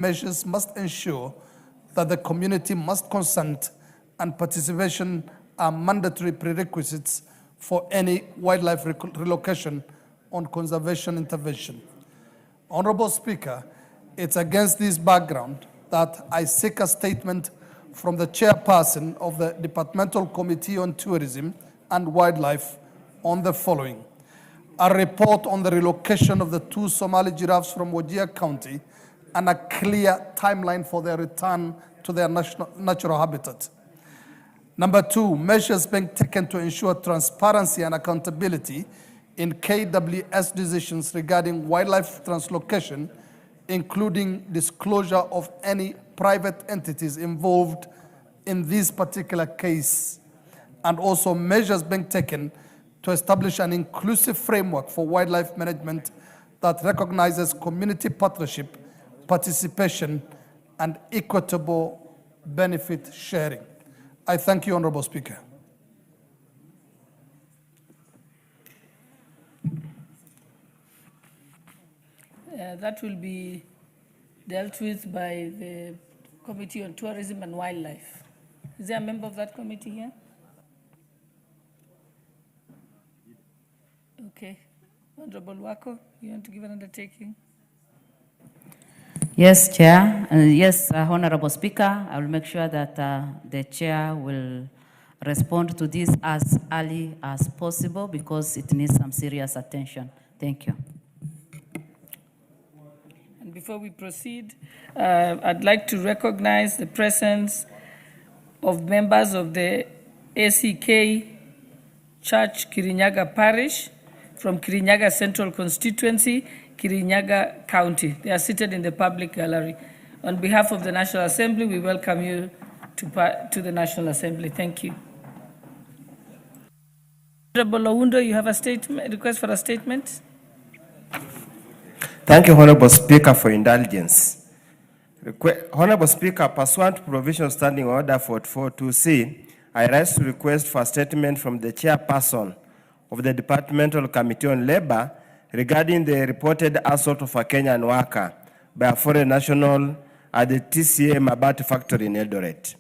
measures must ensure that the community must consent and participation are mandatory prerequisites for any wildlife relocation on conservation intervention. Honorable Speaker, it's against this background that I seek a statement from the chairperson of the Departmental Committee on Tourism and Wildlife on the following: a report on the relocation of the 2 Somali giraffes from Wajir County and a clear timeline for their return to their natural habitat. Number 2, measures being taken to ensure transparency and accountability in KWS decisions regarding wildlife translocation, including disclosure of any private entities involved in this particular case, and also measures being taken to establish an inclusive framework for wildlife management that recognizes community partnership, participation, and equitable benefit sharing. I thank you, Honorable Speaker. That will be dealt with by the Committee on Tourism and Wildlife. Is there a member of that committee here? Okay. Honorable Wako, you want to give an undertaking? Yes, Chair. Yes, Honorable Speaker, I will make sure that the Chair will respond to this as early as possible because it needs some serious attention. Thank you. And before we proceed, I'd like to recognize the presence of members of the ACK Church Kirinyaga Parish from Kirinyaga Central Constituency, Kirinyaga County. They are seated in the public gallery. On behalf of the National Assembly, we welcome you to the National Assembly. Thank you. Honorable Oundo, you have a statement, request for a statement? Thank you, Honorable Speaker, for indulgence. Honorable Speaker, pursuant to provision of Standing Order 442C, I rise to request for a statement from the chairperson of the Departmental Committee on Labor regarding the reported assault of a Kenyan worker by a foreign national at the TCA Mabati factory in Eldoret.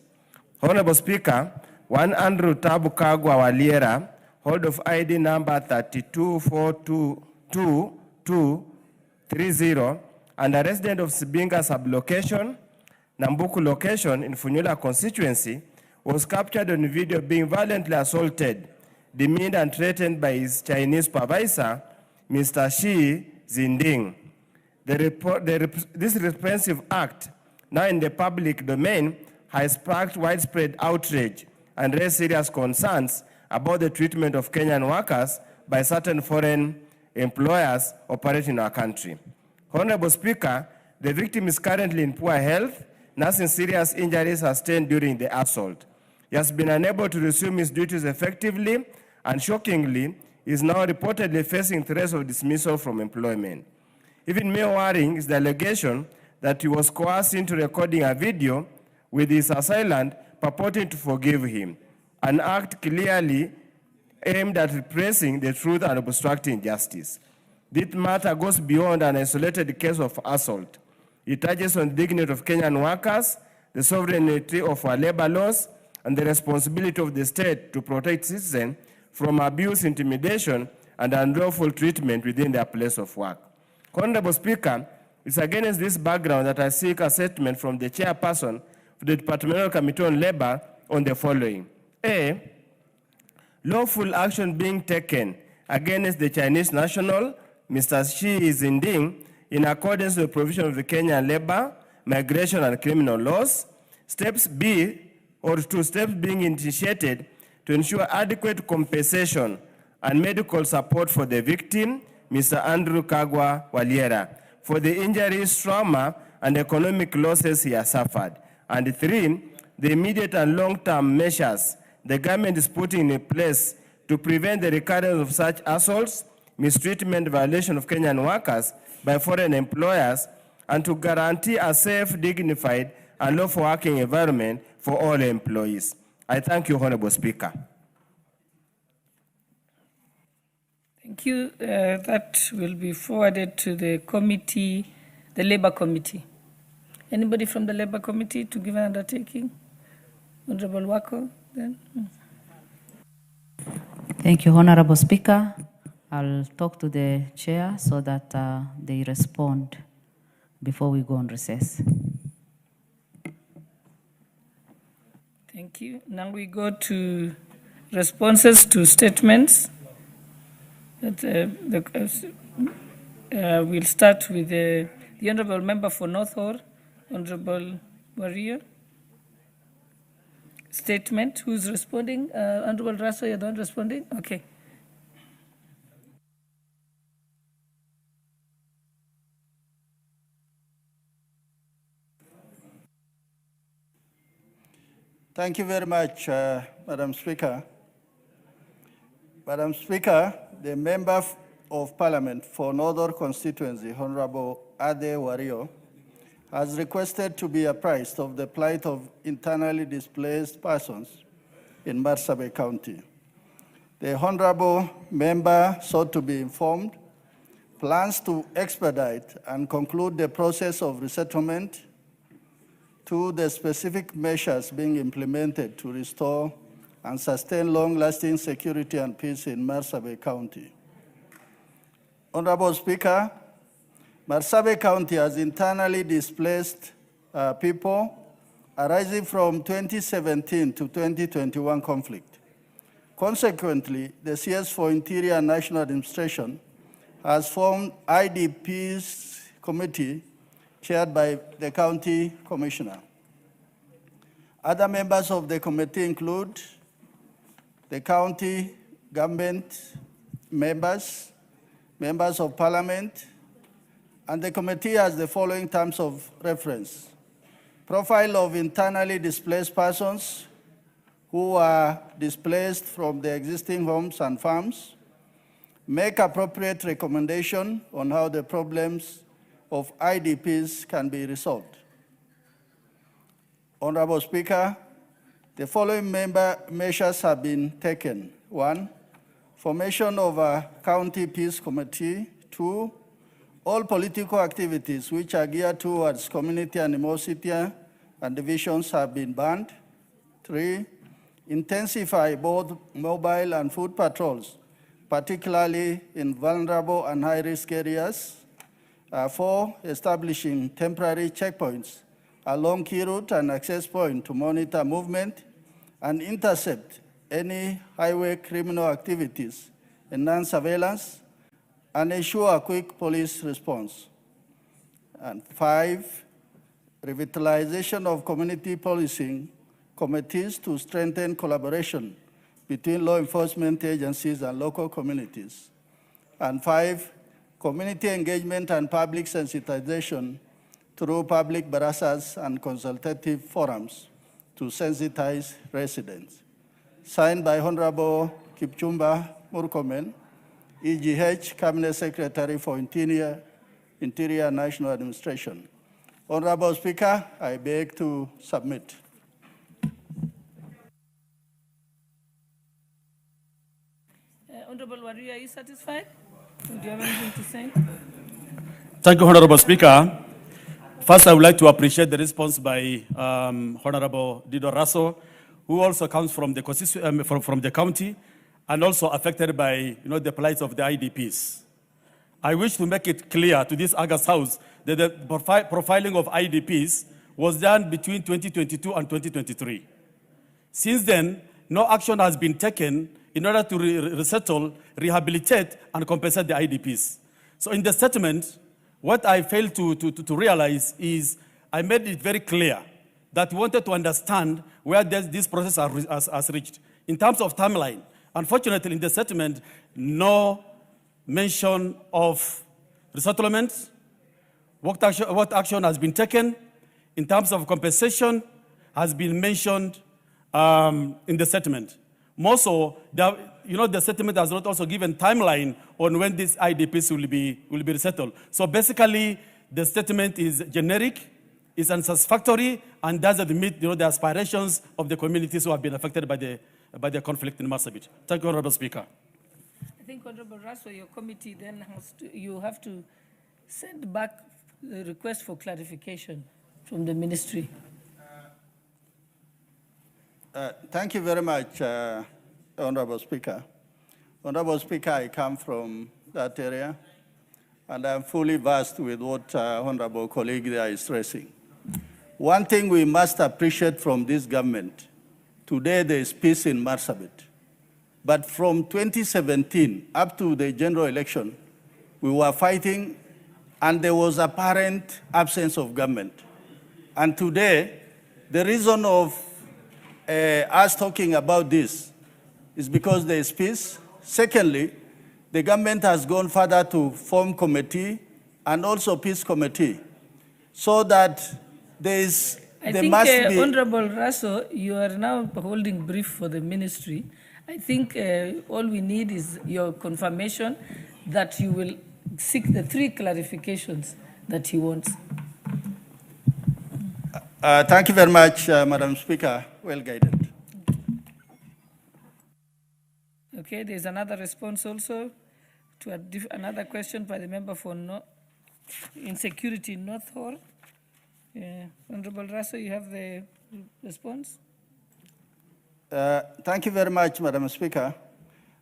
Honorable Speaker, one Andrew Tabu Kagwa Waliera, hold of ID number 3242230, and a resident of Sibinga sublocation, Nambuku location in Funyula constituency, was captured on video being violently assaulted, demeaned and threatened by his Chinese supervisor, Mr. Shi Zinding. This repressive act, now in the public domain, has sparked widespread outrage and raised serious concerns about the treatment of Kenyan workers by certain foreign employers operating in our country. Honorable Speaker, the victim is currently in poor health, nursing serious injuries sustained during the assault. He has been unable to resume his duties effectively and shockingly is now reportedly facing threats of dismissal from employment. Even more worrying is the allegation that he was coerced into recording a video with his assailant purporting to forgive him, an act clearly aimed at repressing the truth and obstructing justice. This matter goes beyond an isolated case of assault. It touches on the dignity of Kenyan workers, the sovereignty of our labor laws, and the responsibility of the state to protect citizens from abuse, intimidation, and unlawful treatment within their place of work. Honorable Speaker, it's against this background that I seek a statement from the chairperson of the Departmental Committee on Labor on the following. A, lawful action being taken against the Chinese national, Mr. Shi Zinding, in accordance with the provision of the Kenyan labor, migration, and criminal laws. Steps B, or 2 steps being initiated to ensure adequate compensation and medical support for the victim, Mr. Andrew Kagwa Waliera, for the injuries, trauma, and economic losses he has suffered. And 3, the immediate and long-term measures the government is putting in place to prevent the recurrence of such assaults, mistreatment, violation of Kenyan workers by foreign employers, and to guarantee a safe, dignified, and lawful working environment for all employees. I thank you, Honorable Speaker. Thank you. That will be forwarded to the committee, the Labor Committee. Anybody from the Labour Committee to give an undertaking? Honorable Wako, then. Thank you, Honorable Speaker. I'll talk to the chair so that they respond before we go on recess. Thank you. Now we go to responses to statements. We'll start with the Honourable Member for North Hall, Honourable Warrior. Statement. Who's responding? Honourable Raso, you're the one responding? Okay. Thank you very much, Madam Speaker. Madam Speaker, the Member of Parliament for Northern Constituency, Honorable Ade Wario, has requested to be apprised of the plight of internally displaced persons in Marsabit County. The Honorable Member sought to be informed, plans to expedite and conclude the process of resettlement to the specific measures being implemented to restore and sustain long-lasting security and peace in Marsabit County. Honorable Speaker, Marsabit County has internally displaced people arising from 2017 to 2021 conflict. Consequently, the CS for Interior and National Administration has formed IDPs committee chaired by the county commissioner. Other members of the committee include the county government members, members of parliament, and the committee has the following terms of reference. Profile of internally displaced persons who are displaced from their existing homes and farms, make appropriate recommendation on how the problems of IDPs can be resolved. Honorable Speaker, the following measures have been taken. 1, formation of a county peace committee. 2, all political activities which are geared towards community animosity and divisions have been banned. 3, intensify both mobile and foot patrols, particularly in vulnerable and high-risk areas. 4, establishing temporary checkpoints along key route and access point to monitor movement and intercept any highway criminal activities, enhance surveillance, and ensure a quick police response. And 5, revitalization of community policing committees to strengthen collaboration between law enforcement agencies and local communities. And 5, community engagement and public sensitization through public barasas and consultative forums to sensitize residents. Signed by Honorable Kipchumba Murkomen, EGH, Cabinet Secretary for Interior and National Administration. Honorable Speaker, I beg to submit. Honorable Waria, are you satisfied? Do you have anything to say? Thank you, Honorable Speaker. First, I would like to appreciate the response by Honorable Dido Raso, who also comes from the from the county and also affected by the plight of the IDPs. I wish to make it clear to this August House that the profiling of IDPs was done between 2022 and 2023. Since then, no action has been taken in order to resettle, rehabilitate, and compensate the IDPs. So in the statement, what I failed to realize is I made it very clear that we wanted to understand where this process has reached. In terms of timeline, unfortunately, in the statement, no mention of resettlement, what action has been taken in terms of compensation has been mentioned in the statement. More so, the settlement has not also given timeline on when these IDPs will be resettled. So basically, the statement is generic, is unsatisfactory, and doesn't meet the aspirations of the communities who have been affected by the conflict in Marsabit. Thank you, Honorable Speaker. I think, Honorable Raso, your committee then you have to send back the request for clarification from the ministry. Thank you very much, Honorable Speaker. Honorable Speaker, I come from that area, and I'm fully versed with what Honorable colleague there is stressing. One thing we must appreciate from this government, today there is peace in Marsabit. But from 2017 up to the general election, we were fighting and there was apparent absence of government. And today, the reason of us talking about this is because there is peace. Secondly, the government has gone further to form committee and also peace committee, so that I think, Honorable Raso, you are now holding brief for the ministry. I think all we need is your confirmation that you will seek the 3 clarifications that he wants. Thank you very much, Madam Speaker. Well guided. Okay, there's another response also to another question by the member for Insecurity North Hall. Honorable Raso, you have the response? Thank you very much, Madam Speaker.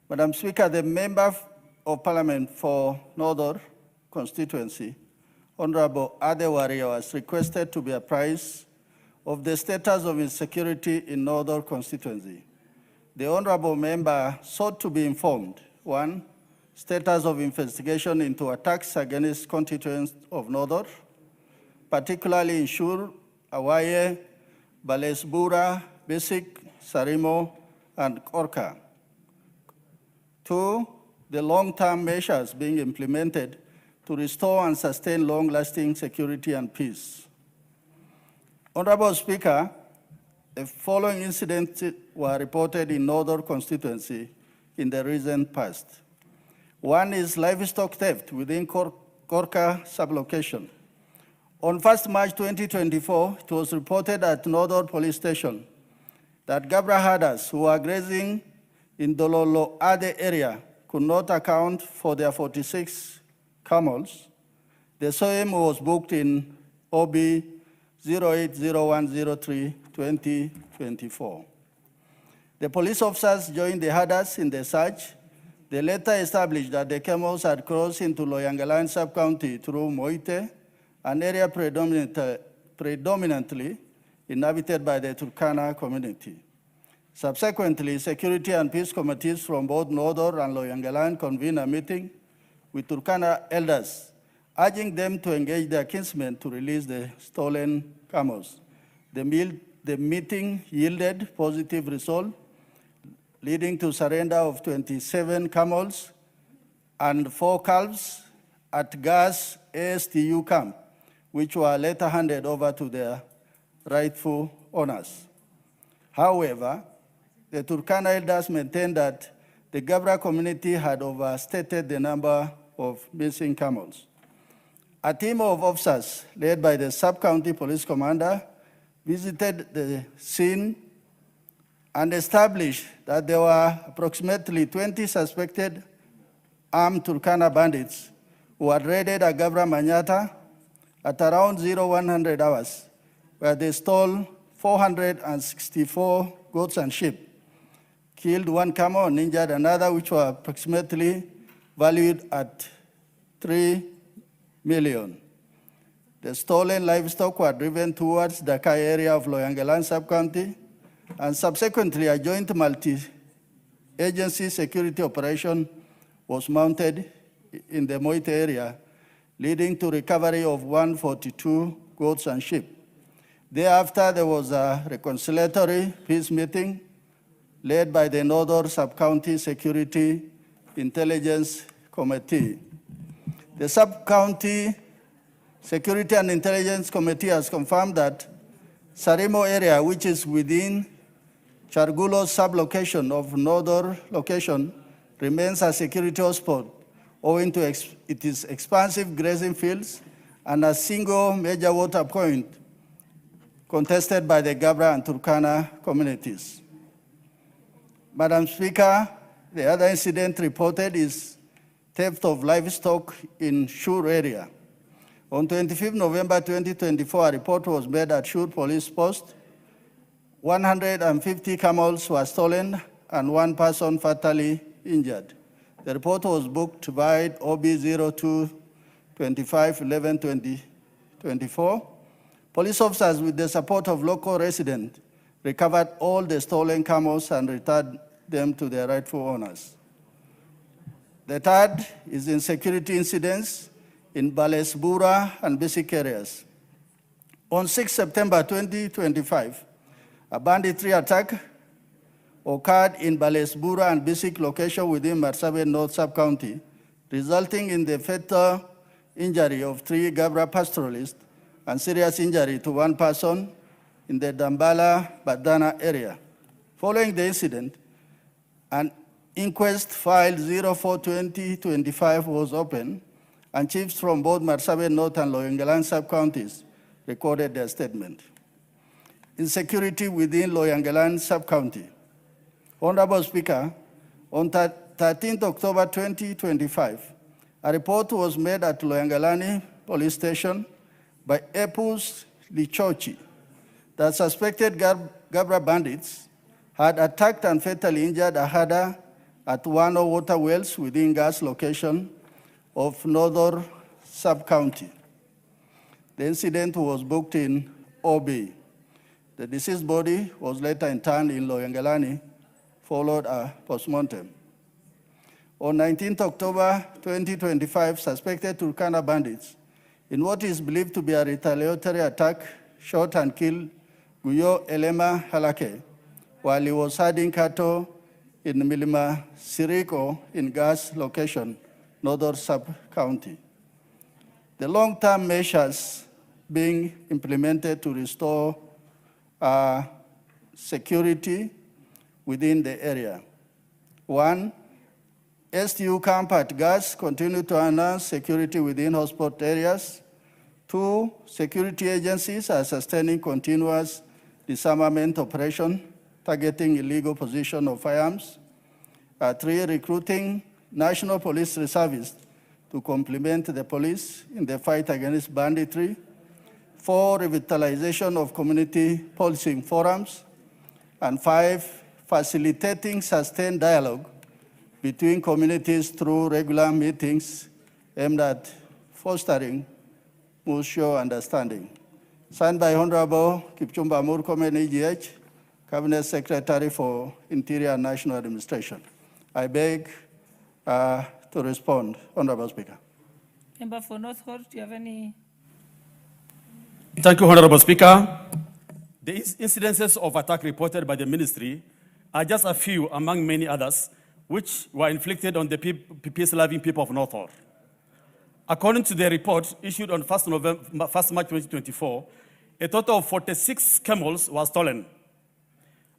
Madam Speaker, the Member of Parliament for Northern Constituency, Honorable Adewario, has requested to be apprised of the status of insecurity in Northern Constituency. The Honorable Member sought to be informed, 1, status of investigation into attacks against constituents of Northern, particularly in Shur, Awaye, Balesbura, Basic, Sarimo, and Korka. 2, the long-term measures being implemented to restore and sustain long-lasting security and peace. Honorable Speaker, the following incidents were reported in Northern Constituency in the recent past. 1 is livestock theft within Korka sublocation. On 1st March 2024, it was reported at Northern Police Station that Gabra herders who were grazing in the Lolo Ade area could not account for their 46 camels. The SOM was booked in OB 080103-2024. The police officers joined the herders in the search. They later established that the camels had crossed into Loyangalan sub-county through Moite, an area predominantly inhabited by the Turkana community. Subsequently, security and peace committees from both Northern and Loyangalan convened a meeting with Turkana elders, urging them to engage their kinsmen to release the stolen camels. The meeting yielded positive result, leading to surrender of 27 camels and 4 calves at Gas ASTU camp, which were later handed over to their rightful owners. However, the Turkana elders maintained that the Gabra community had overstated the number of missing camels. A team of officers led by the sub-county police commander visited the scene and established that there were approximately 20 suspected armed Turkana bandits who had raided a Gabra Manyata at around 0100 hours, where they stole 464 goats and sheep, killed 1 camel and injured another, which were approximately valued at 3 million. The stolen livestock were driven towards the Kai area of Loyangalan sub-county, and subsequently a joint multi-agency security operation was mounted in the Moite area, leading to recovery of 142 goats and sheep. Thereafter, there was a reconciliatory peace meeting led by the Northern Sub-County Security Intelligence Committee. The Sub-County Security and Intelligence Committee has confirmed that Sarimo area, which is within Chargulo's sub-location of Northern location, remains a security hotspot owing to its expansive grazing fields and a single major water point contested by the Gabra and Turkana communities. Madam Speaker, the other incident reported is theft of livestock in Shur area. On 25 November 2024, a report was made at Shur Police Post. 150 camels were stolen and one person fatally injured. The report was booked by OB 02 25 11 2024. Police officers, with the support of local residents, recovered all the stolen camels and returned them to their rightful owners. The third is insecurity incidents in Balesbura and basic areas. On 6 September 2025, a banditry attack occurred in Balesbura and basic location within Marsabit North Sub-County, resulting in the fatal injury of 3 Gabra pastoralists and serious injury to 1 person in the Dambala Badana area. Following the incident, an inquest file 04-2025 was opened, and chiefs from both Marsabit North and Loyangalan sub-counties recorded their statement. Insecurity within Loyangalan sub-county. Honorable Speaker, on 13 October 2025, a report was made at Loyangalani Police Station by Epus Lichochi that suspected Gabra bandits had attacked and fatally injured a herder at one of water wells within gas location of Northern Sub-County. The incident was booked in OB. The deceased body was later interned in Loyangalani, followed a postmortem. On 19 October 2025, suspected Turkana bandits, in what is believed to be a retaliatory attack, shot and killed Guyo Elema Halake while he was herding cattle in Milima Siriko in gas location, Northern Sub-County. The long-term measures being implemented to restore security within the area. 1, STU camp at gas continue to enhance security within hotspot areas. 2, security agencies are sustaining continuous disarmament operation targeting illegal possession of firearms. 3, recruiting National Police Reservists to complement the police in the fight against banditry. 4, revitalization of community policing forums. And 5, facilitating sustained dialogue between communities through regular meetings aimed at fostering mutual understanding. Signed by Honorable Kipchumba Murkomen, EGH, Cabinet Secretary for Interior and National Administration. I beg to respond, Honorable Speaker. Member for North Hall, do you have any? Thank you, Honorable Speaker. The incidences of attack reported by the ministry are just a few among many others which were inflicted on the peace-loving people of North Hall. According to the report issued on 1 March 2024, a total of 46 camels were stolen.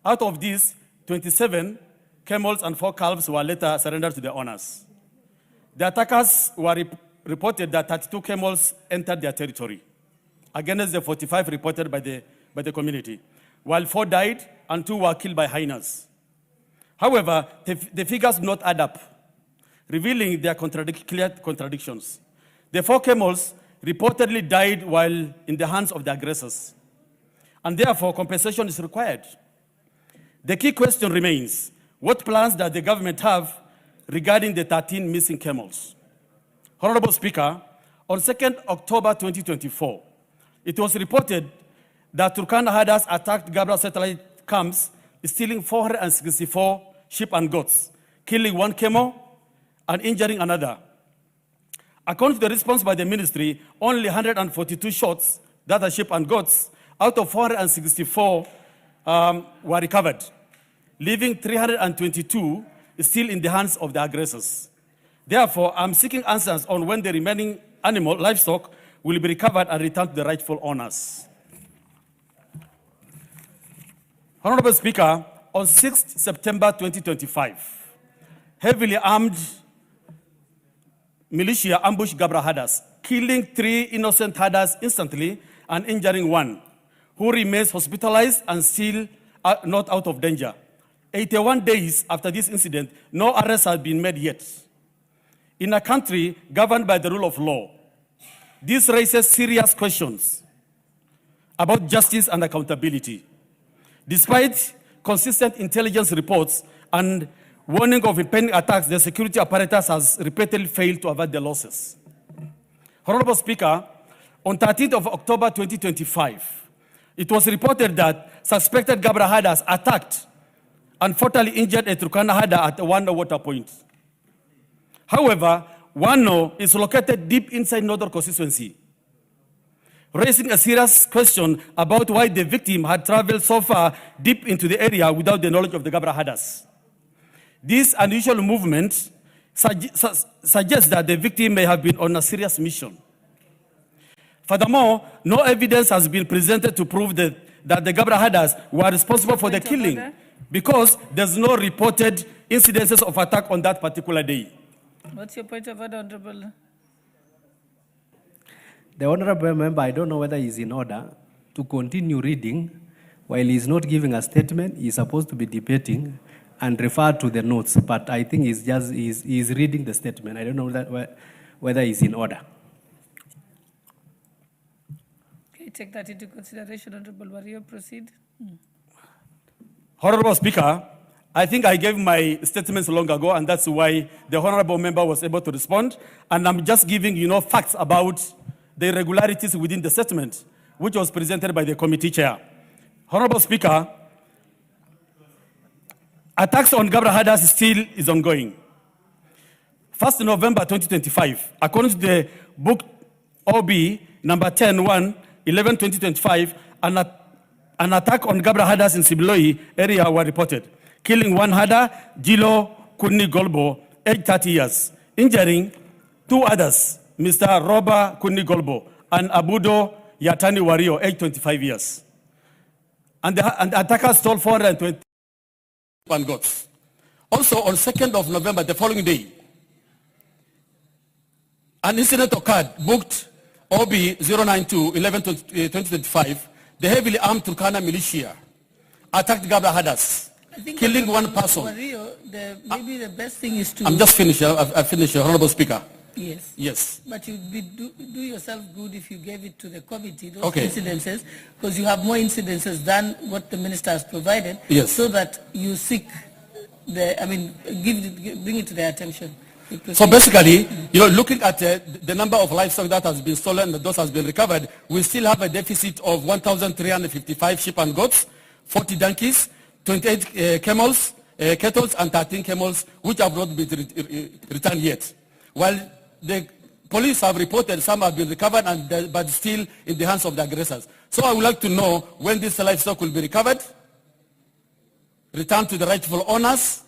Out of these, 27 camels and 4 calves were later surrendered to their owners. The attackers were reported that 32 camels entered their territory, against the 45 reported by the community, while 4 died and 2 were killed by hyenas. However, the figures do not add up, revealing their clear contradictions. The 4 camels reportedly died while in the hands of the aggressors, and therefore compensation is required. The key question remains, what plans does the government have regarding the 13 missing camels? Honorable Speaker, on 2nd October 2024, it was reported that Turkana herders attacked Gabra satellite camps, stealing 464 sheep and goats, killing 1 camel and injuring another. According to the response by the ministry, only 142 shots, that are sheep and goats, out of 464 were recovered, leaving 322 still in the hands of the aggressors. Therefore, I'm seeking answers on when the remaining livestock will be recovered and returned to the rightful owners. Honorable Speaker, on 6th September 2025, heavily armed militia ambushed Gabra herders, killing 3 innocent herders instantly and injuring 1, who remains hospitalized and still not out of danger. 81 days after this incident, no arrests have been made yet. In a country governed by the rule of law, This raises serious questions about justice and accountability. Despite consistent intelligence reports and warning of impending attacks, the security apparatus has repeatedly failed to avert the losses. Honorable Speaker, on 13th of October 2025, it was reported that suspected Gabra herders attacked and fatally injured a Turkana herder at Wano water point. However, Wano is located deep inside Northern constituency, raising a serious question about why the victim had traveled so far deep into the area without the knowledge of the Gabra herders. This unusual movement suggests that the victim may have been on a serious mission. Furthermore, no evidence has been presented to prove that the Gabra herders were responsible for the killing because there's no reported incidences of attack on that particular day. What's your point of order, Honorable? The honorable member, I don't know whether he's in order to continue reading while he's not giving a statement. He's supposed to be debating and refer to the notes, but I think he's reading the statement. I don't know whether he's in order. Okay, take that into consideration, Honorable Wario. Proceed. Honorable Speaker, I think I gave my statements long ago, and that's why the honorable member was able to respond. And I'm just giving facts about the irregularities within the statement, which was presented by the committee chair. Honorable Speaker, attacks on Gabra herders still is ongoing. 1st November 2025, according to the book OB number 10-1-11-2025, an attack on Gabra herders in Sibiloi area were reported, killing one herder, Jilo Kunni Golbo, age 30 years, injuring two others, Mr. Roba Kunni Golbo and Abudo Yatani Wario, age 25 years. And the attackers stole 420 goats. Also, on 2nd of November, the following day, an incident occurred, booked OB 092-11-2025. The heavily armed Turkana militia attacked Gabra herders, killing one person. Wario, maybe the best thing is to... I'm just finished. I finished, Honorable Speaker. Yes. Yes. But you'd do yourself good if you gave it to the committee, those Okay. incidences, because you have more incidences than what the minister has provided. Yes. So that you seek bring it to their attention. So basically, looking at the number of livestock that has been stolen, that has been recovered, we still have a deficit of 1,355 sheep and goats, 40 donkeys, 28 camels, cattle, and 13 camels, which have not been returned yet. While the police have reported some have been recovered, but still in the hands of the aggressors. So I would like to know when this livestock will be recovered, returned to the rightful owners,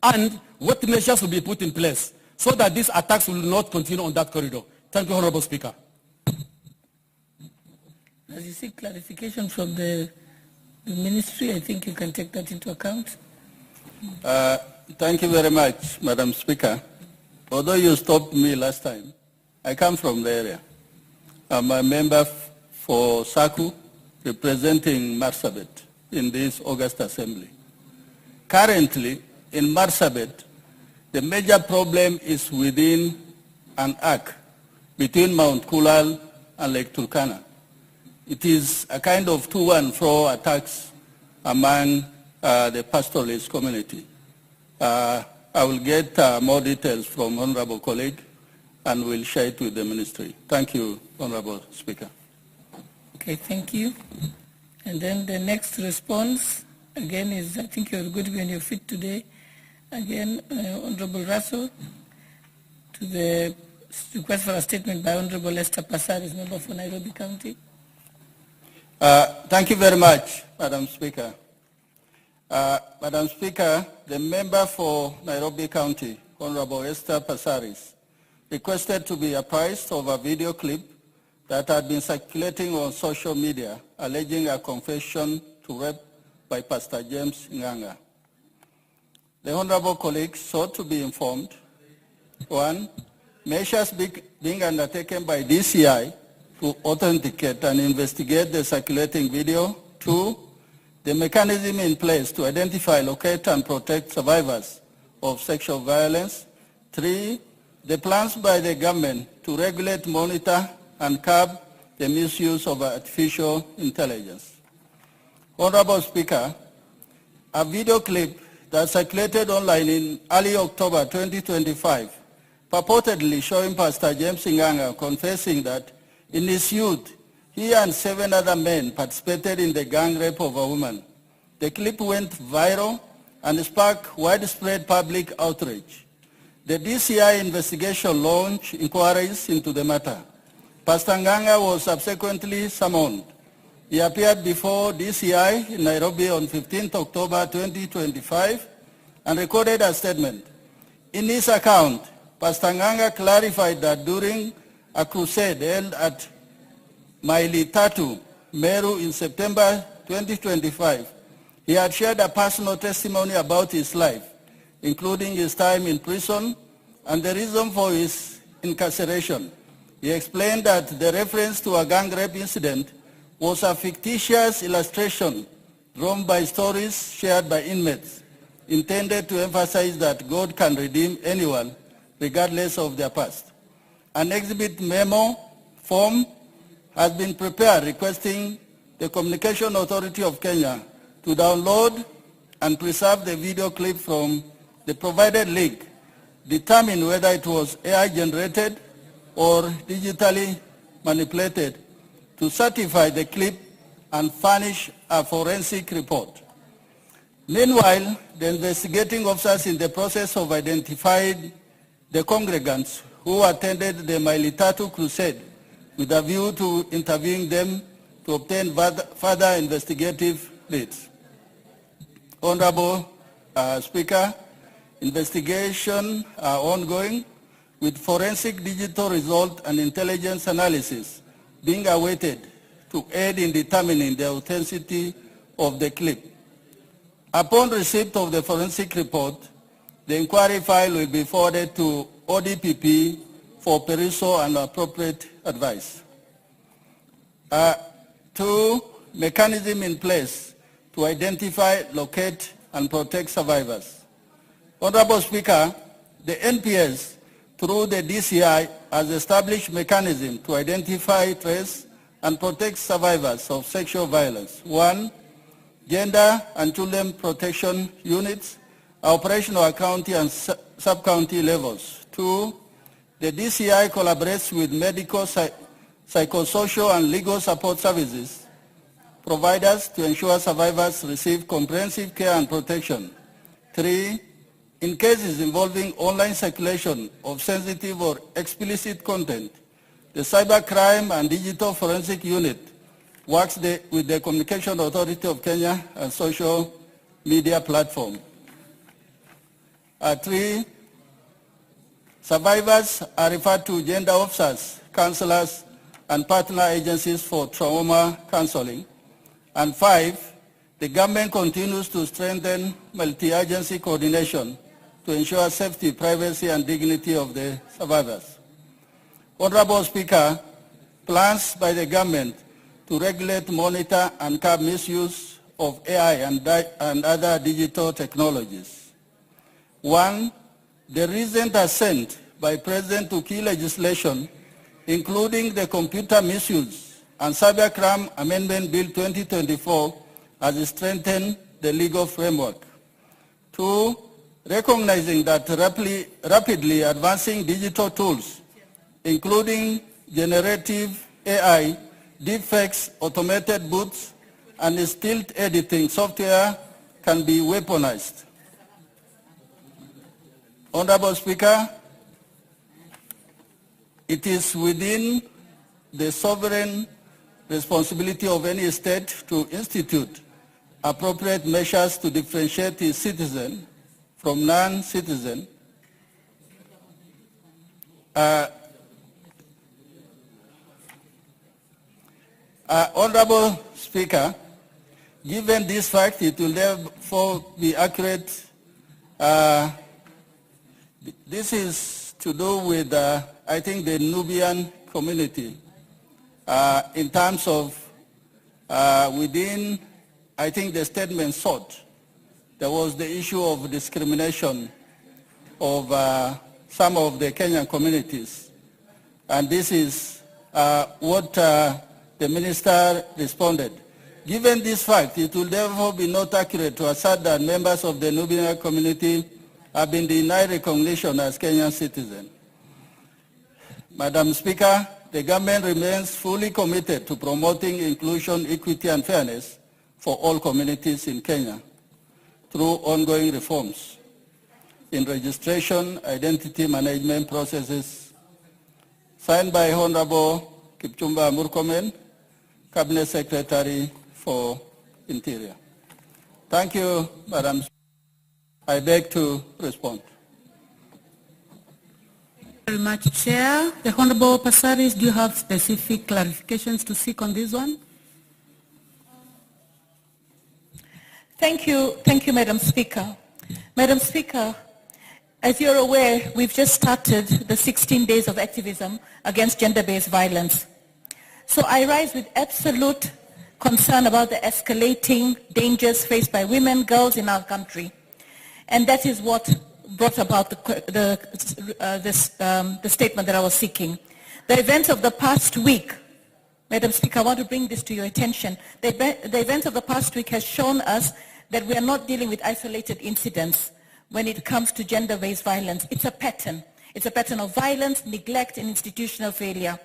and what measures will be put in place so that these attacks will not continue on that corridor. Thank you, Honorable Speaker. As you seek clarification from the ministry, I think you can take that into account. Thank you very much, Madam Speaker. Although you stopped me last time, I come from the area. I'm a member for SACU, representing Marsabit in this August Assembly. Currently, in Marsabit, the major problem is within an arc between Mount Kulal and Lake Turkana. It is a kind of to and fro attacks among the pastoralist community. I will get more details from Honorable colleague and will share it with the ministry. Thank you, Honorable Speaker. Okay, thank you. And then the next response, again, is, I think you're going to be on your feet today. Again, Honorable Russell, to the request for a statement by Honorable Esther Passaris, member for Nairobi County. Thank you very much, Madam Speaker. Madam Speaker, the member for Nairobi County, Honorable Esther Passaris, requested to be apprised of a video clip that had been circulating on social media alleging a confession to rape by Pastor James Nganga. The honorable colleagues sought to be informed, 1, measures being undertaken by DCI to authenticate and investigate the circulating video. 2, the mechanism in place to identify, locate, and protect survivors of sexual violence. 3, the plans by the government to regulate, monitor, and curb the misuse of artificial intelligence. Honorable Speaker, a video clip that circulated online in early October 2025, purportedly showing Pastor James Nganga confessing that in his youth, he and 7 other men participated in the gang rape of a woman. The clip went viral and sparked widespread public outrage. The DCI investigation launched inquiries into the matter. Pastor Nganga was subsequently summoned. He appeared before DCI in Nairobi on 15th October 2025 and recorded a statement. In his account, Pastor Nganga clarified that during a crusade held at Maili Tatu, Meru in September 2025, he had shared a personal testimony about his life, including his time in prison and the reason for his incarceration. He explained that the reference to a gang rape incident was a fictitious illustration drawn by stories shared by inmates, intended to emphasize that God can redeem anyone, regardless of their past. An exhibit memo form has been prepared requesting the Communication Authority of Kenya to download and preserve the video clip from the provided link, determine whether it was AI generated or digitally manipulated, to certify the clip and furnish a forensic report. Meanwhile, the investigating officers in the process of identifying the congregants who attended the Mailitatu crusade with a view to interviewing them to obtain further investigative leads. Honorable Speaker, investigations are ongoing with forensic digital result and intelligence analysis being awaited to aid in determining the authenticity of the clip. Upon receipt of the forensic report, the inquiry file will be forwarded to ODPP for perusal and appropriate advice. 2, mechanism in place to identify, locate, and protect survivors. Honorable Speaker, the NPS, through the DCI, has established mechanism to identify, trace, and protect survivors of sexual violence. 1, gender and children protection units are operational at county and sub-county levels. 2, the DCI collaborates with medical, psychosocial, and legal support services providers to ensure survivors receive comprehensive care and protection. 3, in cases involving online circulation of sensitive or explicit content, the Cybercrime and Digital Forensic Unit works with the Communication Authority of Kenya and social media platform. 3, survivors are referred to gender officers, counselors, and partner agencies for trauma counseling. And 5, the government continues to strengthen multi-agency coordination to ensure safety, privacy, and dignity of the survivors. Honorable Speaker, plans by the government to regulate, monitor, and curb misuse of AI and other digital technologies. 1, the recent assent by President to key legislation, including the Computer Misuse and Cybercrime Amendment Bill 2024, has strengthened the legal framework. 2, recognizing that rapidly advancing digital tools, including generative AI, deepfakes, automated bots, and still editing software can be weaponized. Honorable Speaker, it is within the sovereign responsibility of any state to institute appropriate measures to differentiate its citizen from non-citizen. Honorable Speaker, given this fact, it will therefore be accurate. This is to do with, I think, the Nubian community in terms of within, I think, the statement sought, there was the issue of discrimination of some of the Kenyan communities And this is what the minister responded. Given this fact, it will therefore be not accurate to assert that members of the Nubian community have been denied recognition as Kenyan citizens. Madam Speaker, the government remains fully committed to promoting inclusion, equity, and fairness for all communities in Kenya through ongoing reforms in registration, identity management processes, signed by Honorable Kipchumba Murkomen, Cabinet Secretary for Interior. Thank you, Madam Speaker. I beg to respond. Very much, Chair. The Honorable Passaris, do you have specific clarifications to seek on this one? Thank you, Madam Speaker. Madam Speaker, as you're aware, we've just started the 16 days of activism against gender-based violence. So I rise with absolute concern about the escalating dangers faced by women, girls in our country. And that is what brought about the statement that I was seeking. The events of the past week, Madam Speaker, I want to bring this to your attention. The events of the past week has shown us that we are not dealing with isolated incidents when it comes to gender-based violence. It's a pattern. It's a pattern of violence, neglect, and institutional failure.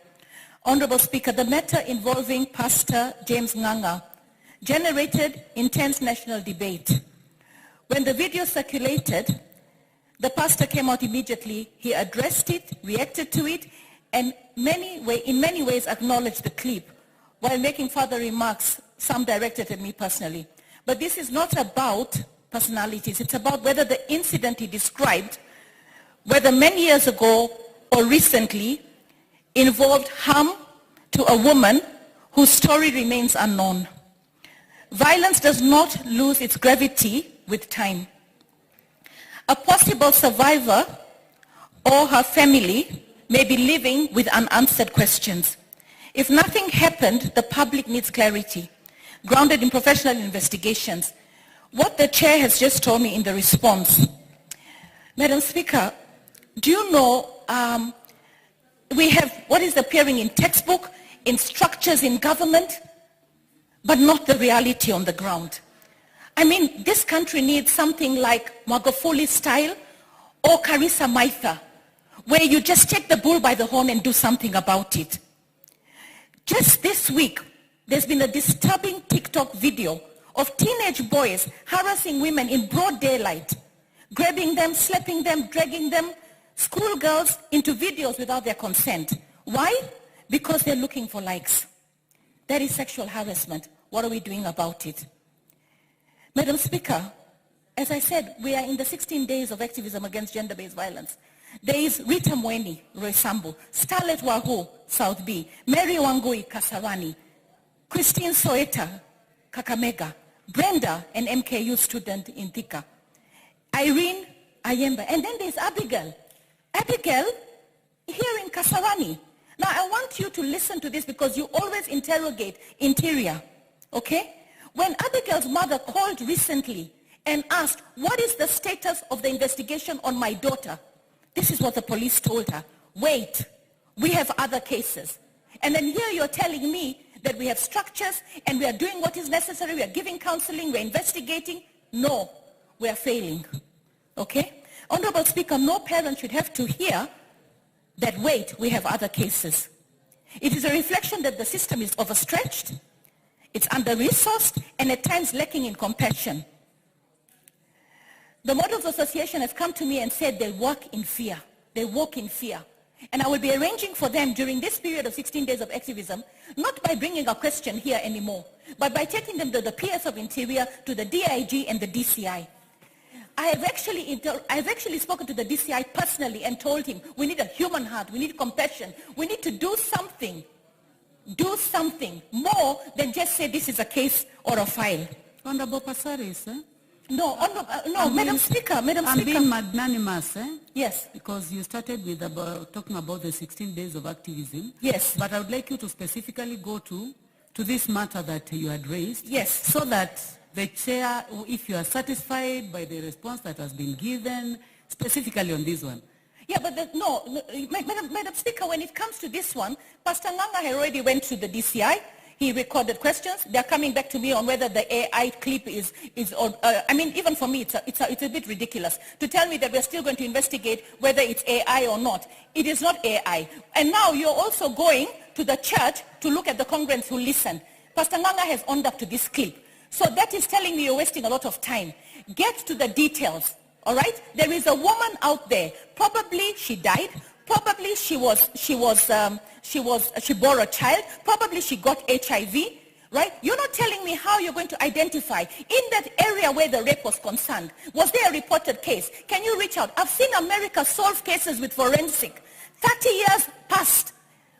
Honorable Speaker, the matter involving Pastor James Nganga generated intense national debate. When the video circulated, the pastor came out immediately. He addressed it, reacted to it, and in many ways acknowledged the clip, while making further remarks, some directed at me personally. But this is not about personalities. It's about whether the incident he described, whether many years ago or recently, involved harm to a woman whose story remains unknown. Violence does not lose its gravity with time. A possible survivor or her family may be living with unanswered questions. If nothing happened, the public needs clarity, grounded in professional investigations. What the chair has just told me in the response. Madam Speaker, do you know we have what is appearing in textbook, in structures in government, but not the reality on the ground. I mean, this country needs something like Magufuli style or Karisa Maitha, where you just take the bull by the horn and do something about it. Just this week, there's been a disturbing TikTok video of teenage boys harassing women in broad daylight, grabbing them, slapping them, dragging them, schoolgirls into videos without their consent. Why? Because they're looking for likes. That is sexual harassment. What are we doing about it? Madam Speaker, as I said, we are in the 16 days of activism against gender-based violence. There is Rita Mweni, Roysambu, Starlet Wahu, South B, Mary Wangui, Kasarani, Christine Soeta, Kakamega, Brenda, an MKU student in Thika, Irene Ayemba, and then there's Abigail. Abigail, here in Kasarani. Now, I want you to listen to this because you always interrogate Interior, okay? When Abigail's mother called recently and asked, what is the status of the investigation on my daughter? This is what the police told her. Wait, we have other cases. And then here you're telling me that we have structures and we are doing what is necessary, we are giving counseling, we're investigating. No, we are failing, okay? Honorable Speaker, no parent should have to hear that, wait, we have other cases. It is a reflection that the system is overstretched, it's under-resourced, and at times lacking in compassion. The Models Association has come to me and said they work in fear. They walk in fear. And I will be arranging for them during this period of 16 days of activism, not by bringing a question here anymore, but by taking them to the PS of Interior, to the DIG and the DCI. I've actually spoken to the DCI personally and told him, we need a human heart, we need compassion, we need to do something more than just say this is a case or a file. Honorable Passaris, eh? No, Madam Speaker. I'm being magnanimous, eh? Yes. Because you started with talking about the 16 days of activism. Yes. But I would like you to specifically go to this matter that you had raised. Yes. So that the chair, if you are satisfied by the response that has been given, specifically on this one. Yeah, but Madam Speaker, when it comes to this one, Pastor Nganga had already went to the DCI. He recorded questions. They're coming back to me on whether the AI clip is I mean, even for me, it's a bit ridiculous to tell me that we're still going to investigate whether it's AI or not. It is not AI. And now you're also going to the church to look at the congregants who listen. Pastor Nganga has owned up to this clip. So that is telling me you're wasting a lot of time. Get to the details. All right? There is a woman out there. Probably she died. Probably she bore a child. Probably she got HIV. Right? You're not telling me how you're going to identify in that area where the rape was concerned. Was there a reported case? Can you reach out? I've seen America solve cases with forensic. 30 years past.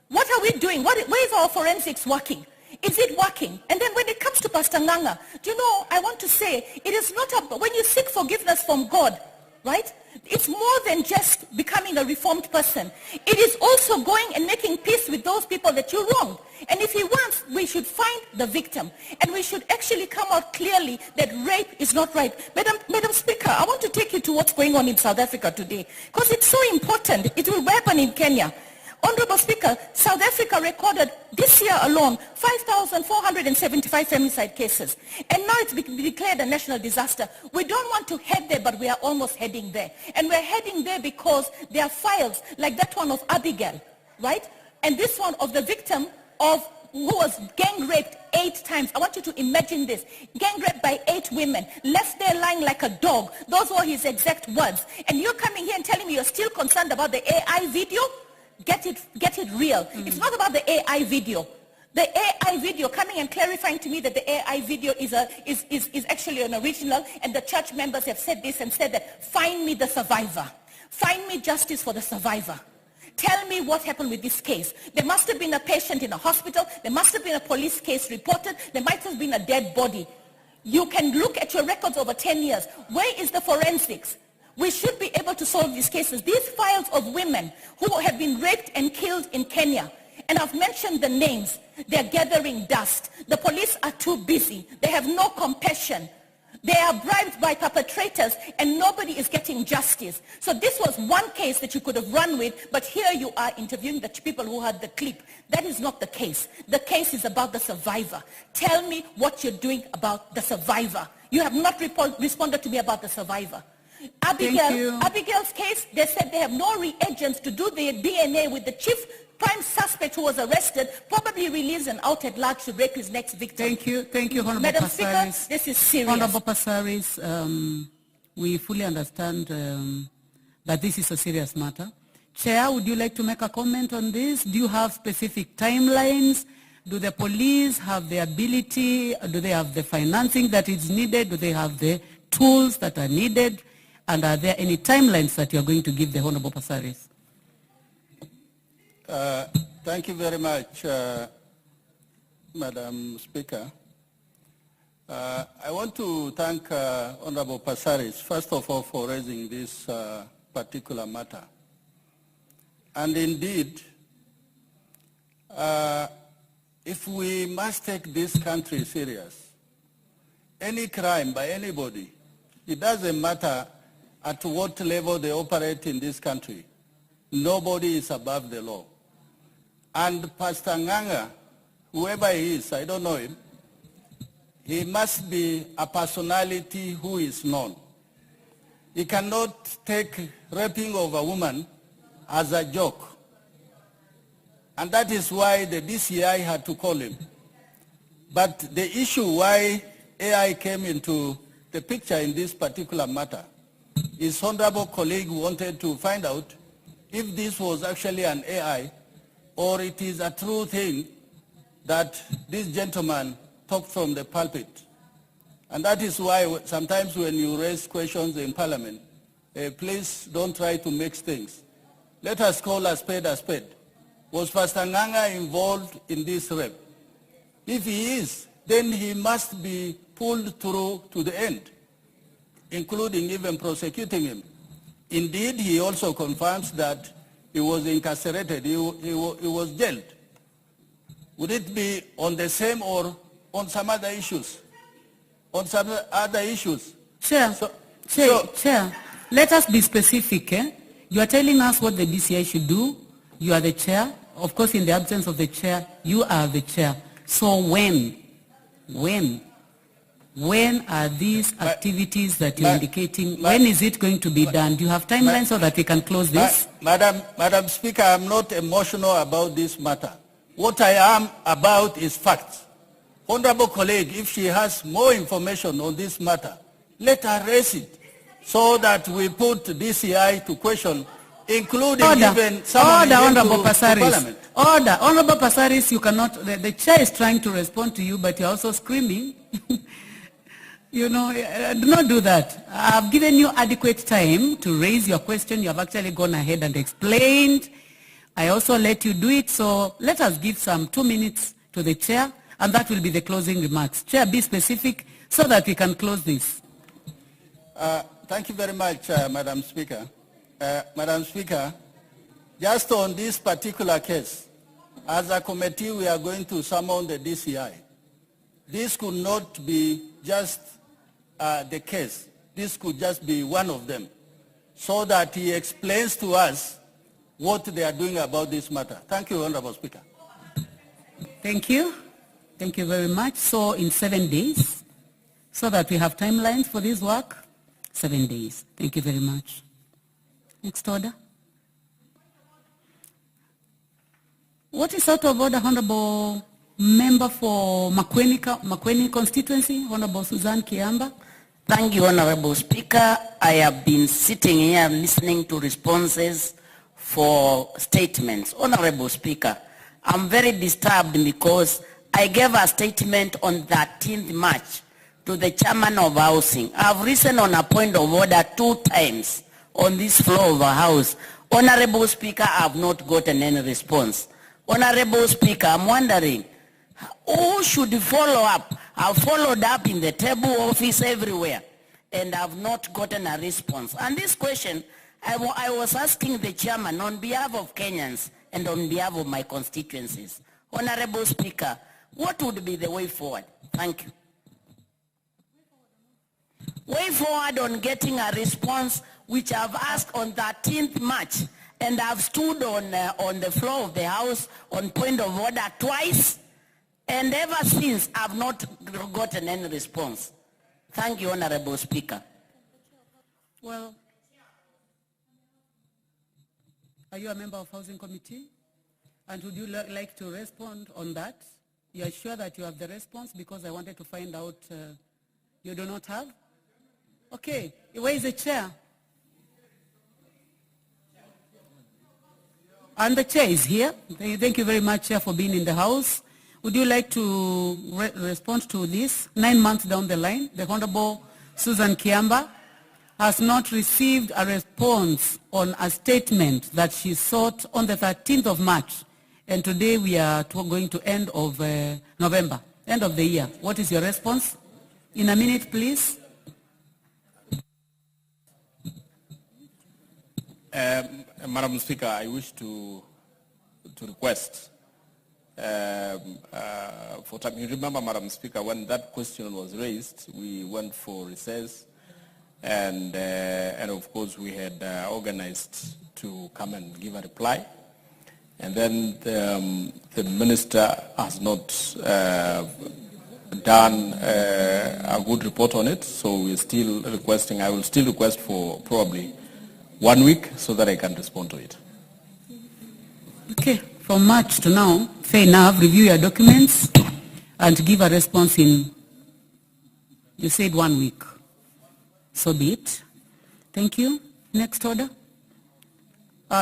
What are we doing? Where is our forensics working? Is it working? And then when it comes to Pastor Nganga, do you know, I want to say, it is not when you seek forgiveness from God, right? It's more than just becoming a reformed person. It is also going and making peace with those people that you wronged. And if he wants, we should find the victim. And we should actually come out clearly that rape is not right. Madam Speaker, I want to take you to what's going on in South Africa today. Because it's so important. It will happen in Kenya. Honorable Speaker, South Africa recorded this year alone 5,475 femicide cases. And now it's been declared a national disaster. We don't want to head there, but we are almost heading there. And we're heading there because there are files like that one of Abigail, right? And this one of the victim who was gang raped 8 times. I want you to imagine this. Gang raped by 8 women, left there lying like a dog. Those were his exact words. And you're coming here and telling me you're still concerned about the AI video? Get it real. It's not about the AI video. The AI video coming and clarifying to me that the AI video is actually an original, and the church members have said this and said that, find me the survivor. Find me justice for the survivor. Tell me what happened with this case. There must have been a patient in a hospital. There must have been a police case reported. There might have been a dead body. You can look at your records over 10 years. Where is the forensics? We should be able to solve these cases. These files of women who have been raped and killed in Kenya, and I've mentioned the names, they're gathering dust. The police are too busy. They have no compassion. They are bribed by perpetrators, and nobody is getting justice. So this was one case that you could have run with, but here you are interviewing the people who had the clip. That is not the case. The case is about the survivor. Tell me what you're doing about the survivor. You have not responded to me about the survivor. Abigail's case, they said they have no reagents to do the DNA with the chief prime suspect who was arrested, probably released and out at large to rape his next victim. Thank you, Honorable Madam Passaris. Speaker, this is serious. Honorable Passaris, we fully understand that this is a serious matter. Chair, would you like to make a comment on this? Do you have specific timelines? Do the police have the ability? Do they have the financing that is needed? Do they have the tools that are needed? And are there any timelines that you are going to give the Honorable Passaris? Thank you very much, Madam Speaker. I want to thank Honorable Passaris, first of all, for raising this particular matter. And indeed, if we must take this country serious, any crime by anybody, it doesn't matter at what level they operate in this country, nobody is above the law. And Pastor Nganga, whoever he is, I don't know him, he must be a personality who is known. He cannot take raping of a woman as a joke. And that is why the DCI had to call him. But the issue why AI came into the picture in this particular matter, his honorable colleague wanted to find out if this was actually an AI or it is a true thing that this gentleman talked from the pulpit. And that is why sometimes when you raise questions in Parliament, please don't try to mix things. Let us call a spade a spade. Was Pastor Nganga involved in this rape? If he is, then he must be pulled through to the end, including even prosecuting him. Indeed, he also confirms that he was incarcerated, he was jailed. Would it be on the same or on some other issues? On some other issues? Chair, Chair, let us be specific. You are telling us what the DCI should do. You are the chair. Of course, in the absence of the chair, you are the chair. So when are these activities that you're indicating, when is it going to be done? Do you have timelines so that we can close this? Madam Speaker, I'm not emotional about this matter. What I am about is facts. Honorable colleague, if she has more information on this matter, let her raise it so that we put DCI to question, including even someone Honorable to Parliament. Order. Honorable Passaris, you cannot, the chair is trying to respond to you, but you're also screaming. You know, do not do that. I've given you adequate time to raise your question. You have actually gone ahead and explained. I also let you do it, so let us give some 2 minutes to the chair, and that will be the closing remarks. Chair, be specific so that we can close this. Thank you very much, Madam Speaker. Madam Speaker, just on this particular case, as a committee, we are going to summon the DCI. This could not be just the case. This could just be one of them, so that he explains to us what they are doing about this matter. Thank you, Honorable Speaker. Thank you. Thank you very much. So in 7 days, so that we have timelines for this work, 7 days. Thank you very much. Next order. What is out of order, Honorable Member for makwiny constituency, Honorable Suzanne Kiamba? Thank you, Honorable Speaker. I have been sitting here listening to responses for statements. Honorable Speaker, I'm very disturbed because I gave a statement on 13th March to the chairman of housing. I've risen on a point of order 2 times on this floor of a house. Honorable Speaker, I have not gotten any response. Honorable Speaker, I'm wondering, who should follow up? I've followed up in the table office everywhere, and I've not gotten a response. And this question, I was asking the chairman on behalf of Kenyans and on behalf of my constituencies. Honorable Speaker, what would be the way forward? Thank you. Way forward on getting a response, which I've asked on 13th March, and I've stood on the floor of the House on point of order twice, and ever since, I've not gotten any response. Thank you, Honorable Speaker. Well, are you a member of Housing Committee? And would you like to respond on that? You are sure that you have the response? Because I wanted to find out you do not have? Okay, where is the chair? And the chair is here. Thank you very much, Chair, for being in the House. Would you like to respond to this? 9 months down the line, the Honorable Susan Kiamba has not received a response on a statement that she sought on the 13th of March. And today we are going to end of November, end of the year. What is your response? In a minute, please. Madam Speaker, I wish to request for time. You remember, Madam Speaker, when that question was raised, we went for recess, and of course we had organized to come and give a reply, and then the minister has not done a good report on it, so we're still requesting. I will still request for probably 1 week so that I can respond to it. Okay, from March to now, fair enough, review your documents and give a response in, you said 1 week. So be it. Thank you. Next order.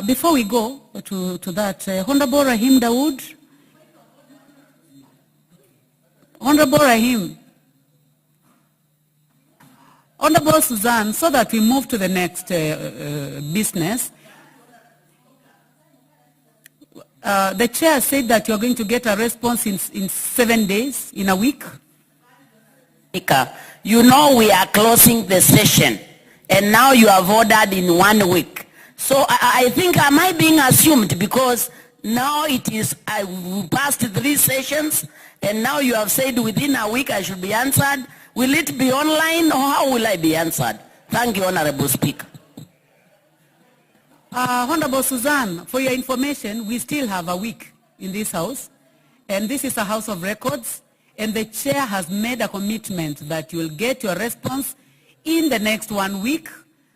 Before we go to that, Honorable Rahim Dawood. Honorable Rahim. Honorable Suzanne, so that we move to the next business, the chair said that you're going to get a response in 7 days, in a week. You know we are closing the session, and now you have ordered in 1 week. So I think, am I being assumed? Because now it is, we passed 3 sessions, and now you have said within a week I should be answered. Will it be online, or how will I be answered? Thank you, Honorable Speaker. Honorable Suzanne, for your information, we still have a week in this house, and this is a house of records, and the chair has made a commitment that you will get your response in the next 1 week.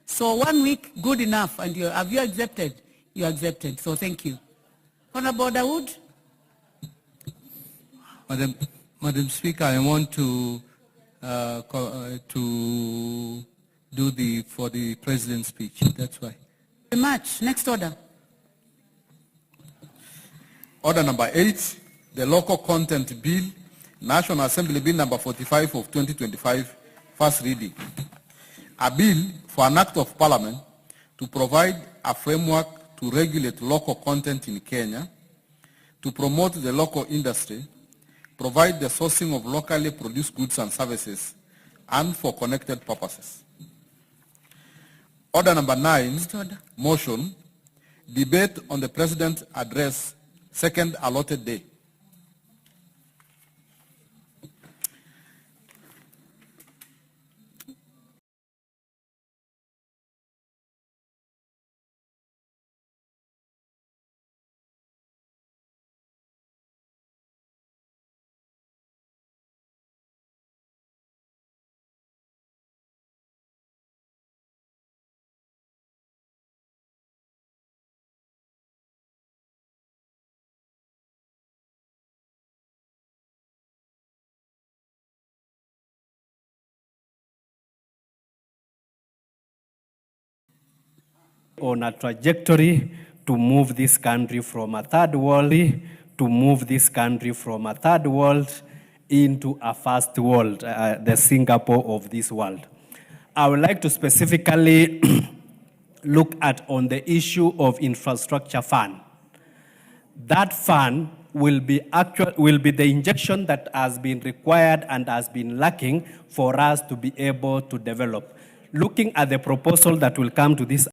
So 1 week, good enough, and have you accepted? You accepted, so thank you. Honorable Dawood? Madam Speaker, I want to do for the President's speech, that's why. Very much. Next order. Order number 8, the Local Content Bill, National Assembly Bill number 45 of 2025, first reading. A bill for an act of Parliament to provide a framework to regulate local content in Kenya, to promote the local industry, provide the sourcing of locally produced goods and services, and for connected purposes. Order number 9, motion, debate on the President's address, second allotted day. On a trajectory to move this country from a third world into a first world, the Singapore of this world. I would like to specifically look at on the issue of infrastructure fund. That fund will be the injection that has been required and has been lacking for us to be able to develop. Looking at the proposal that will come to this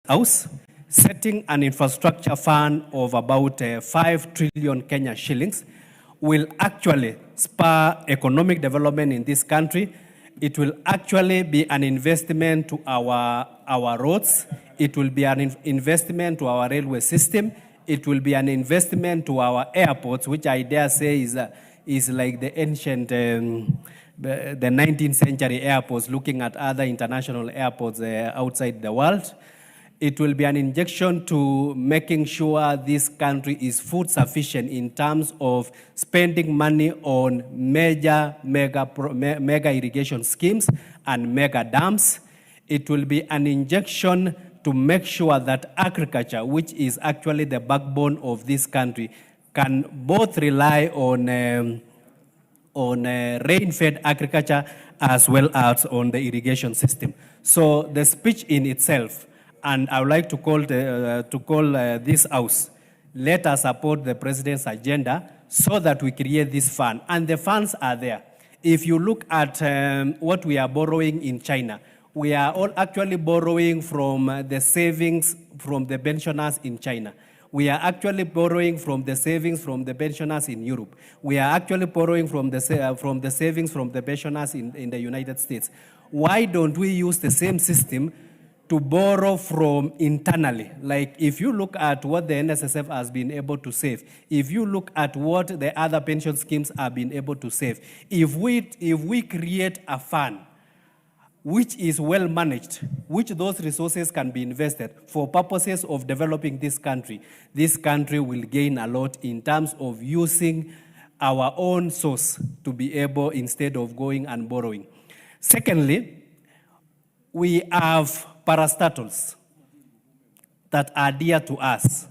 House, setting an infrastructure fund of about 5 trillion Kenya shillings will actually spur economic development in this country. It will actually be an investment to our roads. It will be an investment to our railway system. It will be an investment to our airports, which I dare say is like the ancient, the 19th century airports, looking at other international airports outside the world. It will be an injection to making sure this country is food sufficient in terms of spending money on mega irrigation schemes and mega dams. It will be an injection to make sure that agriculture, which is actually the backbone of this country, can both rely on rain-fed agriculture as well as on the irrigation system. So the speech in itself, and I would like to call this house, let us support the President's agenda so that we create this fund. And the funds are there. If you look at what we are borrowing in China, we are all actually borrowing from the savings from the pensioners in China. We are actually borrowing from the savings from the pensioners in Europe. We are actually borrowing from the savings from the pensioners in the United States. Why don't we use the same system to borrow from internally? Like if you look at what the NSSF has been able to save, if you look at what the other pension schemes have been able to save, if we create a fund which is well managed, which those resources can be invested for purposes of developing this country will gain a lot in terms of using our own source to be able, instead of going and borrowing. Secondly, we have parastatals that are dear to us,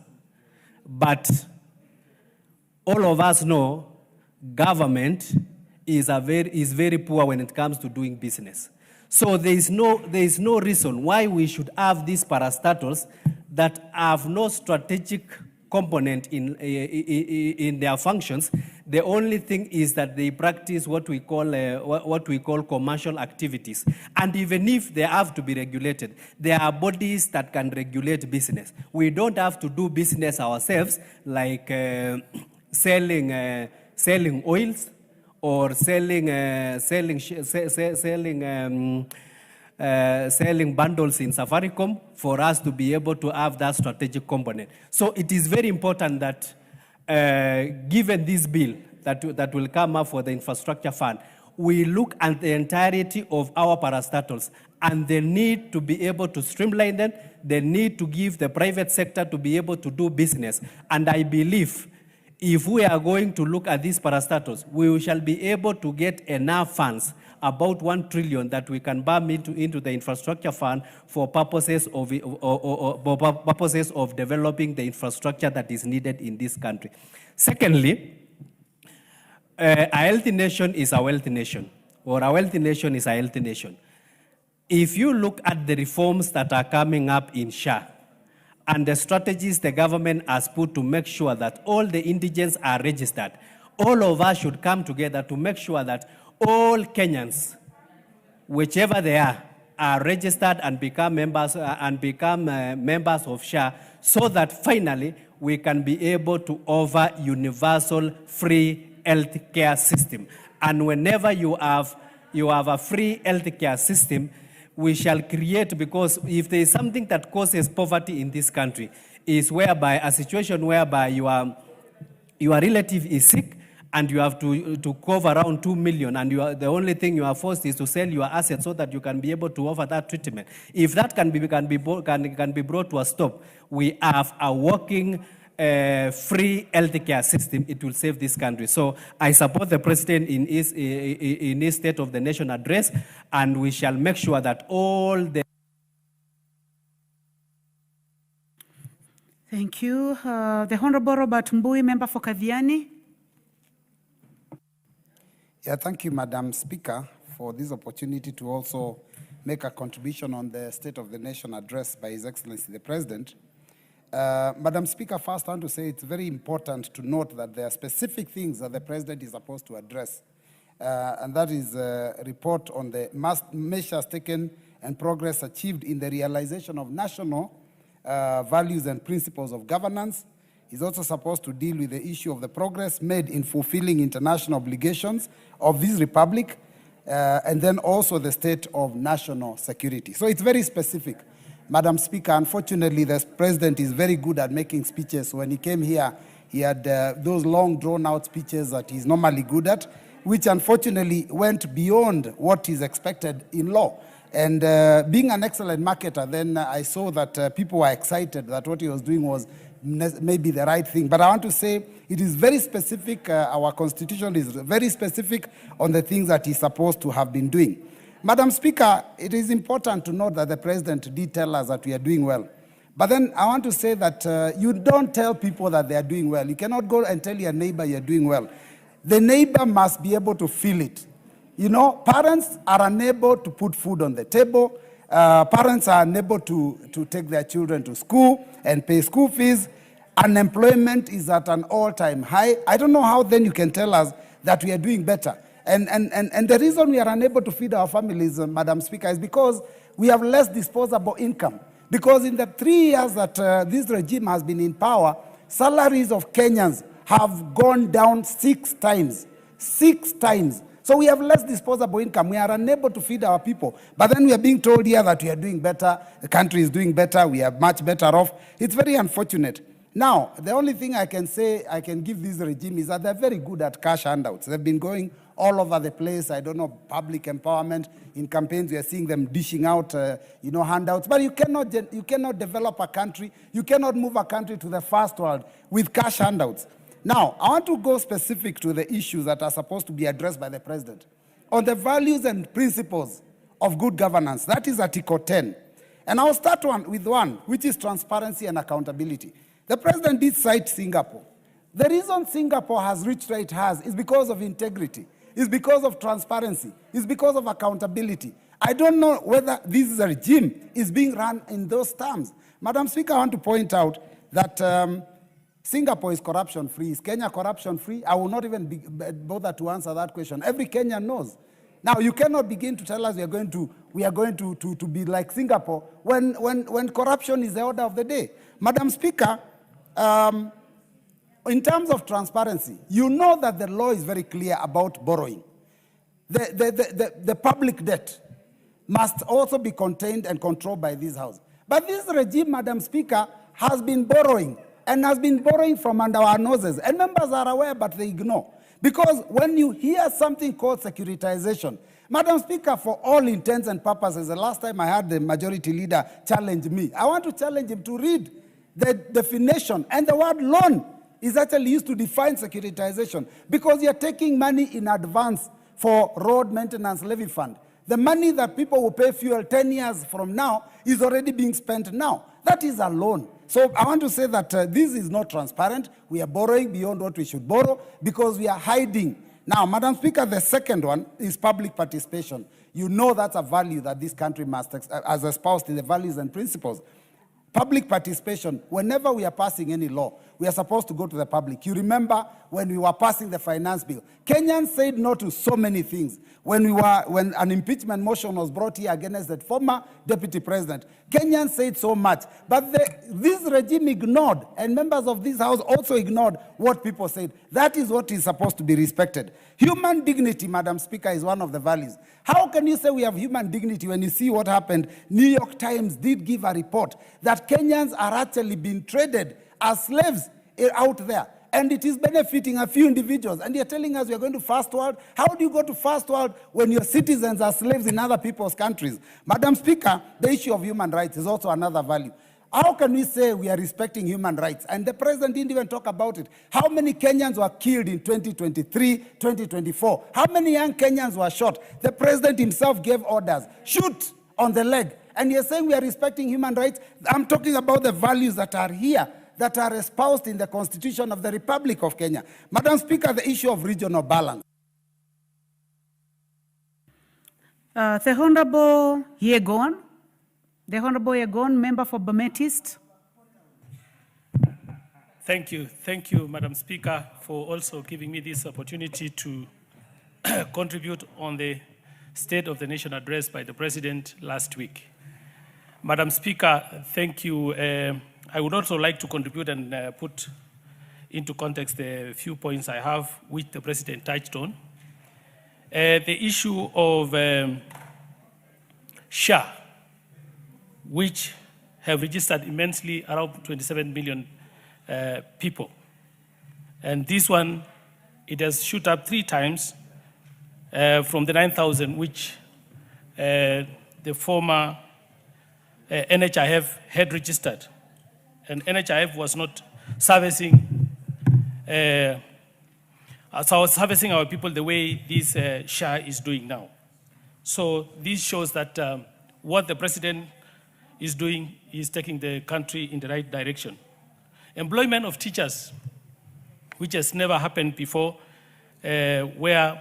but all of us know government is very poor when it comes to doing business. So there is no reason why we should have these parastatals that have no strategic component in their functions. The only thing is that they practice what we call commercial activities. And even if they have to be regulated, there are bodies that can regulate business. We don't have to do business ourselves like selling oils or selling bundles in Safaricom for us to be able to have that strategic component. So it is very important that given this bill that will come up for the infrastructure fund, we look at the entirety of our parastatals and the need to be able to streamline them, the need to give the private sector to be able to do business. And I believe if we are going to look at these parastatals, we shall be able to get enough funds, about 1 trillion, that we can bump into the infrastructure fund for purposes of developing the infrastructure that is needed in this country. Secondly, a healthy nation is a wealthy nation, or a wealthy nation is a healthy nation. If you look at the reforms that are coming up in SHA and the strategies the government has put to make sure that all the indigents are registered, all of us should come together to make sure that all Kenyans, whichever they are registered and become members of SHA, so that finally we can be able to offer universal free health care system. And whenever you have a free health care system, we shall create, because if there is something that causes poverty in this country, is whereby a situation whereby your relative is sick and you have to cover around 2 million, and the only thing you are forced is to sell your assets so that you can be able to offer that treatment. If that can be brought to a stop, we have a working free healthcare system. It will save this country. So I support the president in his State of the Nation address, and we shall make sure that all the... Thank you. The Honorable Robert Mbui, member for Kaviani. Yeah, thank you, Madam Speaker, for this opportunity to also make a contribution on the State of the Nation address by His Excellency the President. Madam Speaker, first I want to say it's very important to note that there are specific things that the President is supposed to address, and that is a report on the measures taken and progress achieved in the realization of national values and principles of governance. He's also supposed to deal with the issue of the progress made in fulfilling international obligations of this republic, and then also the state of national security. So it's very specific. Madam Speaker, unfortunately, the President is very good at making speeches. When he came here, he had those long, drawn-out speeches that he's normally good at, which unfortunately went beyond what is expected in law. And being an excellent marketer, then I saw that people were excited that what he was doing was maybe the right thing. But I want to say it is very specific. Our Constitution is very specific on the things that he's supposed to have been doing. Madam Speaker, it is important to note that the President did tell us that we are doing well. But then I want to say that you don't tell people that they are doing well. You cannot go and tell your neighbor you're doing well. The neighbor must be able to feel it. You know, parents are unable to put food on the table. Parents are unable to take their children to school and pay school fees. Unemployment is at an all-time high. I don't know how then you can tell us that we are doing better. And the reason we are unable to feed our families, Madam Speaker, is because we have less disposable income. Because in the 3 years that this regime has been in power, salaries of Kenyans have gone down 6 times. 6 times. So we have less disposable income. We are unable to feed our people. But then we are being told here that we are doing better. The country is doing better. We are much better off. It's very unfortunate. Now, the only thing I can say, I can give this regime is that they're very good at cash handouts. They've been going all over the place. I don't know, public empowerment. In campaigns, we are seeing them dishing out, handouts. But you cannot develop a country. You cannot move a country to the first world with cash handouts. Now, I want to go specific to the issues that are supposed to be addressed by the President. On the values and principles of good governance, that is Article 10. And I'll start with one, which is transparency and accountability. The President did cite Singapore. The reason Singapore has reached where it has is because of integrity. It's because of transparency. It's because of accountability. I don't know whether this regime is being run in those terms. Madam Speaker, I want to point out that Singapore is corruption-free. Is Kenya corruption-free? I will not even bother to answer that question. Every Kenyan knows. Now, you cannot begin to tell us we are going to be like Singapore when corruption is the order of the day. Madam Speaker, in terms of transparency, you know that the law is very clear about borrowing. The public debt must also be contained and controlled by this house. But this regime, Madam Speaker, has been borrowing and has been borrowing from under our noses. And members are aware, but they ignore. Because when you hear something called securitization, Madam Speaker, for all intents and purposes, the last time I had the majority leader challenge me, I want to challenge him to read the definition. And the word loan is actually used to define securitization, because you're taking money in advance for road maintenance levy fund. The money that people will pay fuel 10 years from now is already being spent now. That is a loan. So I want to say that this is not transparent. We are borrowing beyond what we should borrow because we are hiding. Now, Madam Speaker, the second one is public participation. You know that's a value that this country must, as espoused in the values and principles. Public participation, whenever we are passing any law, we are supposed to go to the public. You remember when we were passing the finance bill, Kenyans said no to so many things. When an impeachment motion was brought here against the former deputy president, Kenyans said so much. But this regime ignored, and members of this house also ignored what people said. That is what is supposed to be respected. Human dignity, Madam Speaker, is one of the values. How can you say we have human dignity when you see what happened? New York Times did give a report that Kenyans are actually being traded as slaves out there. And it is benefiting a few individuals. And you're telling us we're going to first world. How do you go to first world when your citizens are slaves in other people's countries? Madam Speaker, the issue of human rights is also another value. How can we say we are respecting human rights? And the president didn't even talk about it. How many Kenyans were killed in 2023, 2024? How many young Kenyans were shot? The president himself gave orders, shoot on the leg. And you're saying we are respecting human rights? I'm talking about the values that are here, that are espoused in the Constitution of the Republic of Kenya. Madam Speaker, the issue of regional balance. The Honorable Yegon. The Honorable Yegon, member for Bomet East. Thank you, Madam Speaker, for also giving me this opportunity to contribute on the State of the Nation address by the President last week. Madam Speaker, thank you. I would also like to contribute and put into context the few points I have, which the President touched on. The issue of SHA, which have registered immensely around 27 million people. And this one, it has shot up 3 times from the 9,000, which the former NHIF had registered. And NHIF was not servicing our people the way this SHA is doing now. So this shows that what the President is doing is taking the country in the right direction. Employment of teachers, which has never happened before, where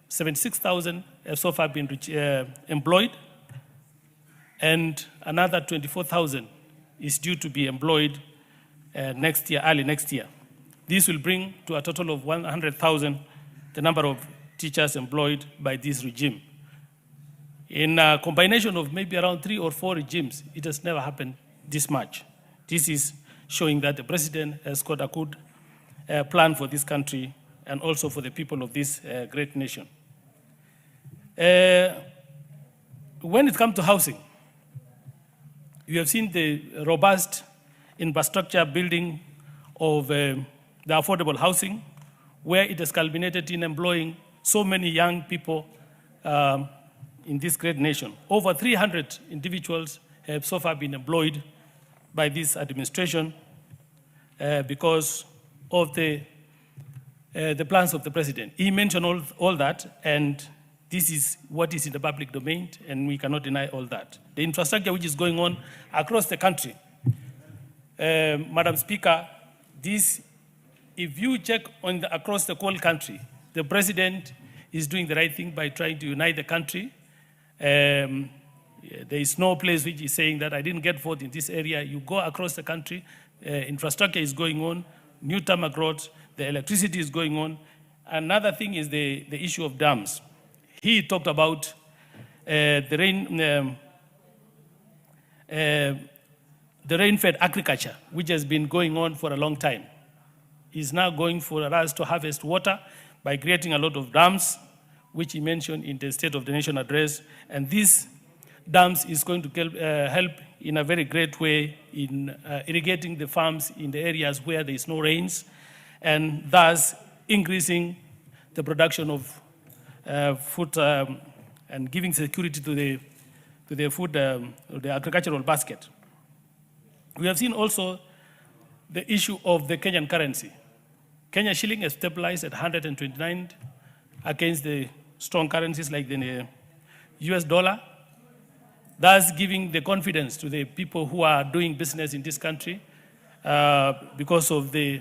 76,000 have so far been employed, and another 24,000 is due to be employed next year, early next year. This will bring to a total of 100,000 the number of teachers employed by this regime. In a combination of maybe around 3 or 4 regimes, it has never happened this much. This is showing that the President has got a good plan for this country and also for the people of this great nation. When it comes to housing, you have seen the robust infrastructure building of the affordable housing, where it has culminated in employing so many young people in this great nation. Over 300 individuals have so far been employed by this administration because of the plans of the President. He mentioned all that, and this is what is in the public domain, and we cannot deny all that. The infrastructure which is going on across the country, Madam Speaker, if you check across the whole country, the President is doing the right thing by trying to unite the country. There is no place which is saying that I didn't get vote in this area. You go across the country, infrastructure is going on, new tarmac roads, the electricity is going on. Another thing is the issue of dams. He talked about the rain-fed agriculture, which has been going on for a long time. is now going for us to harvest water by creating a lot of dams, which he mentioned in the State of the Nation address. And these dams is going to help in a very great way in irrigating the farms in the areas where there is no rains, and thus increasing the production of food and giving security to the food, the agricultural basket. We have seen also the issue of the Kenyan currency. Kenya shilling has stabilized at 129 against the strong currencies like the US dollar, thus giving the confidence to the people who are doing business in this country because of the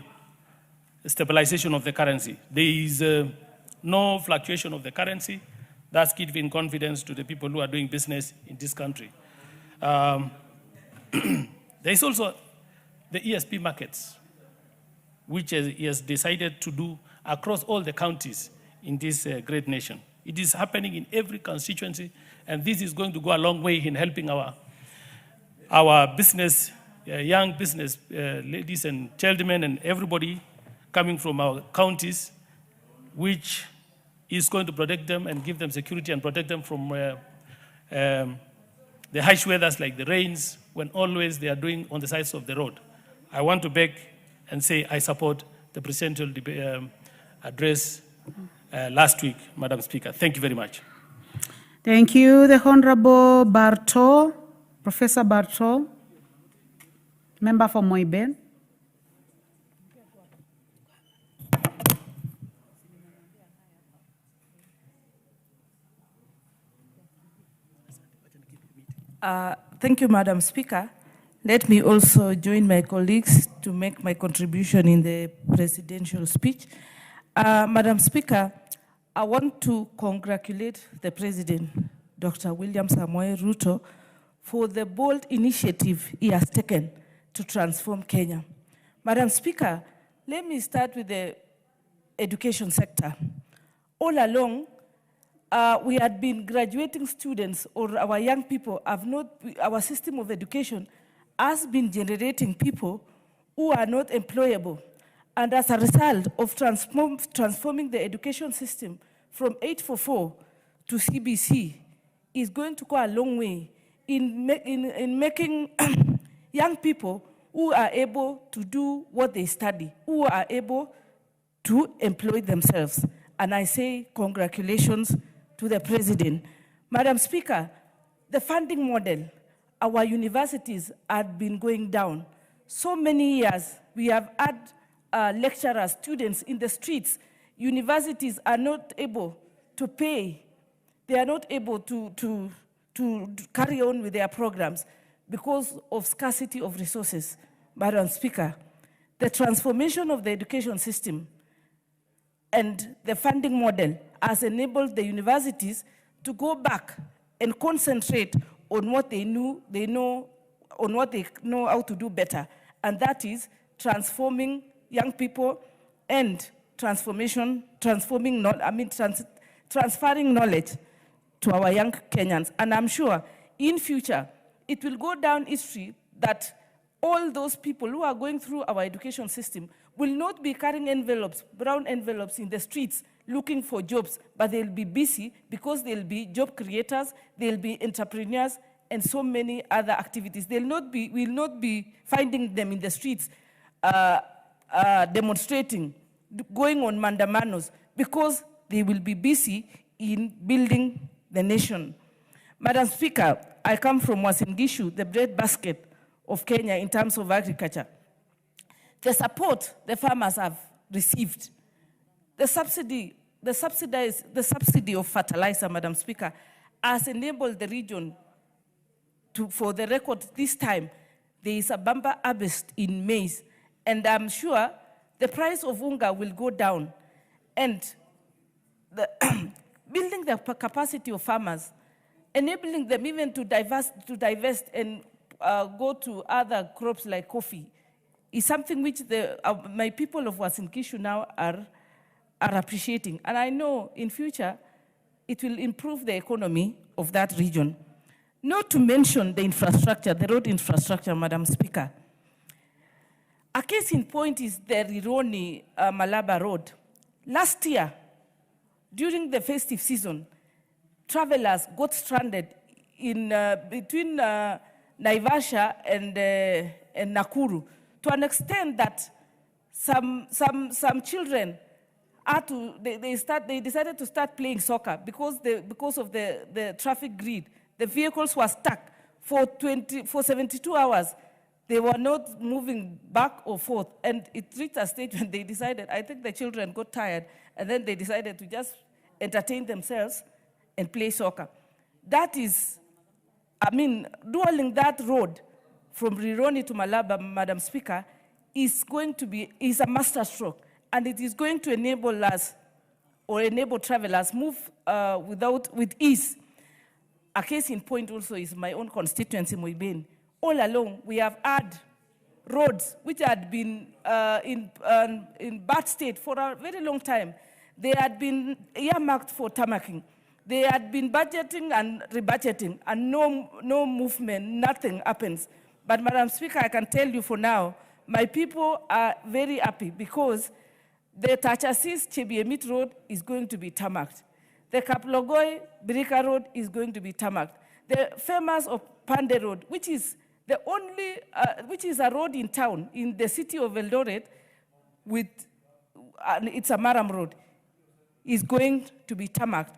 stabilization of the currency. There is no fluctuation of the currency, thus giving confidence to the people who are doing business in this country. There is also the ESP markets, which he has decided to do across all the counties in this great nation. It is happening in every constituency, and this is going to go a long way in helping our business, young business ladies and gentlemen and everybody coming from our counties, which is going to protect them and give them security and protect them from the harsh weathers like the rains, when always they are doing on the sides of the road. I want to beg and say I support the presidential address last week, Madam Speaker. Thank you very much. Thank you. The Honorable Barto, Professor Barto, member for Moiben. Thank you, Madam Speaker. Let me also join my colleagues to make my contribution in the presidential speech. Madam Speaker, I want to congratulate the President, Dr. William Samoei Ruto, for the bold initiative he has taken to transform Kenya. Madam Speaker, let me start with the education sector. All along, we had been graduating students, or our young people have not, our system of education has been generating people who are not employable. And as a result of transforming the education system from 844 to CBC is going to go a long way in making young people who are able to do what they study, who are able to employ themselves. And I say congratulations to the President. Madam Speaker, the funding model, our universities have been going down. So many years we have had lecturers, students in the streets. Universities are not able to pay. They are not able to carry on with their programs because of scarcity of resources. Madam Speaker, the transformation of the education system and the funding model has enabled the universities to go back and concentrate on what they know how to do better, and that is transforming young people and transferring knowledge to our young Kenyans. And I'm sure in future, it will go down history that all those people who are going through our education system will not be carrying envelopes, brown envelopes in the streets looking for jobs, but they'll be busy because they'll be job creators, they'll be entrepreneurs, and so many other activities. We'll not be finding them in the streets demonstrating, going on mandamanos, because they will be busy in building the nation. Madam Speaker, I come from Uasin Gishu, the breadbasket of Kenya in terms of agriculture. The support the farmers have received, the subsidy of fertilizer, Madam Speaker, has enabled the region to, for the record this time, there is a bumper harvest in maize, and I'm sure the price of unga will go down. And building the capacity of farmers, enabling them even to divest and go to other crops like coffee, is something which my people of Uasin Gishu now are appreciating. And I know in future, it will improve the economy of that region. Not to mention the infrastructure, the road infrastructure, Madam Speaker. A case in point is the Rironi Malaba Road. Last year, during the festive season, travelers got stranded in between Naivasha and Nakuru, to an extent that some children they decided to start playing soccer because of the traffic grid. The vehicles were stuck for 72 hours. They were not moving back or forth, and it reached a stage when they decided, I think the children got tired, and then they decided to just entertain themselves and play soccer. That is, I mean, dualing that road from Rironi to Malaba, Madam Speaker, is a masterstroke, and it is going to enable us or enable travelers move with ease. A case in point also is my own constituency, Muibeni. All along, we have had roads which had been in bad state for a very long time. They had been earmarked for tarmacking. They had been budgeting and rebudgeting, and no movement, nothing happens. But Madam Speaker, I can tell you for now, my people are very happy because the Tachasis Chebiemit Road is going to be tarmacked. The Kaplogoi Birika Road is going to be tarmacked. The famous of Pande Road, which is the only, which is a road in town, in the city of Eldoret, it's a Maram Road, is going to be tarmacked.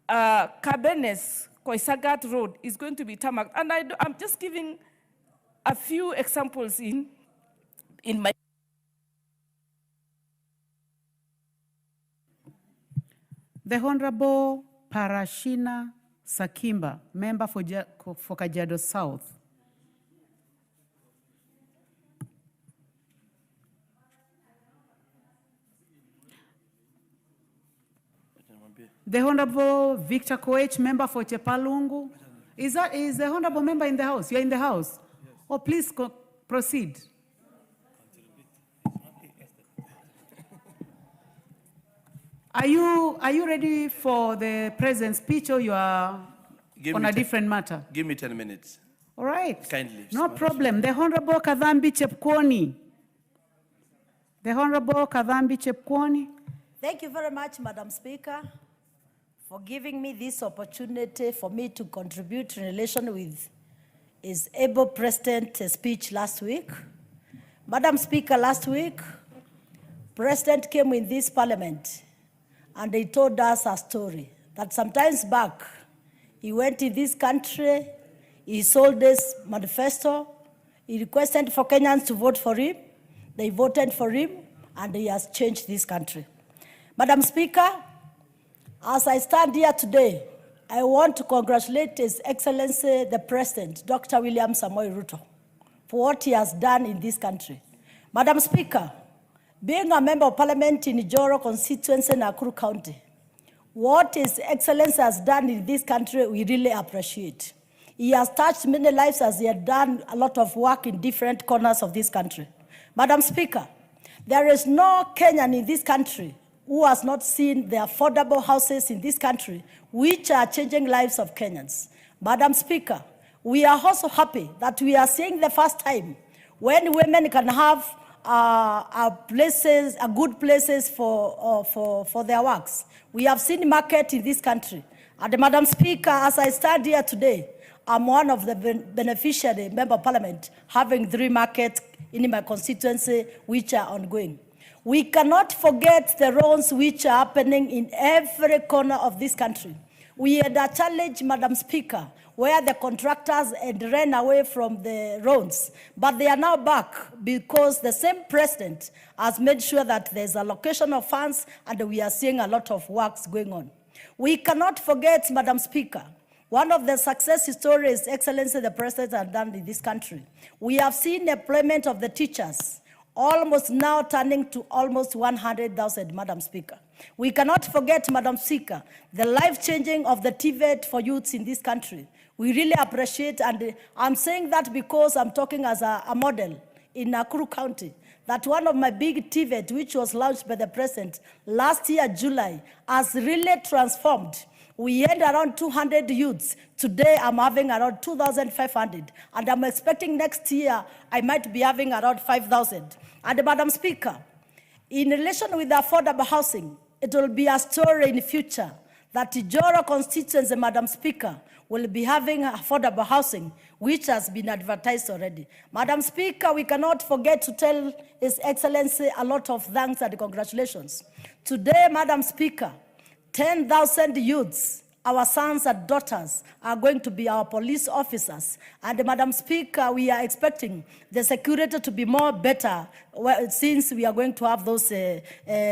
Cabernes, Koisagat Road is going to be tarmacked. And I'm just giving a few examples in my... The Honorable Parashina Sakimba, member for Kajiado South. The Honorable Victor Koech, member for Chepalungu. Is the Honorable member in the House? You're in the House? Yes. Oh, please proceed. Are you ready for the President's speech, or you are on a different matter? Give me 10 minutes. All right. Kindly. No problem. The Honorable Kadhambi Chepkwony. The Honorable Kadhambi Chepkwony. Thank you very much, Madam Speaker, for giving me this opportunity for me to contribute in relation with his able President's speech last week. Madam Speaker, last week, President came in this Parliament and he told us a story that sometimes back, he went in this country, he sold this manifesto, he requested for Kenyans to vote for him, they voted for him, and he has changed this country. Madam Speaker, as I stand here today, I want to congratulate His Excellency, the President, Dr. William Samoei Ruto, for what he has done in this country. Madam Speaker, being a member of Parliament in Ijoro constituency in Nakuru County, what His Excellency has done in this country, we really appreciate. He has touched many lives as he has done a lot of work in different corners of this country. Madam Speaker, there is no Kenyan in this country who has not seen the affordable houses in this country, which are changing lives of Kenyans. Madam Speaker, we are also happy that we are seeing the first time when women can have good places for their works. We have seen market in this country. And Madam Speaker, as I stand here today, I'm one of the beneficiary member of Parliament, having 3 markets in my constituency which are ongoing. We cannot forget the wrongs which are happening in every corner of this country. We had a challenge, Madam Speaker, where the contractors had ran away from the roads, but they are now back because the same president has made sure that there's allocation of funds and we are seeing a lot of works going on. We cannot forget, Madam Speaker, one of the success stories Excellency the President has done in this country. We have seen employment of the teachers, almost now turning to almost 100,000, Madam Speaker. We cannot forget, Madam Speaker, the life-changing of the TVET for youths in this country. We really appreciate, and I'm saying that because I'm talking as a model in Nakuru County, that one of my big TVET, which was launched by the President last year, July, has really transformed We had around 200 youths. Today, I'm having around 2,500. And I'm expecting next year, I might be having around 5,000. And Madam Speaker, in relation with affordable housing, it will be a story in the future that Ijoro constituency, Madam Speaker, will be having affordable housing, which has been advertised already. Madam Speaker, we cannot forget to tell His Excellency a lot of thanks and congratulations. Today, Madam Speaker, 10,000 youths, our sons and daughters, are going to be our police officers. And Madam Speaker, we are expecting the security to be more better since we are going to have those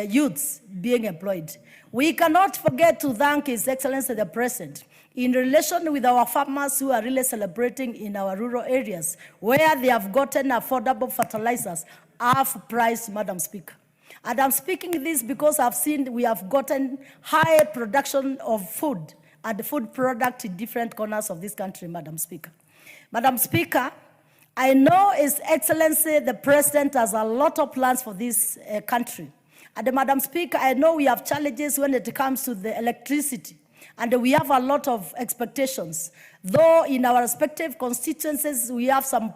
youths being employed. We cannot forget to thank His Excellency the President in relation with our farmers who are really celebrating in our rural areas, where they have gotten affordable fertilizers half price, Madam Speaker. And I'm speaking this because I've seen we have gotten high production of food and food product in different corners of this country, Madam Speaker. Madam Speaker, I know His Excellency the President has a lot of plans for this country. And Madam Speaker, I know we have challenges when it comes to the electricity. And we have a lot of expectations. Though in our respective constituencies, we have some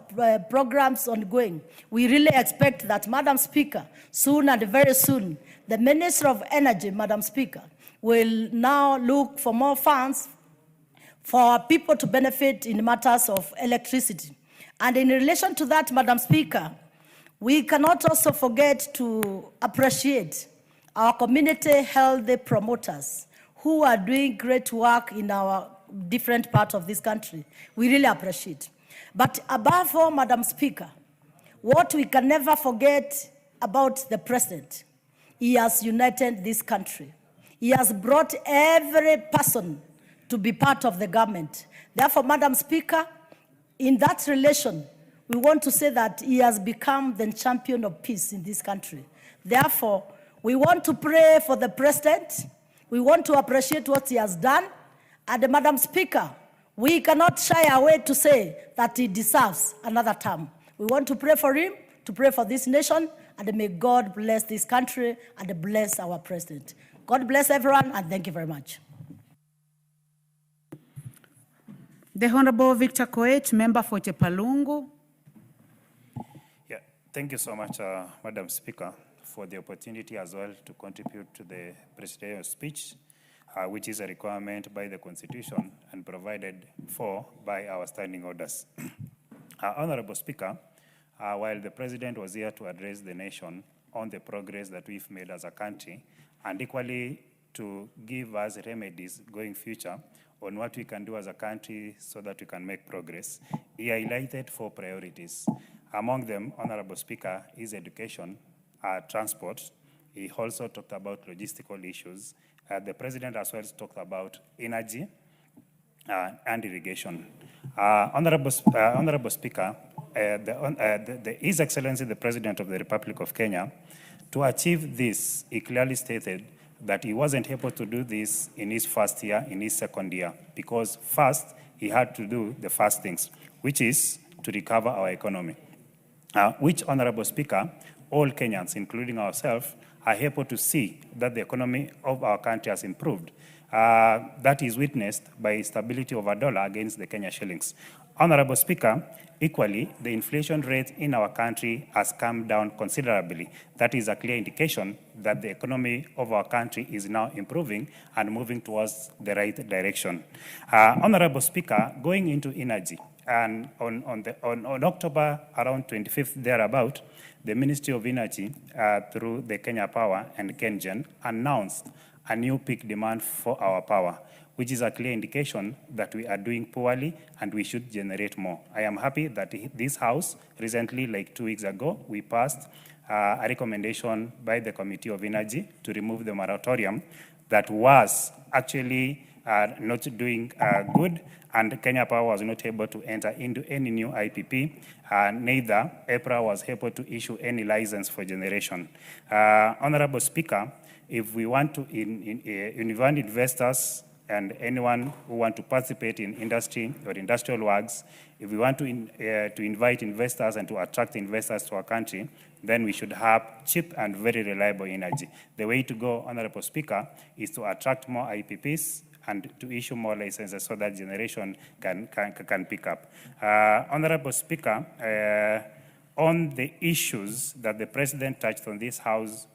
programs ongoing. We really expect that, Madam Speaker, soon and very soon, the Minister of Energy, Madam Speaker, will now look for more funds for people to benefit in matters of electricity. And in relation to that, Madam Speaker, we cannot also forget to appreciate our community health promoters who are doing great work in our different parts of this country. We really appreciate. But above all, Madam Speaker, what we can never forget about the President, he has united this country. He has brought every person to be part of the government. Therefore, Madam Speaker, in that relation, we want to say that he has become the champion of peace in this country. Therefore, we want to pray for the President. We want to appreciate what he has done. And Madam Speaker, we cannot shy away to say that he deserves another term. We want to pray for him, to pray for this nation, and may God bless this country and bless our President. God bless everyone, and thank you very much. The Honorable Victor Koech, member for Chepalungu. Yeah, thank you so much, Madam Speaker, for the opportunity as well to contribute to the presidential speech, which is a requirement by the Constitution and provided for by our standing orders. Honorable Speaker, while the President was here to address the nation on the progress that we've made as a country, and equally to give us remedies going future on what we can do as a country so that we can make progress, he highlighted 4 priorities. Among them, Honorable Speaker, is education, transport. He also talked about logistical issues. The President as well talked about energy and irrigation. Honorable Speaker, His Excellency the President of the Republic of Kenya, to achieve this, he clearly stated that he wasn't able to do this in his first year, in his second year, because first he had to do the first things, which is to recover our economy. Which, Honorable Speaker, all Kenyans, including ourselves, are able to see that the economy of our country has improved. That is witnessed by stability of our dollar against the Kenya shillings. Honorable Speaker, equally, the inflation rate in our country has come down considerably. That is a clear indication that the economy of our country is now improving and moving towards the right direction. Honorable Speaker, going into energy, and on October around 25th thereabout, the Ministry of Energy, through the Kenya Power and KenGen, announced a new peak demand for our power, which is a clear indication that we are doing poorly and we should generate more. I am happy that this House recently, like 2 weeks ago, we passed a recommendation by the Committee of Energy to remove the moratorium that was actually not doing good, and Kenya Power was not able to enter into any new IPP. Neither EPRA was able to issue any license for generation. Honorable Speaker, if we want to invite investors and anyone who want to participate in industry or industrial works, if we want to invite investors and to attract investors to our country, then we should have cheap and very reliable energy. The way to go, Honorable Speaker, is to attract more IPPs and to issue more licenses so that generation can pick up. Honorable Speaker, on the issues that the President touched on this House,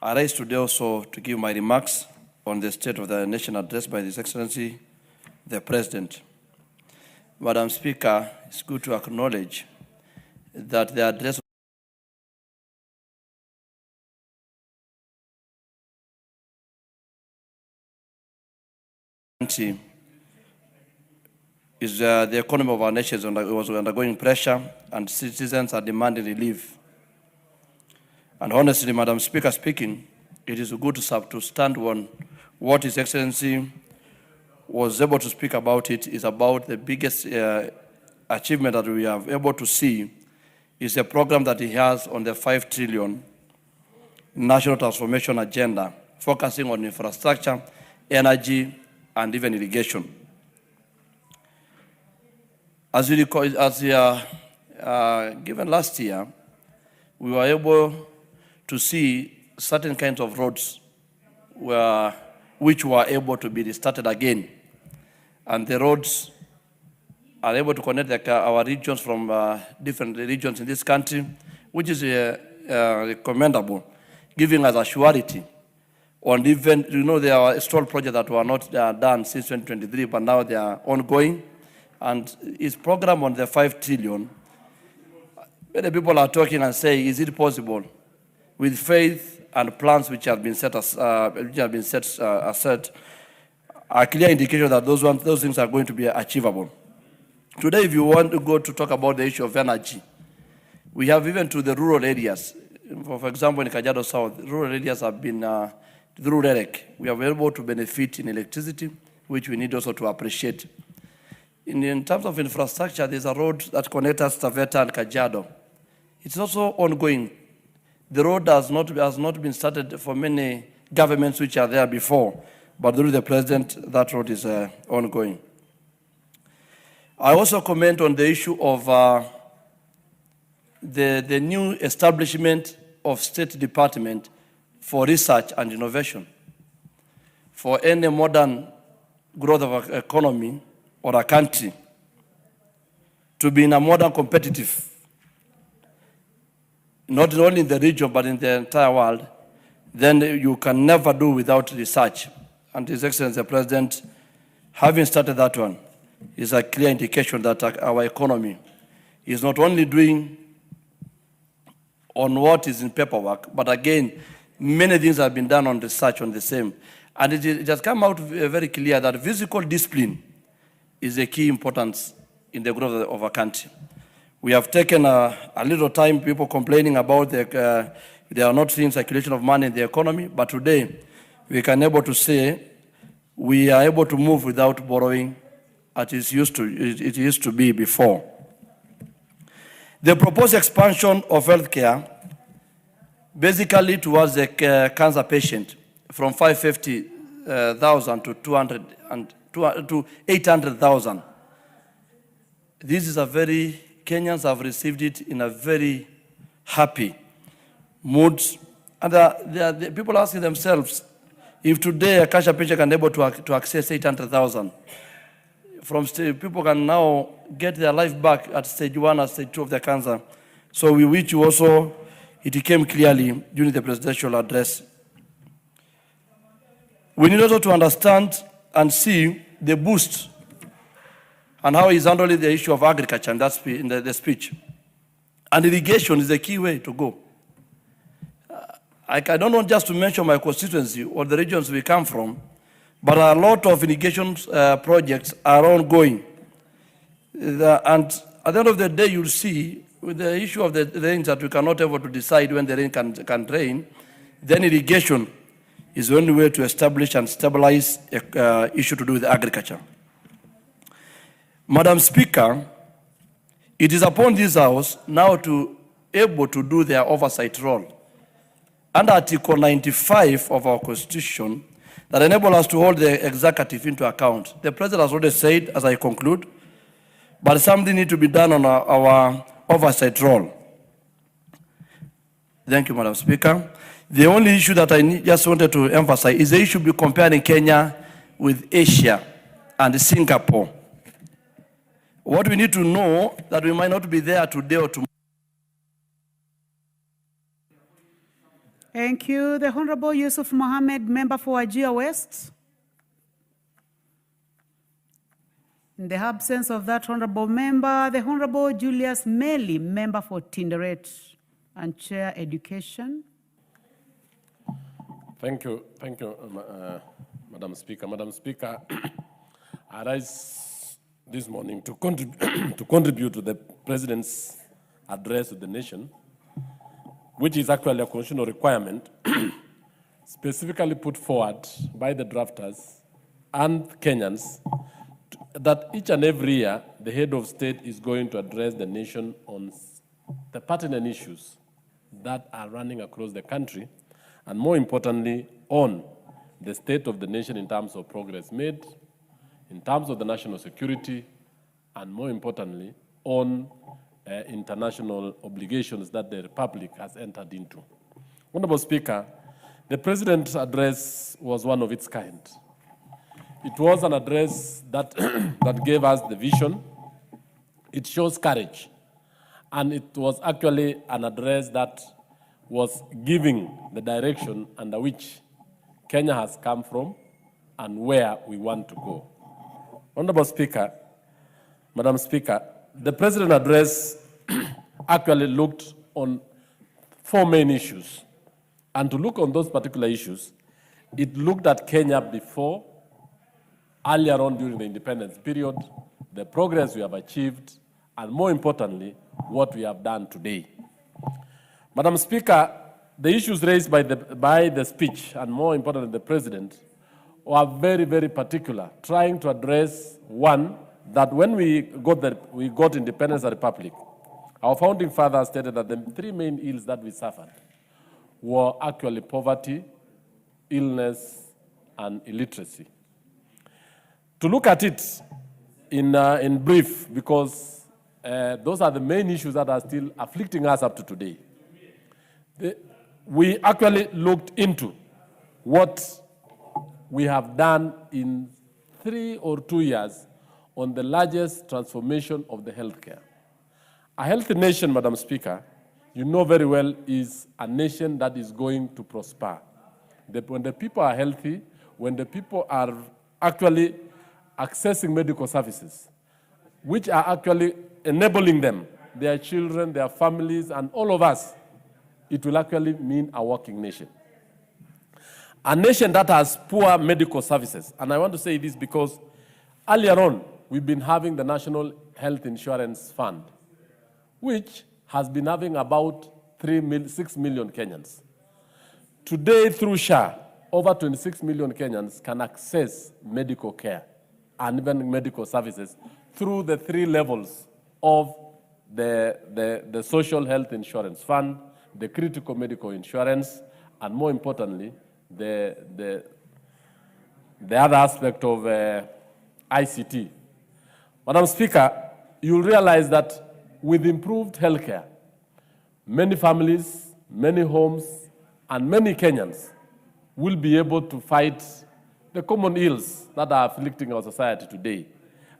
I rise today also to give my remarks on the State of the Nation address by His Excellency, the President. Madam Speaker, it's good to acknowledge that the address is the economy of our nation was undergoing pressure and citizens are demanding relief. And honestly, Madam Speaker speaking, it is good to stand on what His Excellency was able to speak about. It is about the biggest achievement that we are able to see is a program that he has on the 5 trillion national transformation agenda, focusing on infrastructure, energy, and even irrigation. As given last year, we were able to see certain kinds of roads which were able to be restarted again. And the roads are able to connect our regions from different regions in this country, which is commendable, giving us a surety on even, there are stalled projects that were not done since 2023, but now they are ongoing. And his program on the 5 trillion, many people are talking and saying, is it possible with faith and plans which have been set aside, a clear indication that those things are going to be achievable. Today, if you want to go to talk about the issue of energy, we have even to the rural areas. For example, in Kajiado South, rural areas have been, through REREC, we are able to benefit in electricity, which we need also to appreciate. In terms of infrastructure, there's a road that connects us Taveta and Kajiado. It's also ongoing. The road has not been started for many governments which are there before, but through the President, that road is ongoing. I also comment on the issue of the new establishment of State Department for Research and Innovation. For any modern growth of an economy or a country to be in a modern competitive, not only in the region but in the entire world, then you can never do without research. And His Excellency the President, having started that one, is a clear indication that our economy is not only doing on what is in paperwork, but again, many things have been done on research on the same. And it has come out very clear that physical discipline is a key importance in the growth of a country. We have taken a little time, people complaining about they are not seeing circulation of money in the economy, but today we can able to say we are able to move without borrowing as it used to be before. The proposed expansion of healthcare, basically towards the cancer patient, from 550,000 to 800,000. This is a very, Kenyans have received it in a very happy mood. And the people asking themselves, if today a cancer patient can be able to access 800,000, people can now get their life back at stage 1 and stage 2 of their cancer. So we wish you also, it came clearly during the presidential address. We need also to understand and see the boost and how he's handling the issue of agriculture in the speech. And irrigation is the key way to go. I don't want just to mention my constituency or the regions we come from, but a lot of irrigation projects are ongoing. And at the end of the day, you'll see with the issue of the rains that we cannot able to decide when the rain can rain, then irrigation is the only way to establish and stabilize an issue to do with agriculture. Madam Speaker, it is upon this House now to able to do their oversight role. Under Article 95 of our Constitution, that enable us to hold the executive into account. The President has already said, as I conclude, but something needs to be done on our oversight role. Thank you, Madam Speaker. The only issue that I just wanted to emphasize is the issue of comparing Kenya with Asia and Singapore. What we need to know that we might not be there today or tomorrow. Thank you. The Honorable Yusuf Mohammed, member for Wajir West. In the absence of that honorable member, the Honorable Julius Meli, member for Tinderet and Chair Education. Thank you, Madam Speaker. Madam Speaker, I rise this morning to contribute to the President's address to the nation, which is actually a constitutional requirement specifically put forward by the drafters and Kenyans that each and every year the head of state is going to address the nation on the pertinent issues that are running across the country, and more importantly, on the state of the nation in terms of progress made, in terms of the national security, and more importantly, on international obligations that the Republic has entered into. Honorable Speaker, the President's address was one of its kind. It was an address that, that gave us the vision. It shows courage. And it was actually an address that was giving the direction under which Kenya has come from and where we want to go. Honorable Speaker, Madam Speaker, the President's address actually looked on 4 main issues. And to look on those particular issues, it looked at Kenya before, earlier on during the independence period, the progress we have achieved, and more importantly, what we have done today. Madam Speaker, the issues raised by the speech, and more importantly, the President, were very, very particular, trying to address one, that when we got independence as a republic, our founding fathers stated that the 3 main ills that we suffered were actually poverty, illness, and illiteracy. To look at it, in brief, because those are the main issues that are still afflicting us up to today. We actually looked into what we have done in 3 or 2 years on the largest transformation of the healthcare. A healthy nation, Madam Speaker, you know very well, is a nation that is going to prosper. When the people are healthy, when the people are actually accessing medical services, which are actually enabling them, their children, their families, and all of us, it will actually mean a working nation. A nation that has poor medical services, and I want to say this because earlier on, we've been having the National Health Insurance Fund, which has been having about 6 million Kenyans. Today, through SHA, over 26 million Kenyans can access medical care and even medical services through the 3 levels of the Social Health Insurance Fund, the critical medical insurance, and more importantly, the other aspect of ICT. Madam Speaker, you'll realize that with improved healthcare, many families, many homes, and many Kenyans will be able to fight the common ills that are afflicting our society today.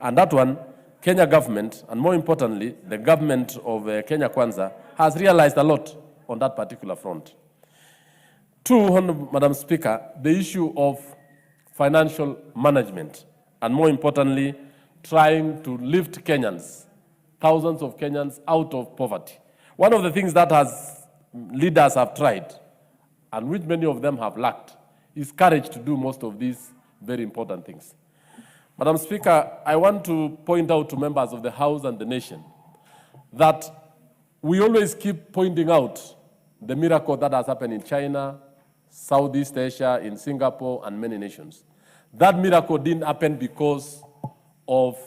And that one, Kenya government, and more importantly, the government of Kenya Kwanza, has realized a lot on that particular front. 2, Madam Speaker, the issue of financial management, and more importantly, trying to lift Kenyans, thousands of Kenyans out of poverty. One of the things that leaders have tried, and which many of them have lacked, is courage to do most of these very important things. Madam Speaker, I want to point out to members of the House and the nation that we always keep pointing out the miracle that has happened in China, Southeast Asia, in Singapore, and many nations. That miracle didn't happen because of,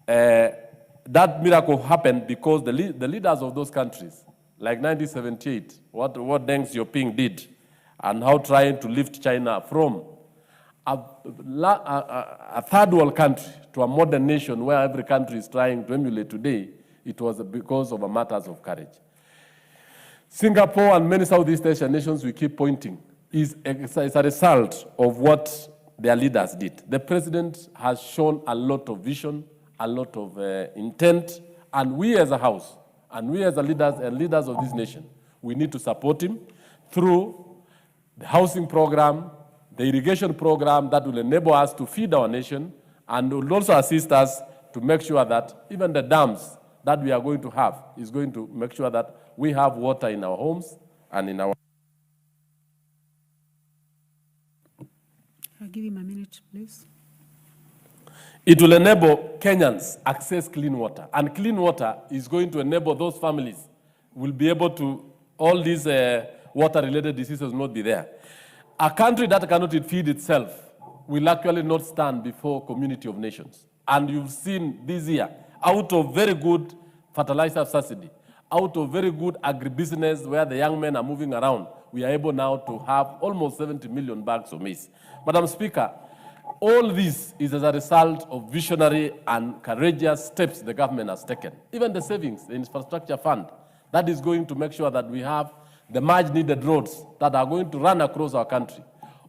that miracle happened because the leaders of those countries, like 1978, what Deng Xiaoping did, and how trying to lift China from a third world country to a modern nation where every country is trying to emulate today, it was because of matters of courage. Singapore and many Southeast Asian nations we keep pointing is a result of what their leaders did. The president has shown a lot of vision, a lot of intent, and we as a House, and we as leaders of this nation, we need to support him through the housing program, the irrigation program that will enable us to feed our nation, and will also assist us to make sure that even the dams that we are going to have is going to make sure that we have water in our homes and in our... I'll give him a minute, please. It will enable Kenyans access clean water, and clean water is going to enable those families will be able to, all these water-related diseases will not be there. A country that cannot feed itself will actually not stand before community of nations. And you've seen this year, out of very good fertilizer subsidy, out of very good agribusiness where the young men are moving around, we are able now to have almost 70 million bags of maize. Madam Speaker, all this is as a result of visionary and courageous steps the government has taken. Even the savings, the infrastructure fund, that is going to make sure that we have the much needed roads that are going to run across our country.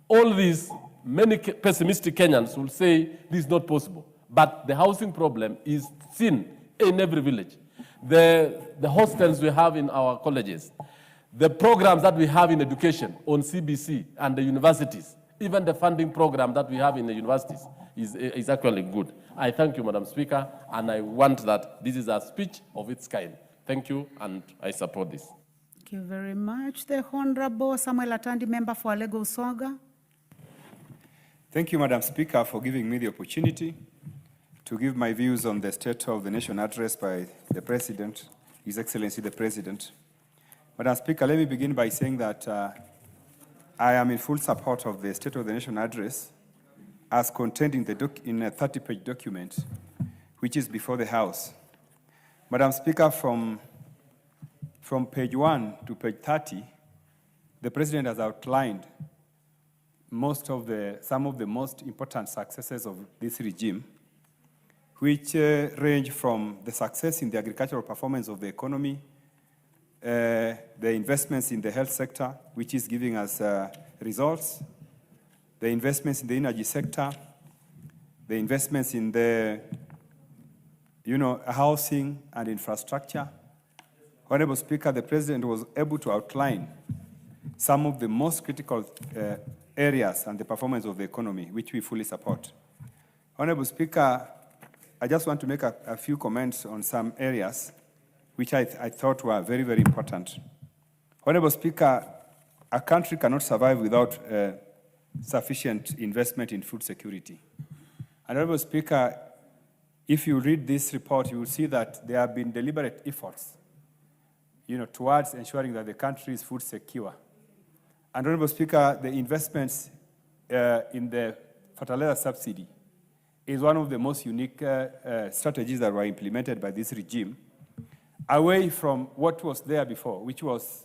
All these, many pessimistic Kenyans will say this is not possible. But the housing problem is seen in every village. The hostels we have in our colleges, the programs that we have in education on CBC and the universities, even the funding program that we have in the universities is actually good. I thank you, Madam Speaker, and I want that this is a speech of its kind. Thank you, and I support this. Thank you very much. The Honorable Samuel Atandi, member for Alego Usoga. Thank you, Madam Speaker, for giving me the opportunity to give my views on the State of the Nation address by the President, His Excellency the President. Madam Speaker, let me begin by saying that I am in full support of the State of the Nation address as contained in a 30-page document, which is before the House. Madam Speaker, from page 1 to page 30, the President has outlined some of the most important successes of this regime. which range from the success in the agricultural performance of the economy, the investments in the health sector, which is giving us results, the investments in the energy sector, the investments in the housing and infrastructure. Honorable Speaker, the President was able to outline some of the most critical areas and the performance of the economy, which we fully support. Honorable Speaker, I just want to make a few comments on some areas which I thought were very, very important. Honorable Speaker, a country cannot survive without sufficient investment in food security. Honorable Speaker, if you read this report, you will see that there have been deliberate efforts towards ensuring that the country is food secure. And Honorable Speaker, the investments in the fertilizer subsidy is one of the most unique strategies that were implemented by this regime, away from what was there before, which was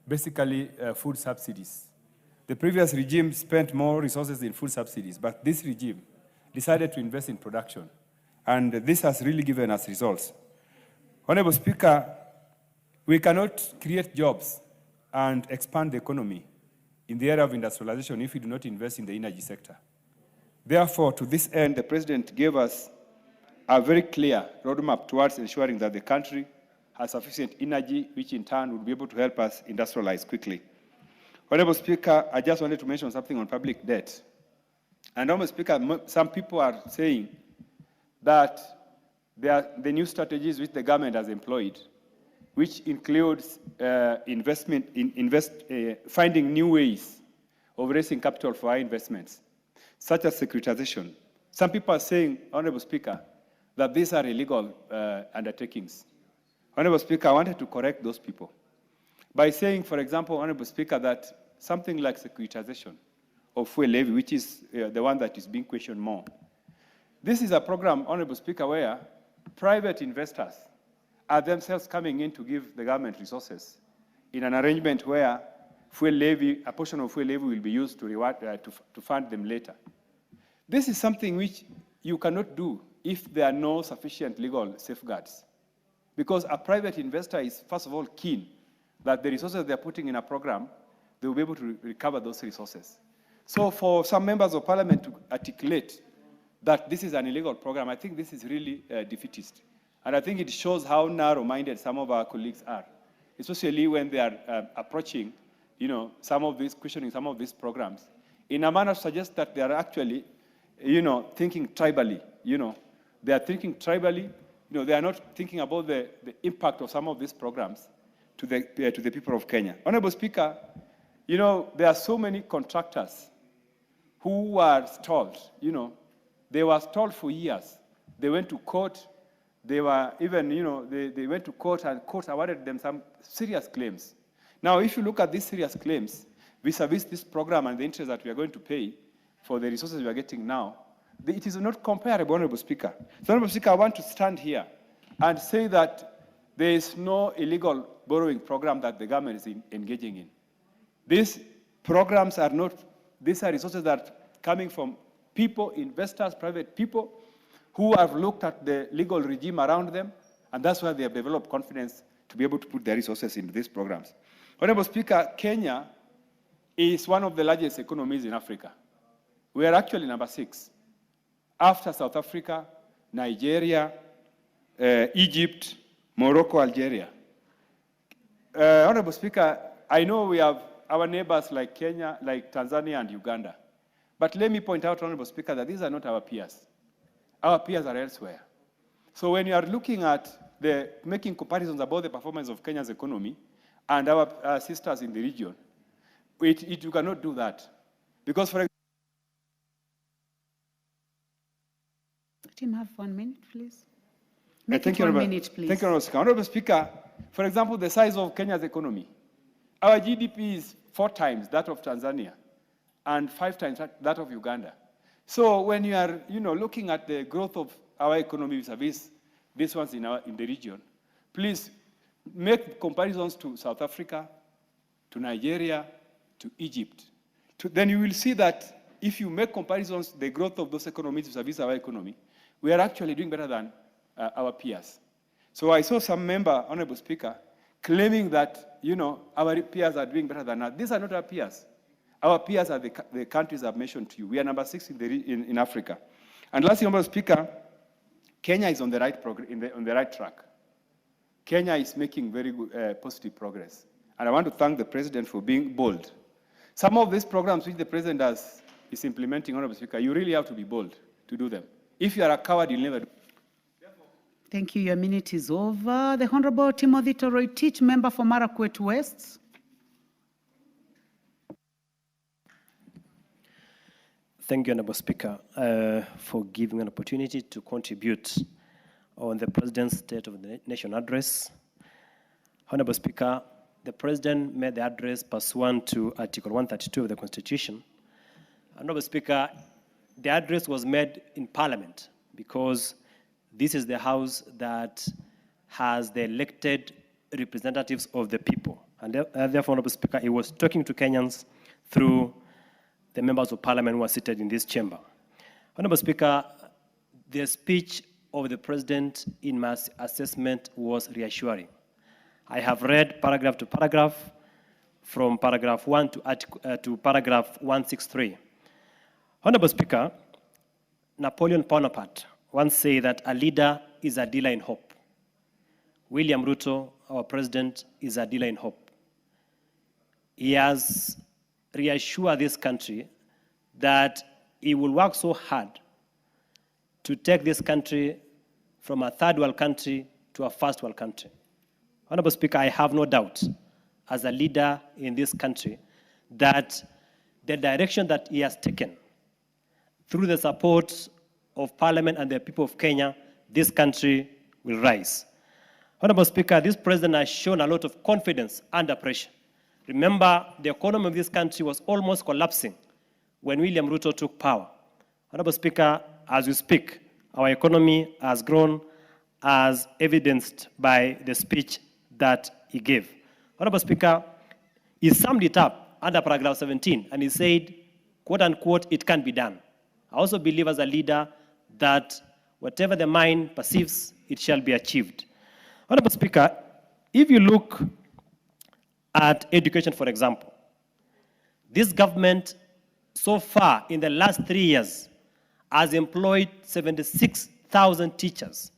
basically food subsidies. The previous regime spent more resources in food subsidies, but this regime decided to invest in production. And this has really given us results. Honorable Speaker, we cannot create jobs and expand the economy in the area of industrialization if we do not invest in the energy sector. Therefore, to this end, the President gave us a very clear roadmap towards ensuring that the country has sufficient energy, which in turn will be able to help us industrialize quickly. Honorable Speaker, I just wanted to mention something on public debt. And Honorable Speaker, some people are saying that the new strategies which the government has employed, which includes finding new ways of raising capital for our investments, such as securitization. Some people are saying, Honorable Speaker, that these are illegal undertakings. Honorable Speaker, I wanted to correct those people by saying, for example, Honorable Speaker, that something like securitization of fuel levy, which is the one that is being questioned more. This is a program, Honorable Speaker, where private investors are themselves coming in to give the government resources in an arrangement where fuel levy, a portion of fuel levy will be used to reward, to fund them later. This is something which you cannot do if there are no sufficient legal safeguards. Because a private investor is, first of all, keen that the resources they're putting in a program, they will be able to recover those resources. So for some members of parliament to articulate that this is an illegal program, I think this is really defeatist. And I think it shows how narrow-minded some of our colleagues are, especially when they are approaching, questioning some of these programs in a manner suggests that they are actually, thinking tribally. They are thinking tribally. They are not thinking about the impact of some of these programs to the people of Kenya. Honorable Speaker, there are so many contractors who were stalled. They were stalled for years. They went to court. They were even, they went to court and court awarded them some serious claims. Now, if you look at these serious claims, vis-a-vis this program and the interest that we are going to pay for the resources we are getting now, it is not comparable, Honorable Speaker. So, Honorable Speaker, I want to stand here and say that there is no illegal borrowing program that the government is engaging in. These programs are not, these are resources that are coming from people, investors, private people, who have looked at the legal regime around them, and that's why they have developed confidence to be able to put their resources into these programs. Honorable Speaker, Kenya is one of the largest economies in Africa. We are actually number 6, after South Africa, Nigeria, Egypt, Morocco, Algeria. Honorable Speaker, I know we have our neighbors like Kenya, like Tanzania and Uganda. But let me point out, Honorable Speaker, that these are not our peers. Our peers are elsewhere. So when you are looking at making comparisons about the performance of Kenya's economy and our sisters in the region, you cannot do that. Because, for example, Let him have 1 minute, please. Thank Make it 1 minute, please. Thank you, Honorable Speaker. Honorable Speaker, for example, the size of Kenya's economy. Our GDP is 4 times that of Tanzania and 5 times that of Uganda. So when you are, looking at the growth of our economy vis-a-vis these ones in the region, please make comparisons to South Africa, to Nigeria, to Egypt. Then you will see that if you make comparisons, the growth of those economies vis-a-vis our economy, we are actually doing better than our peers. So I saw some member, Honorable Speaker, claiming that, our peers are doing better than us. These are not our peers. Our peers are the countries I've mentioned to you. We are number 6 in Africa. And lastly, Honorable Speaker, Kenya is on the right track. Kenya is making very good, positive progress. And I want to thank the President for being bold. Some of these programs which the President is implementing, Honorable Speaker, you really have to be bold to do them. If you are a coward, you'll never do it. Thank you. Your minute is over. The Honorable Timothy Toroitich, member for Marakwet West. Thank you, Honorable Speaker, for giving an opportunity to contribute on the President's State of the Nation address. Honorable Speaker, the President made the address pursuant to Article 132 of the Constitution. Honorable Speaker, the address was made in Parliament because this is the House that has the elected representatives of the people. And therefore, Honorable Speaker, he was talking to Kenyans through the members of Parliament who are seated in this chamber. Honorable Speaker, the speech of the President in my assessment was reassuring. I have read paragraph to paragraph, from paragraph 1 to paragraph 163. Honorable Speaker, Napoleon Bonaparte once said that a leader is a dealer in hope. William Ruto, our President, is a dealer in hope. He has reassured this country that he will work so hard to take this country from a third world country to a first world country. Honorable Speaker, I have no doubt, as a leader in this country, that the direction that he has taken, through the support of Parliament and the people of Kenya, this country will rise. Honorable Speaker, this President has shown a lot of confidence under pressure. Remember, the economy of this country was almost collapsing when William Ruto took power. Honorable Speaker, as we speak, our economy has grown as evidenced by the speech that he gave. Honorable Speaker, he summed it up under paragraph 17, and he said, quote unquote, it can be done. I also believe as a leader that whatever the mind perceives, it shall be achieved. Honorable Speaker, if you look at education, for example, this government so far in the last 3 years has employed 76,000 teachers.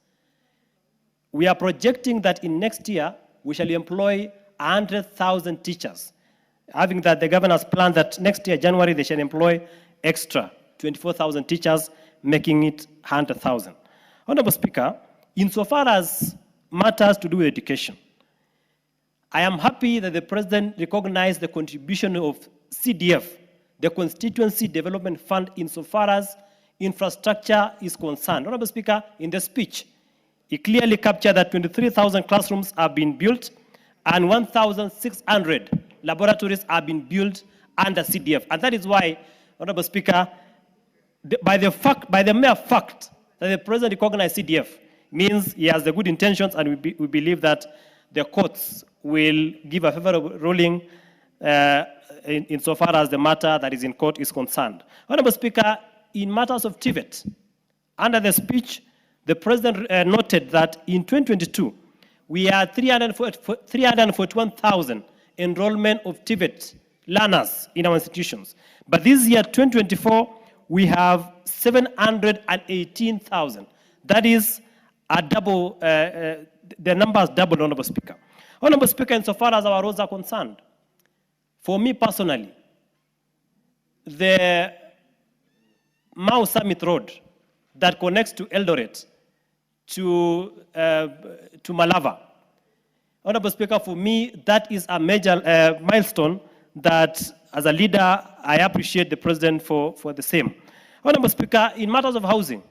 We are projecting that in next year, we shall employ 100,000 teachers. Having that, the governor has planned that next year, January, they shall employ extra 24,000 teachers, making it 100,000. Honorable Speaker, insofar as matters to do with education, I am happy that the President recognized the contribution of CDF, the Constituency Development Fund, insofar as infrastructure is concerned. Honorable Speaker, in the speech, he clearly captured that 23,000 classrooms have been built and 1,600 laboratories have been built under CDF. And that is why, Honorable Speaker, by the mere fact that the President recognized CDF means he has the good intentions, and we believe that the courts will give a favorable ruling insofar as the matter that is in court is concerned. Honorable Speaker, in matters of TVET, under the speech, the President noted that in 2022, we had 341,000 enrollment of TVET learners in our institutions. But this year, 2024, we have 718,000. That is a double, the numbers doubled, Honorable Speaker. Honorable Speaker, insofar as our roads are concerned, for me personally, the Mau Summit Road that connects to Eldoret to Malava, Honorable Speaker, for me, that is a major milestone that, as a leader, I appreciate the President for the same. Honorable Speaker, in matters of housing,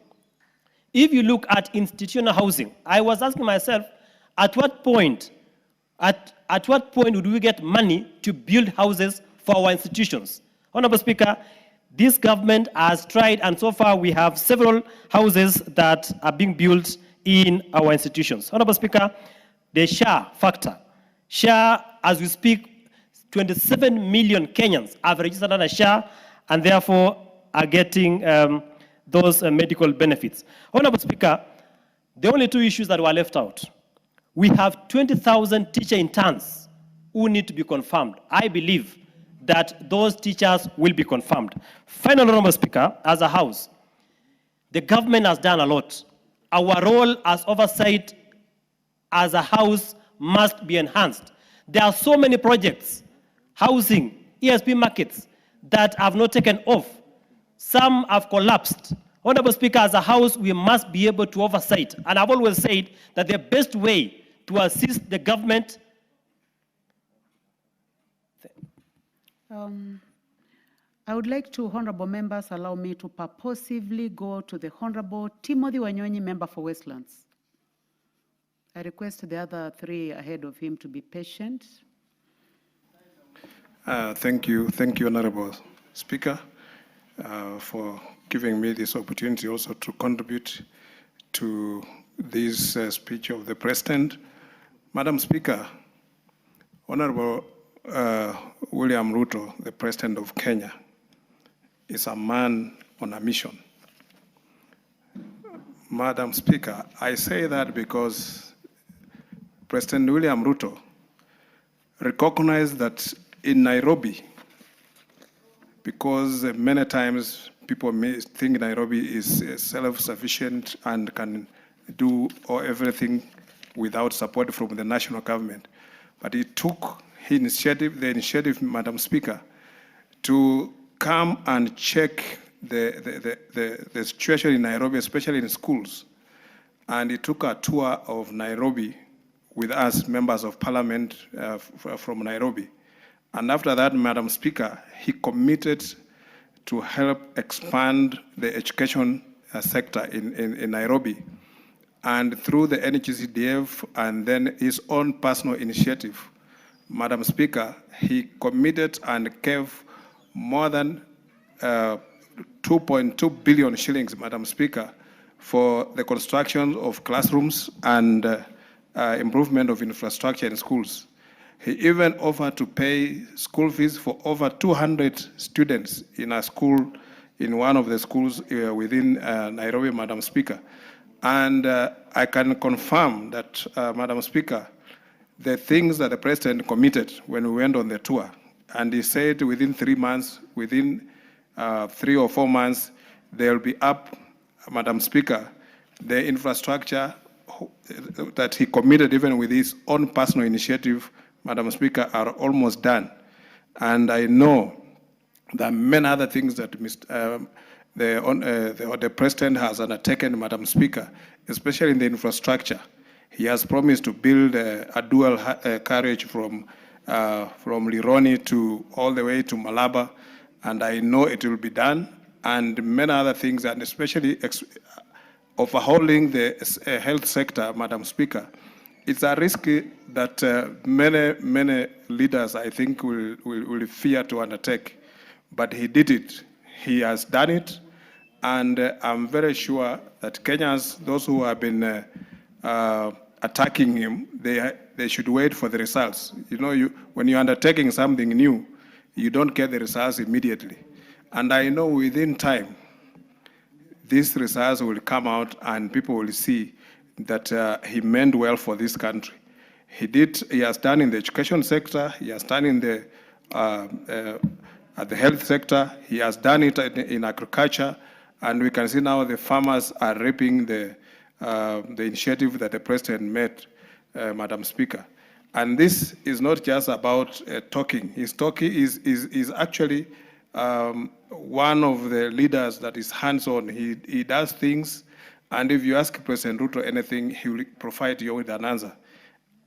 if you look at institutional housing, I was asking myself, at what point would we get money to build houses for our institutions? Honorable Speaker, this government has tried, and so far we have several houses that are being built in our institutions. Honorable Speaker, the share factor. Share, as we speak, 27 million Kenyans have registered under share and therefore are getting those medical benefits. Honorable Speaker, the only two issues that were left out, we have 20,000 teacher interns who need to be confirmed. I believe that those teachers will be confirmed. Final, Honorable Speaker, as a House, the government has done a lot. Our role as oversight as a House must be enhanced. There are so many projects, housing, ESP markets, that have not taken off. Some have collapsed. Honorable Speaker, as a House, we must be able to oversight. And I've always said that the best way to assist the government. I would like to, honorable members, allow me to purposively go to the Honorable Timothy Wanyonyi, member for Westlands. I request the other three ahead of him to be patient. Thank you, Honorable Speaker, for giving me this opportunity also to contribute to this speech of the President. Madam Speaker, Honorable William Ruto, the President of Kenya, is a man on a mission. Madam Speaker, I say that because President William Ruto recognized that in Nairobi, because many times people may think Nairobi is self-sufficient and can do everything without support from the national government. But he took the initiative, Madam Speaker, to come and check the situation in Nairobi, especially in schools. And he took a tour of Nairobi with us, members of parliament from Nairobi. And after that, Madam Speaker, he committed to help expand the education sector in Nairobi. And through the NGCDF and then his own personal initiative, Madam Speaker, he committed and gave more than 2.2 billion shillings, Madam Speaker, for the construction of classrooms and improvement of infrastructure in schools. He even offered to pay school fees for over 200 students in a school, in one of the schools within Nairobi, Madam Speaker. And I can confirm that, Madam Speaker, the things that the President committed when we went on the tour, and he said within 3 months, within 3 or 4 months, they'll be up, Madam Speaker, the infrastructure that he committed even with his own personal initiative, Madam Speaker, are almost done. And I know that many other things that the President has undertaken, Madam Speaker, especially in the infrastructure. He has promised to build a dual carriage from Lironi to all the way to Malaba, and I know it will be done, and many other things, and especially overhauling the health sector, Madam Speaker. It's a risk that many leaders, I think, will fear to undertake, but he did it. He has done it, and I'm very sure that Kenyans, those who have been attacking him, they should wait for the results. You know, when you're undertaking something new, you don't get the results immediately. And I know within time, these results will come out and people will see that he meant well for this country. He has done in the education sector, he has done in the health sector, he has done it in agriculture, and we can see now the farmers are reaping the initiative that the President made, Madam Speaker. And this is not just about talking. His talking is actually one of the leaders that is hands-on. He does things, and if you ask President Ruto anything, he will provide you with an answer.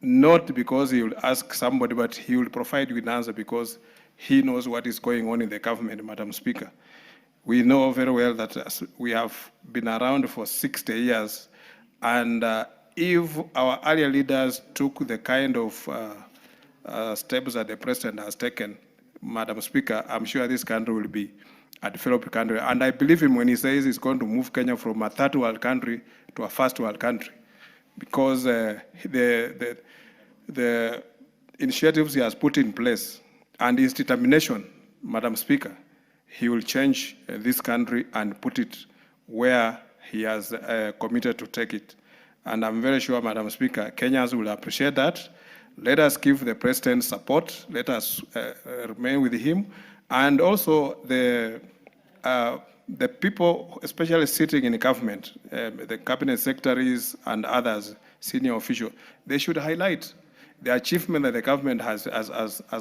Not because he will ask somebody, but he will provide you with an answer because he knows what is going on in the government, Madam Speaker. We know very well that we have been around for 60 years, and if our earlier leaders took the kind of steps that the President has taken, Madam Speaker, I'm sure this country will be a developed country. And I believe him when he says he's going to move Kenya from a third world country to a first world country, because the initiatives he has put in place and his determination, Madam Speaker, he will change this country and put it where he has committed to take it. And I'm very sure, Madam Speaker, Kenyans will appreciate that. Let us give the president support. Let us remain with him. And also the people, especially sitting in the government, the cabinet secretaries and others, senior officials, they should highlight the achievement that the government has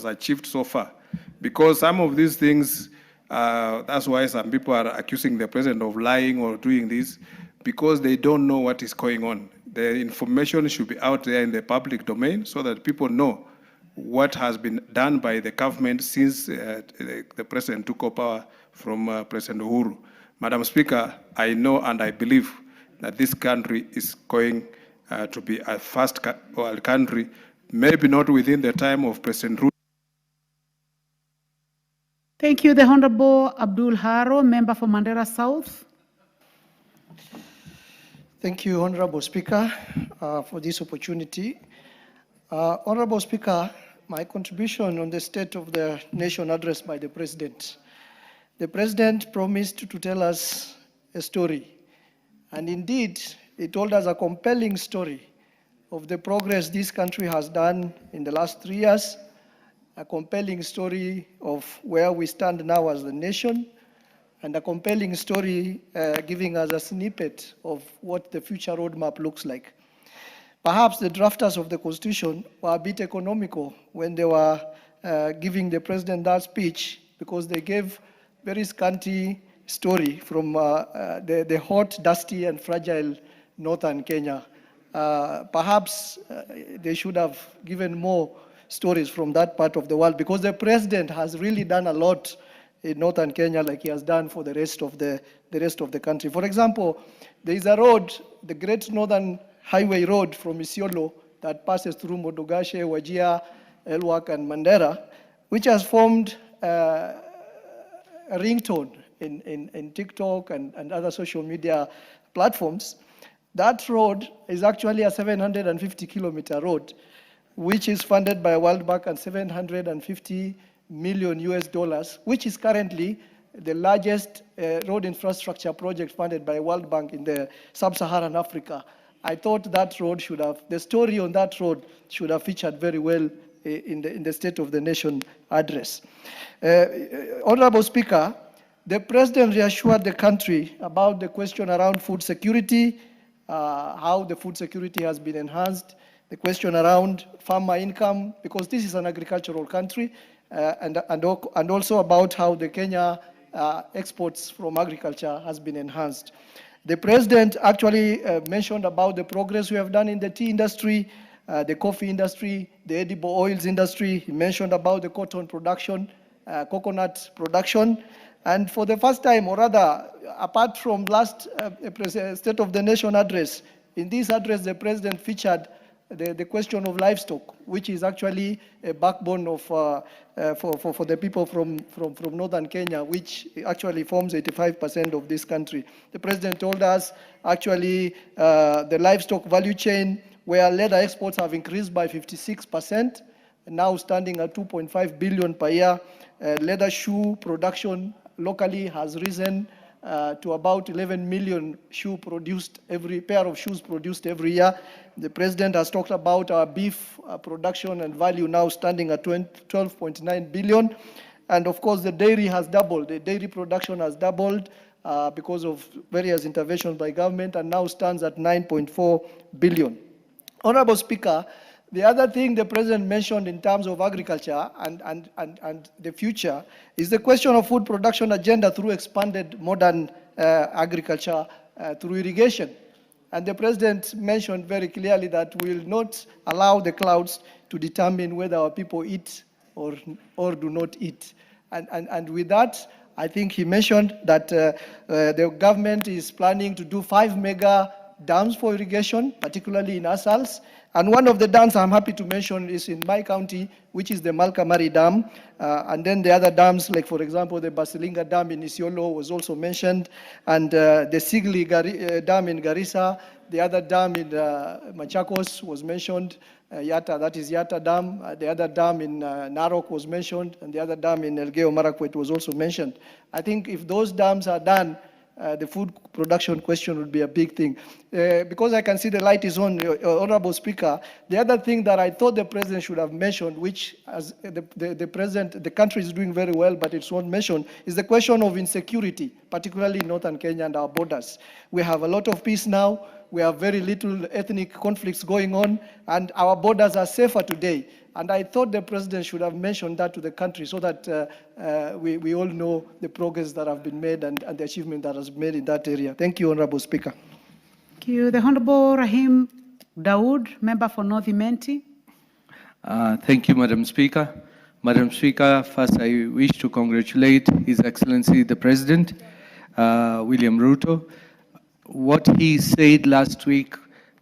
achieved so far. Because some of these things, that's why some people are accusing the president of lying or doing this, because they don't know what is going on. The information should be out there in the public domain so that people know what has been done by the government since the president took over power from President Uhuru. Madam Speaker, I know and I believe that this country is going to be a first world country, maybe not within the time of President Ruto. Thank you. The Honorable Abdul Haro, member for Mandera South. Thank you, Honorable Speaker, for this opportunity. Honorable Speaker, my contribution on the State of the Nation address by the President. The President promised to tell us a story, and indeed, he told us a compelling story of the progress this country has done in the last 3 years, a compelling story of where we stand now as a nation, and a compelling story giving us a snippet of what the future roadmap looks like. Perhaps the drafters of the Constitution were a bit economical when they were giving the President that speech, because they gave very scanty story from the hot, dusty, and fragile northern Kenya. Perhaps they should have given more stories from that part of the world, because the President has really done a lot in northern Kenya, like he has done for the rest of the country. For example, there is a road, the Great Northern Highway Road from Isiolo, that passes through Modogashe, Wajir, Elwak, and Mandera, which has formed a ringtone in TikTok and other social media platforms. That road is actually a 750-kilometer road, which is funded by World Bank and $750 million US, which is currently the largest road infrastructure project funded by World Bank in the sub-Saharan Africa. I thought that road should have, the story on that road should have featured very well in the State of the Nation address. Honorable Speaker, the President reassured the country about the question around food security, how the food security has been enhanced, the question around farmer income, because this is an agricultural country, and also about how the Kenya exports from agriculture has been enhanced. The President actually mentioned about the progress we have done in the tea industry, the coffee industry, the edible oils industry. He mentioned about the cotton production, coconut production. And for the first time, or rather, apart from last State of the Nation address, in this address, the President featured the question of livestock, which is actually a backbone of for the people from northern Kenya, which actually forms 85% of this country. The President told us actually the livestock value chain, where leather exports have increased by 56%, now standing at 2.5 billion per year. Leather shoe production locally has risen to about 11 million pair of shoes produced every year. The President has talked about our beef production and value now standing at 12.9 billion. And of course, the dairy has doubled. The dairy production has doubled because of various interventions by government, and now stands at 9.4 billion. Honorable Speaker, the other thing the President mentioned in terms of agriculture and the future is the question of food production agenda through expanded modern agriculture through irrigation. And the President mentioned very clearly that we will not allow the clouds to determine whether our people eat or do not eat. And with that, I think he mentioned that the government is planning to do 5 mega dams for irrigation, particularly in Asals. And one of the dams I'm happy to mention is in my county, which is the Malkamari Dam. And then the other dams, like for example, the Basilinga Dam in Isiolo was also mentioned, and the Sigli Dam in Garissa, the other dam in Machakos was mentioned, Yatta, that is Yatta Dam. The other dam in Narok was mentioned, and the other dam in Elgeyo Marakwet was also mentioned. I think if those dams are done, the food production question would be a big thing. Because I can see the light is on, Honorable Speaker, the other thing that I thought the President should have mentioned, which as the President, the country is doing very well, but it's not mentioned, is the question of insecurity, particularly in northern Kenya and our borders. We have a lot of peace now. We have very little ethnic conflicts going on, and our borders are safer today. And I thought the President should have mentioned that to the country so that we all know the progress that have been made and the achievement that has been made in that area. Thank you, Honorable Speaker. Thank you. The Honorable Rahim Dawood, member for North Imenti. Thank you, Madam Speaker. Madam Speaker, first I wish to congratulate His Excellency the President, William Ruto. What he said last week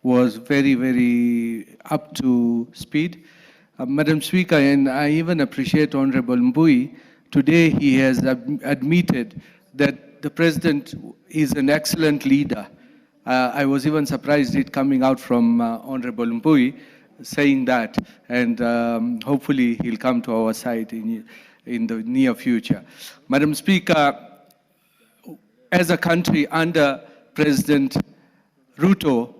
was very, very up to speed. Madam Speaker, and I even appreciate Honorable Mbui, today he has admitted that the President is an excellent leader. I was even surprised it coming out from Honorable Mbui saying that, and hopefully he'll come to our side in the near future. Madam Speaker, as a country under President Ruto,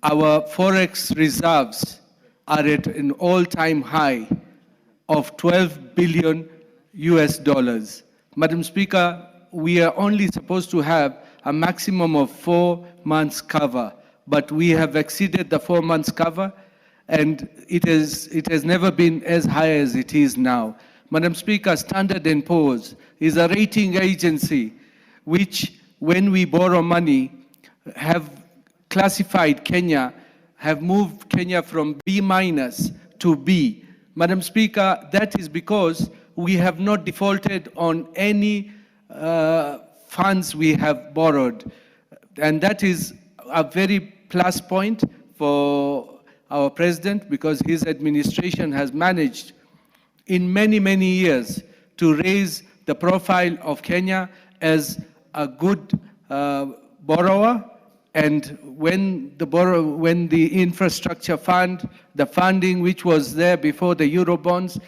our forex reserves are at an all-time high of 12 billion US dollars. Madam Speaker, we are only supposed to have a maximum of 4 months cover, but we have exceeded the 4 months cover, and it has never been as high as it is now. Madam Speaker, Standard & Poor's is a rating agency which, when we borrow money, have classified Kenya, have moved Kenya from B- to B. Madam Speaker, that is because we have not defaulted on any funds we have borrowed. And that is a very plus point for our President, because his administration has managed in many, many years to raise the profile of Kenya as a good borrower. And when the infrastructure fund, the funding which was there before the Eurobonds,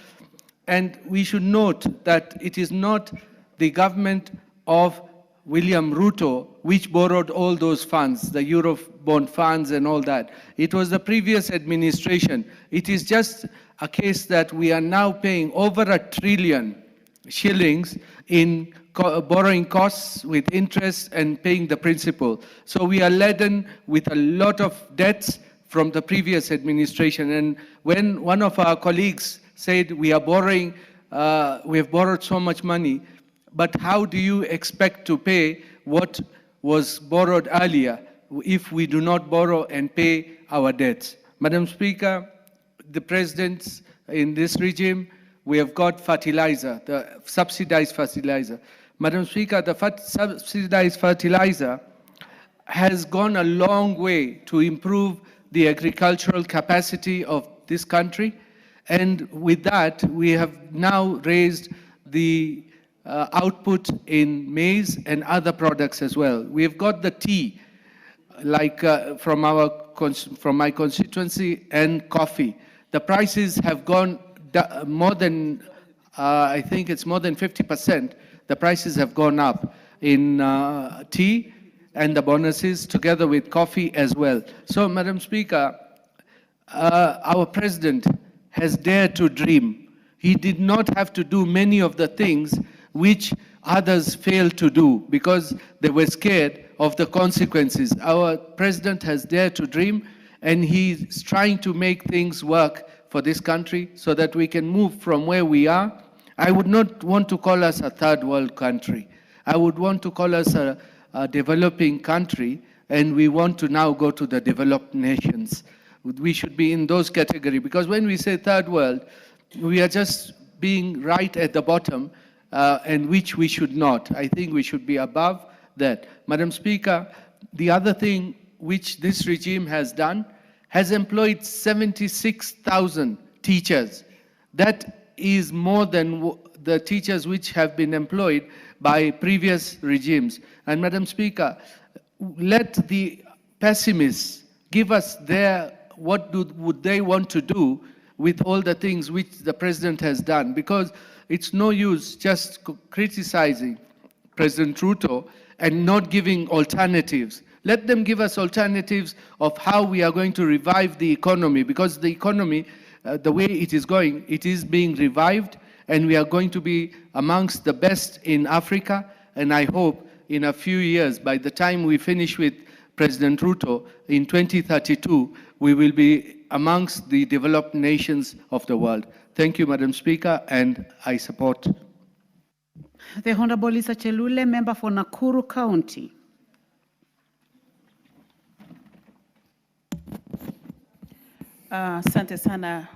and we should note that it is not the government of William Ruto which borrowed all those funds, the Eurobond funds and all that. It was the previous administration. It is just a case that we are now paying over $1 trillion shillings in borrowing costs with interest and paying the principal. So we are laden with a lot of debts from the previous administration. And when one of our colleagues said we are borrowing, we have borrowed so much money, but how do you expect to pay what was borrowed earlier if we do not borrow and pay our debts? Madam Speaker, the presidents in this regime, we have got fertilizer, the subsidized fertilizer. Madam Speaker, the subsidized fertilizer has gone a long way to improve the agricultural capacity of this country. And with that, we have now raised the output in maize and other products as well. We've got the tea, like from my constituency, and coffee. The prices have gone more than, I think it's more than 50%. The prices have gone up in tea and the bonuses, together with coffee as well. So, Madam Speaker, our President has dared to dream. He did not have to do many of the things which others failed to do because they were scared of the consequences. Our President has dared to dream, and he's trying to make things work for this country so that we can move from where we are. I would not want to call us a third world country. I would want to call us a developing country, and we want to now go to the developed nations. We should be in those categories, because when we say third world, we are just being right at the bottom, and which we should not. I think we should be above that. Madam Speaker, the other thing which this regime has done has employed 76,000 teachers. That is more than the teachers which have been employed by previous regimes. And Madam Speaker, let the pessimists give us what would they want to do with all the things which the President has done, because it's no use just criticizing President Ruto and not giving alternatives. Let them give us alternatives of how we are going to revive the economy, because the economy, the way it is going, it is being revived, and we are going to be amongst the best in Africa. And I hope in a few years, by the time we finish with President Ruto in 2032, we will be amongst the developed nations of the world. Thank you, Madam Speaker, and I support. The Honorable Lisa Chelule, member for Nakuru County. Asante sana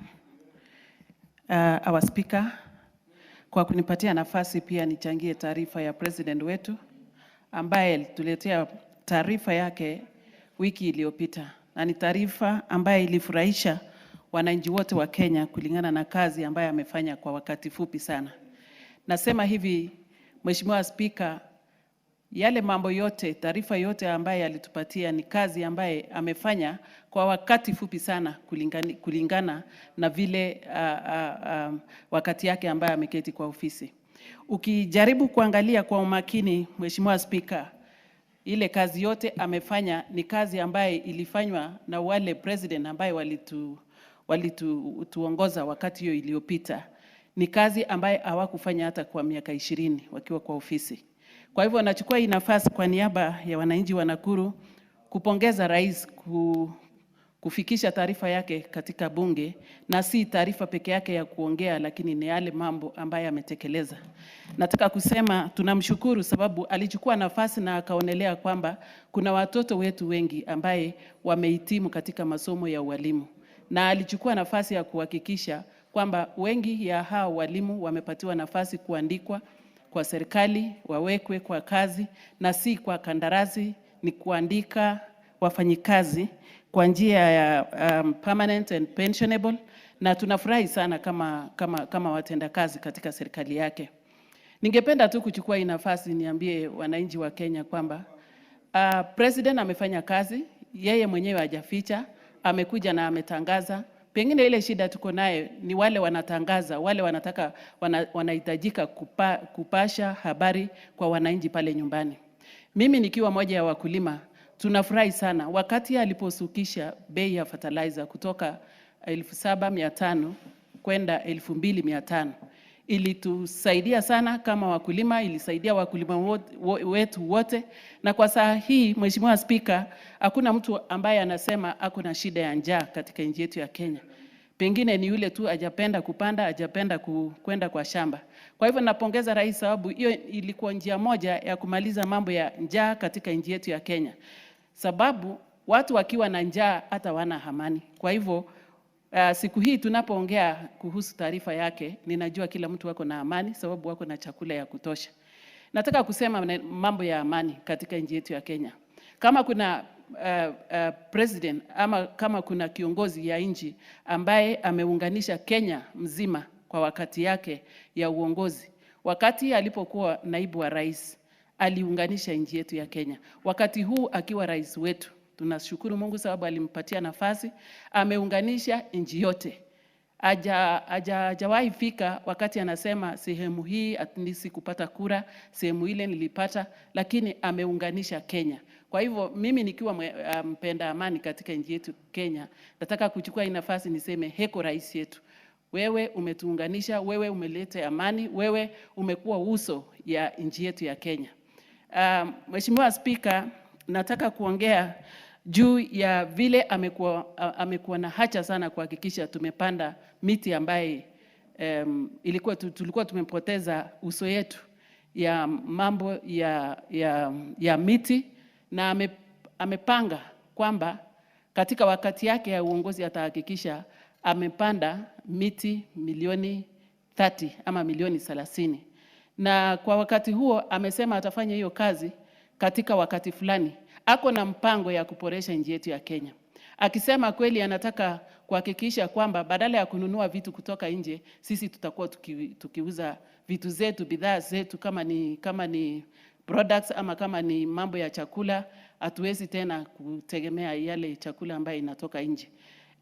our speaker kwa kunipatia nafasi pia nichangie taarifa ya president wetu ambaye tuletea taarifa yake wiki iliyopita, na ni taarifa ambaye ilifurahisha wananchi wote wa Kenya kulingana na kazi ambaye amefanya kwa wakati fupi sana. Nasema hivi, Mheshimiwa Speaker, yale mambo yote, taarifa yote ambaye alitupatia ni kazi ambaye amefanya kwa wakati fupi sana kulingana na vile wakati yake ambaye ameketi kwa ofisi. Ukijaribu kuangalia kwa umakini, Mheshimiwa Speaker, ile kazi yote amefanya ni kazi ambaye ilifanywa na wale president ambaye walituongoza wakati hiyo iliyopita. Ni kazi ambaye hawakufanya hata kwa miaka 20 wakiwa kwa ofisi. Kwa hivyo nachukua hii nafasi kwa niaba ya wananchi wa Nakuru kupongeza rais kufikisha taarifa yake katika bunge, na si taarifa peke yake ya kuongea, lakini ni yale mambo ambaye ametekeleza. Nataka kusema tunamshukuru sababu alichukua nafasi na akaonelea kwamba kuna watoto wetu wengi ambaye wamehitimu katika masomo ya ualimu, na alichukua nafasi ya kuhakikisha kwamba wengi ya hao walimu wamepatiwa nafasi kuandikwa kwa serikali, wawekwe kwa kazi, na si kwa kandarasi, ni kuandika wafanyikazi kwa njia ya permanent and pensionable, na tunafurahi sana kama watenda kazi katika serikali yake. Ningependa tu kuchukua hii nafasi niambie wananchi wa Kenya kwamba president amefanya kazi, yeye mwenyewe hajaficha, amekuja na ametangaza. Pengine ile shida tuko naye ni wale wanatangaza, wale wanahitajika kupasha habari kwa wananchi pale nyumbani. Mimi nikiwa moja ya wakulima, tunafurahi sana wakati aliposukisha bei ya fertilizer kutoka 7,500 kwenda 2,500. Ilitusaidia sana kama wakulima, ilisaidia wakulima wetu wote, na kwa saa hii Mheshimiwa Speaker, hakuna mtu ambaye anasema ako na shida ya njaa katika nchi yetu ya Kenya. Pengine ni yule tu hajapenda kupanda, hajapenda kwenda kwa shamba. Kwa hivyo napongeza rais sababu hiyo ilikuwa njia moja ya kumaliza mambo ya njaa katika nchi yetu ya Kenya. Sababu watu wakiwa na njaa hata wana amani. Kwa hivyo siku hii tunapoongea kuhusu taarifa yake, ninajua kila mtu wako na amani sababu wako na chakula ya kutosha. Nataka kusema mambo ya amani katika nchi yetu ya Kenya. Kama kuna president ama kama kuna kiongozi ya nchi ambaye ameunganisha Kenya mzima kwa wakati yake ya uongozi, wakati alipokuwa naibu wa rais, aliunganisha nchi yetu ya Kenya. Wakati huu akiwa rais wetu, tunashukuru Mungu sababu alimpatia nafasi, ameunganisha nchi yote. Hajawahi fika wakati anasema sehemu hii atinisi kupata kura, sehemu ile nilipata, lakini ameunganisha Kenya. Kwa hivyo mimi nikiwa mpenda amani katika nchi yetu Kenya, nataka kuchukua hii nafasi niseme heko rais yetu. Wewe umetuunganisha, wewe umeleta amani, wewe umekuwa uso ya nchi yetu ya Kenya. Mheshimiwa Speaker, nataka kuongea juu ya vile amekuwa na hacha sana kuhakikisha tumepanda miti ambaye tulikuwa tumepoteza uso yetu ya mambo ya miti, na amepanga kwamba katika wakati yake ya uongozi atahakikisha amepanda miti milioni 30 ama milioni 30. Na kwa wakati huo amesema atafanya hiyo kazi katika wakati fulani. Ako na mpango ya kuboresha nchi yetu ya Kenya. Akisema kweli anataka kuhakikisha kwamba badala ya kununua vitu kutoka nje, sisi tutakuwa tukiuza vitu zetu, bidhaa zetu, kama ni products ama kama ni mambo ya chakula, hatuwezi tena kutegemea yale chakula ambayo inatoka nje.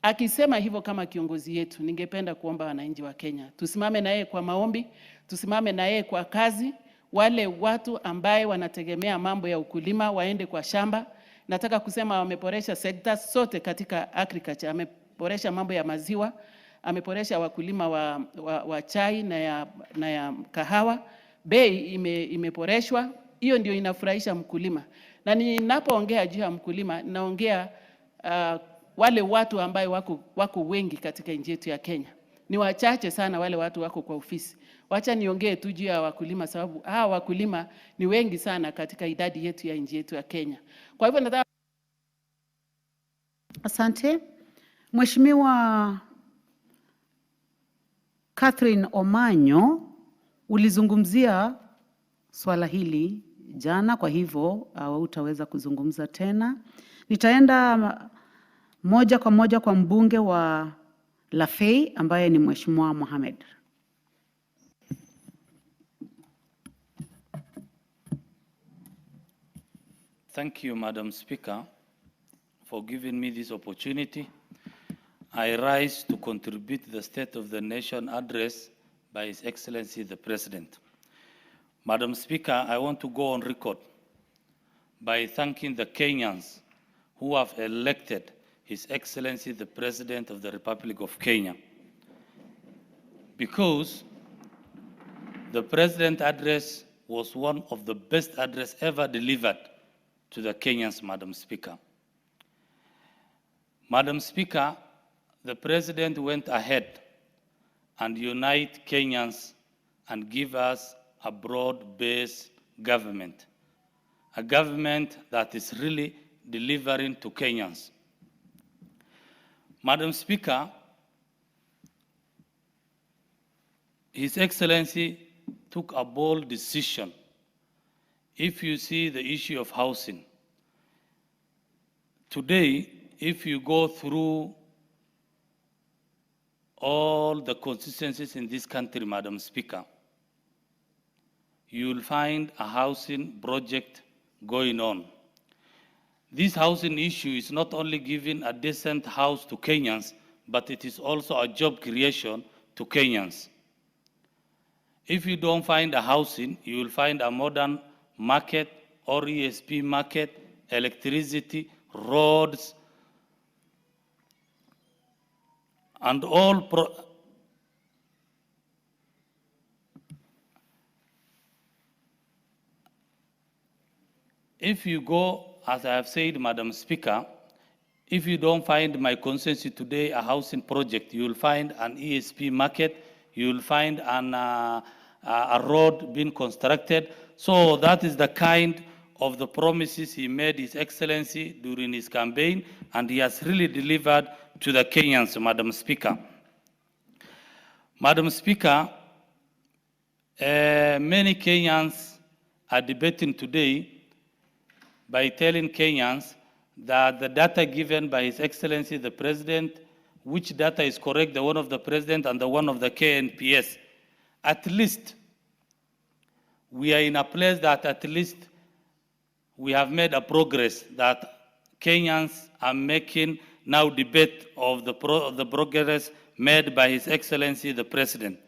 Akisema hivyo kama kiongozi yetu, ningependa kuomba wananchi wa Kenya tusimame na yeye kwa maombi, tusimame na yeye kwa kazi. wale watu ambaye wanategemea mambo ya ukulima waende kwa shamba. Nataka kusema wameboresha sectors sote katika agriculture. Ameboresha mambo ya maziwa, ameboresha wakulima wa chai na ya kahawa. Bei imeboreshwa. Hiyo ndio inafurahisha mkulima. Na ninapoongea juu ya mkulima, naongea wale watu ambaye wako wengi katika nchi yetu ya Kenya. Ni wachache sana wale watu wako kwa ofisi. Wacha niongee tu juu ya wakulima, sababu hawa wakulima ni wengi sana katika idadi yetu ya nchi yetu ya Kenya. Kwa hivyo nataka... Asante. Mheshimiwa Catherine Omanyo, ulizungumzia swala hili jana, kwa hivyo hutaweza kuzungumza tena. Nitaenda moja kwa moja kwa mbunge wa Lafey ambaye ni Mheshimiwa Mohamed. Thank you, Madam Speaker, for giving me this opportunity. I rise to contribute to the State of the Nation address by His Excellency the President. Madam Speaker, I want to go on record by thanking the Kenyans who have elected His Excellency the President of the Republic of Kenya, because the President address was one of the best address ever delivered to the Kenyans, Madam Speaker. Madam Speaker, the President went ahead and unite Kenyans and give us a broad-based government, a government that is really delivering to Kenyans. Madam Speaker, His Excellency took a bold decision. If you see the issue of housing, today, if you go through all the constituencies in this country, Madam Speaker, you will find a housing project going on. This housing issue is not only giving a decent house to Kenyans, but it is also a job creation to Kenyans. If you don't find a housing, you will find a modern market or ESP market, electricity, roads, and all if you go, as I have said, Madam Speaker, if you don't find my constituency today a housing project, you will find an ESP market, you will find a road being constructed. So that is the kind of the promises he made His Excellency during his campaign, and he has really delivered to the Kenyans, Madam Speaker. Madam Speaker, many Kenyans are debating today by telling Kenyans that the data given by His Excellency the President, which data is correct, the one of the President and the one of the KNPS, at least we are in a place that at least we have made a progress, that Kenyans are making now debate of the progress made by His Excellency the President.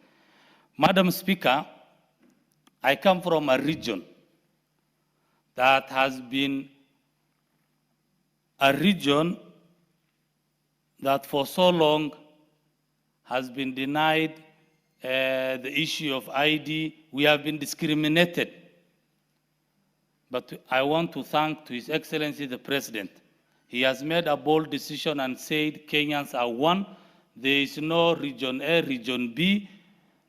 Madam Speaker, I come from a region that has been a region that for so long has been denied the issue of ID. We have been discriminated. But I want to thank to His Excellency the President. He has made a bold decision and said Kenyans are one. There is no region A, region B.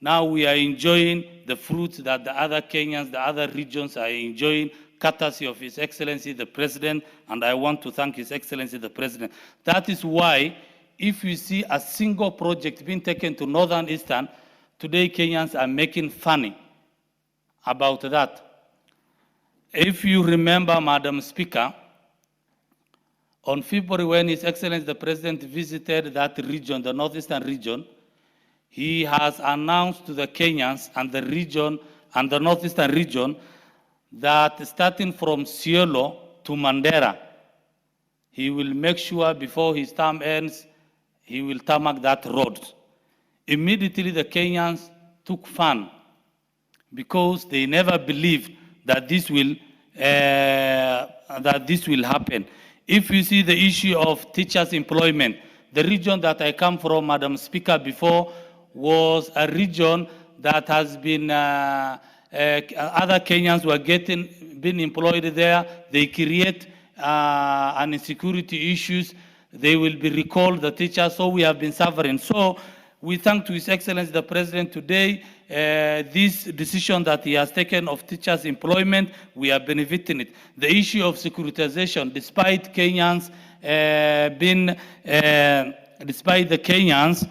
Now we are enjoying the fruits that the other Kenyans, the other regions are enjoying, courtesy of His Excellency the President, and I want to thank His Excellency the President. That is why if you see a single project being taken to Northern Eastern, today Kenyans are making funny about that. If you remember, Madam Speaker, on February when His Excellency the President visited that region, the Northeastern region, he has announced to the Kenyans and the region and the Northeastern region that starting from Cielo to Mandera, he will make sure before his term ends, he will tarmac that road. Immediately the Kenyans took fun because they never believed that this will happen. If you see the issue of teachers' employment, the region that I come from, Madam Speaker, before was a region that has been, other Kenyans were being employed there. They create an insecurity issues. They will be recalled, the teachers, so we have been suffering. So we thank to His Excellency the President today, this decision that he has taken of teachers' employment, we are benefiting it. The issue of securitization, despite Kenyans despite the Kenyans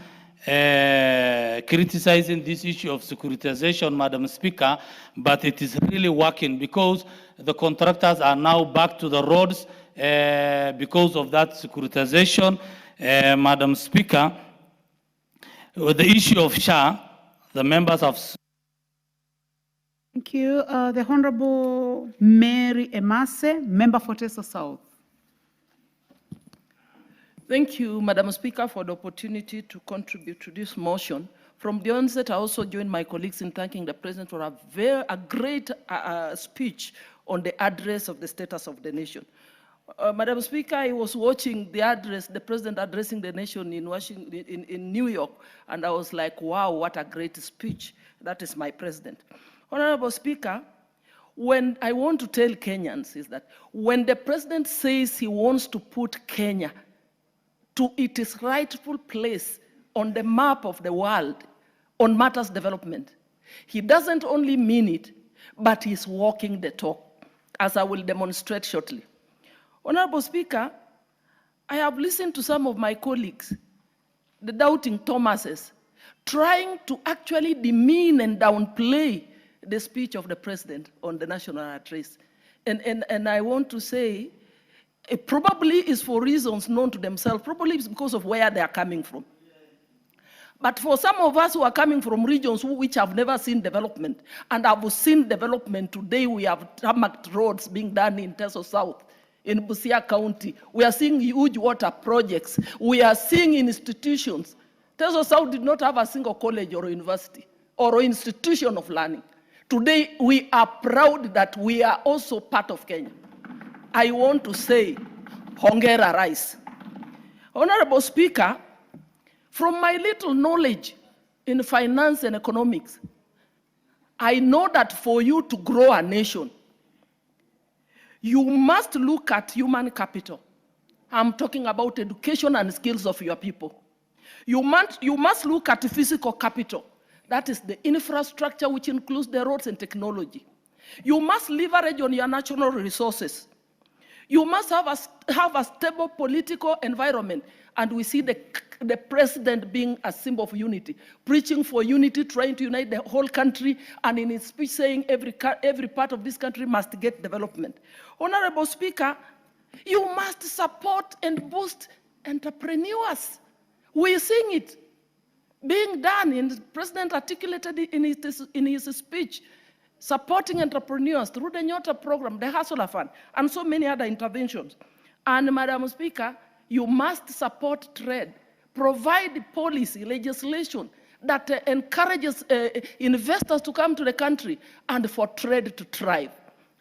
criticizing this issue of securitization, Madam Speaker, but it is really working because the contractors are now back to the roads because of that securitization. Madam Speaker, with the issue of SHA, the members have... Thank you. The Honorable Mary Emase, member for Teso South. Thank you, Madam Speaker, for the opportunity to contribute to this motion. From the onset, I also join my colleagues in thanking the President for a great speech on the address of the status of the nation. Madam Speaker, I was watching the address, the President addressing the nation in Washington, in New York, and I was like, wow, what a great speech. That is my President. Honorable Speaker, when I want to tell Kenyans is that when the President says he wants to put Kenya to its rightful place on the map of the world on matters development, he doesn't only mean it, but he's walking the talk, as I will demonstrate shortly. Honorable Speaker, I have listened to some of my colleagues, the doubting Thomases, trying to actually demean and downplay the speech of the President on the national address. And I want to say, it probably is for reasons known to themselves, probably it's because of where they are coming from. But for some of us who are coming from regions which have never seen development, and have seen development today, we have tarmac roads being done in Teso South, in Busia County. We are seeing huge water projects. We are seeing institutions. Teso South did not have a single college or university or institution of learning. Today, we are proud that we are also part of Kenya. I want to say, Hongera Rais. Honorable Speaker, from my little knowledge in finance and economics, I know that for you to grow a nation, you must look at human capital. I'm talking about education and skills of your people. You must look at physical capital. That is the infrastructure, which includes the roads and technology. You must leverage on your natural resources. You must have a stable political environment. And we see the President being a symbol of unity, preaching for unity, trying to unite the whole country, and in his speech saying every part of this country must get development. Honorable Speaker, you must support and boost entrepreneurs. We're seeing it being done, and the President articulated it in his speech, supporting entrepreneurs through the Nyota program, the Hustler Fund, and so many other interventions. And Madam Speaker, you must support trade, provide policy, legislation that encourages investors to come to the country and for trade to thrive.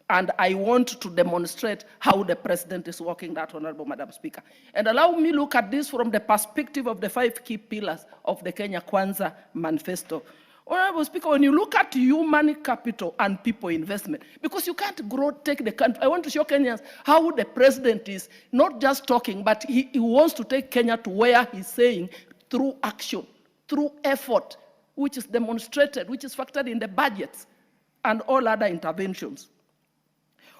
And I want to demonstrate how the President is working that, Honorable Madam Speaker. And allow me look at this from the perspective of the 5 key pillars of the Kenya Kwanza Manifesto. Honorable Speaker, when you look at human capital and people investment, because you can't take the country. I want to show Kenyans how the President is not just talking, but he wants to take Kenya to where he's saying through action, through effort, which is demonstrated, which is factored in the budgets and all other interventions.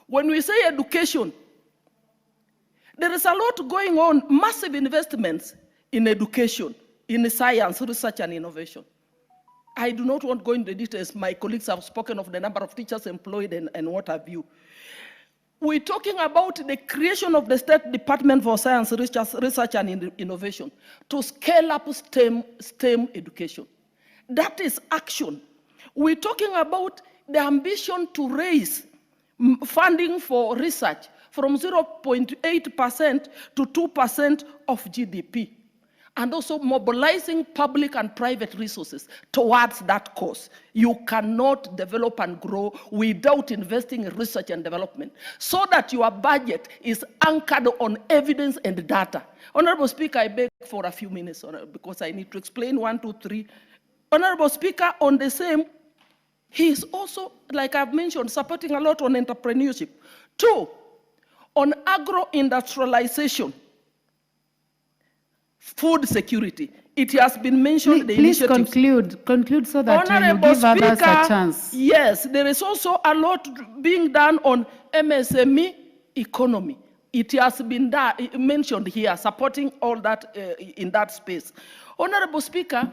When we say education, there is a lot going on, massive investments in education, in science, research, and innovation. I do not want to go into the details. My colleagues have spoken of the number of teachers employed and what have you. We're talking about the creation of the State Department for Science, Research and Innovation to scale up STEM education. That is action. We're talking about the ambition to raise funding for research from 0.8% to 2% of GDP. and also mobilizing public and private resources towards that cause. You cannot develop and grow without investing in research and development, so that your budget is anchored on evidence and data. Honorable Speaker, I beg for a few minutes because I need to explain 1, 2, 3. Honorable Speaker, on the same, he is also, like I've mentioned, supporting a lot on entrepreneurship. 2, on agro-industrialization, food security. It has been mentioned. Please conclude so that you give others a chance. Yes, there is also a lot being done on MSME economy. It has been mentioned here, supporting all that in that space. Honorable Speaker,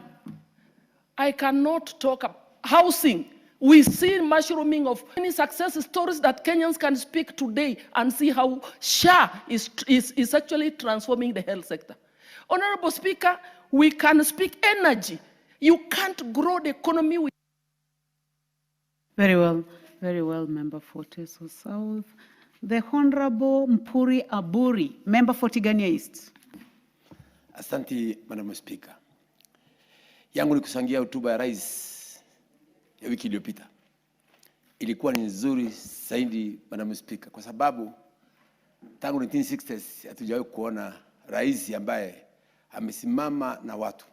I cannot talk about housing. We see mushrooming of many success stories that Kenyans can speak today and see how SHA is actually transforming the health sector. Honorable Speaker, we can speak energy. You can't grow the economy with... Very well, Member for Teso South. The Honorable Mpuri Aburi, Member for Tigania East. Asante, Madam Speaker. Yangu ni kusangia hotuba ya rais ya wiki iliyopita. Ilikuwa ni nzuri zaidi, Madam Speaker, kwa sababu tangu 1960s hatujawahi kuona rais ambaye amesimama na watu.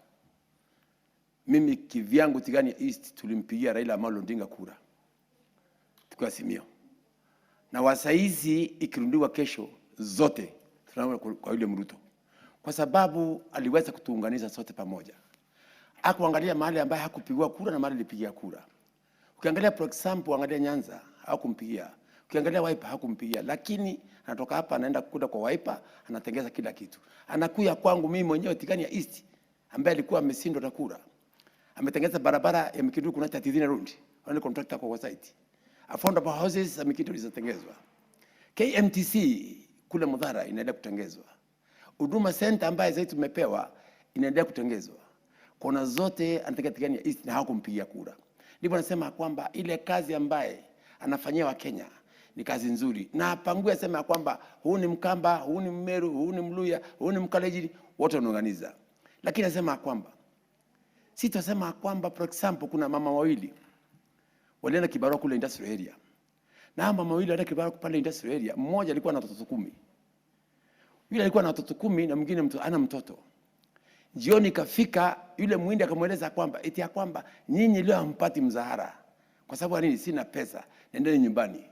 Mimi kivyangu Tigania East tulimpigia Raila Amolo Odinga kura, tukiwa Simio. Na wasaizi ikirundiwa kesho zote tunaona kwa yule Ruto, kwa sababu aliweza kutuunganisha sote pamoja. Hakuangalia mahali ambaye hakupigwa kura na mahali alipigia kura. Ukiangalia for example, angalia Nyanza hakumpigia, ukiangalia Wiper hakumpigia, lakini anatoka hapa anaenda kukuda kwa Wiper, anatengeza kila kitu. Anakuja kwangu mimi mwenyewe Tigania East ambaye alikuwa ameshindwa na kura. Ametengeza barabara ya Mkidu kuna 30 road, wale contractor kwa site. Affordable houses Mkidu zitengezwa. KMTC kule Mudhara inaendelea kutengezwa. Huduma center ambaye zaidi tumepewa inaendelea kutengezwa. Kona zote anataka Tigania East na hakumpigia kura. Ndipo nasema kwamba ile kazi ambaye anafanyia wa Kenya ni kazi nzuri. Na apangue asema kwamba huu ni Mkamba, huu ni Mmeru, huu ni Mluya, huu ni Mkaleji, wote wanaorganiza. Lakini nasema kwamba sitasema kwamba for example kuna mama wawili walienda kibarua kule industrial area. Na mama wawili walienda kibarua pale industrial area, mmoja alikuwa na watoto 10. Yule alikuwa na watoto 10 na mwingine ana mtoto. Jioni kafika yule muhindi akamweleza kwamba eti ya kwamba nyinyi leo hampati mzahara. Kwa sababu nini? Sina pesa, nendeni nyumbani.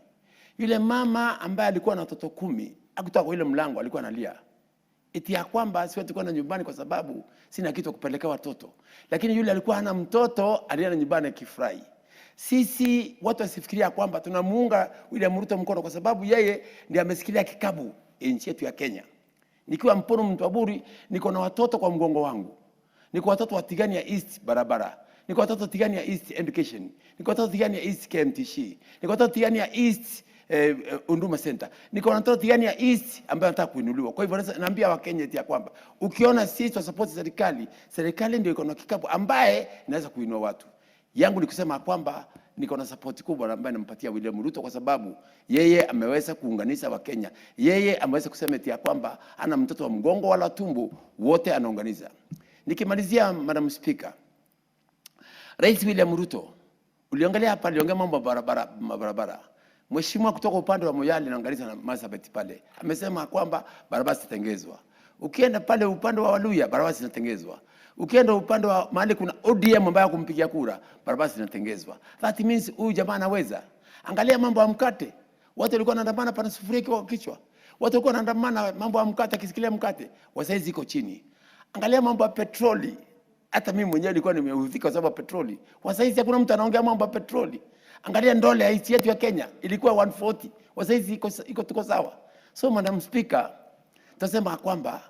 Yule mama ambaye alikuwa na watoto 10, akutoka kwa ile mlango alikuwa analia. Eti ya kwamba siwezi kwenda nyumbani kwa sababu sina kitu kupeleka watoto. Lakini yule alikuwa hana mtoto, alienda nyumbani akifurahi. Sisi watu wasifikiria kwamba tunamuunga William Ruto mkono kwa sababu yeye ndiye amesikilia kikabu nchi yetu ya Kenya. Nikiwa Mpono Mtwaburi, niko na watoto kwa mgongo wangu. Niko watoto wa Tigania East barabara. Niko watoto wa Tigania East education. Niko watoto wa Tigania East KMTC. Niko watoto wa Tigania East Huduma Center. Niko watoto wa Tigania East ambayo nataka kuinuliwa. Kwa hivyo naambia wa Kenya eti ya kwamba ukiona sisi tunasupport serikali ndio iko na kikapu ambaye inaweza kuinua watu. Yangu ni kusema kwamba niko na support kubwa ambaye nampatia William Ruto kwa sababu yeye ameweza kuunganisha wa Kenya. Yeye ameweza kusema eti ya kwamba ana mtoto wa mgongo wala tumbo wote anaunganisha. Nikimalizia Madam Speaker, Rais William Ruto uliangalia hapa, aliongea mambo barabara. Mheshimiwa kutoka upande wa Moyale anaangalia na Marsabit pale. Amesema kwamba barabara zitengezwa. Ukienda pale upande wa Waluya barabara zinatengezwa. Ukienda upande wa mahali kuna ODM ambaye kumpigia kura, barabara zinatengezwa. That means huyu jamaa anaweza. Angalia mambo ya mkate. Watu walikuwa wanaandamana pana sufuria kwa kichwa. Watu walikuwa wanaandamana mambo ya mkate, akisikilia mkate, wasaizi iko chini. Angalia mambo ya petroli. Hata mimi mwenyewe nilikuwa nimeudhika kwa sababu ya petroli. Wasaizi hakuna mtu anaongea mambo ya petroli. Angalia ndole ya nchi yetu ya Kenya ilikuwa 140. Wasaizi iko tuko sawa. So Madam Speaker, tutasema kwamba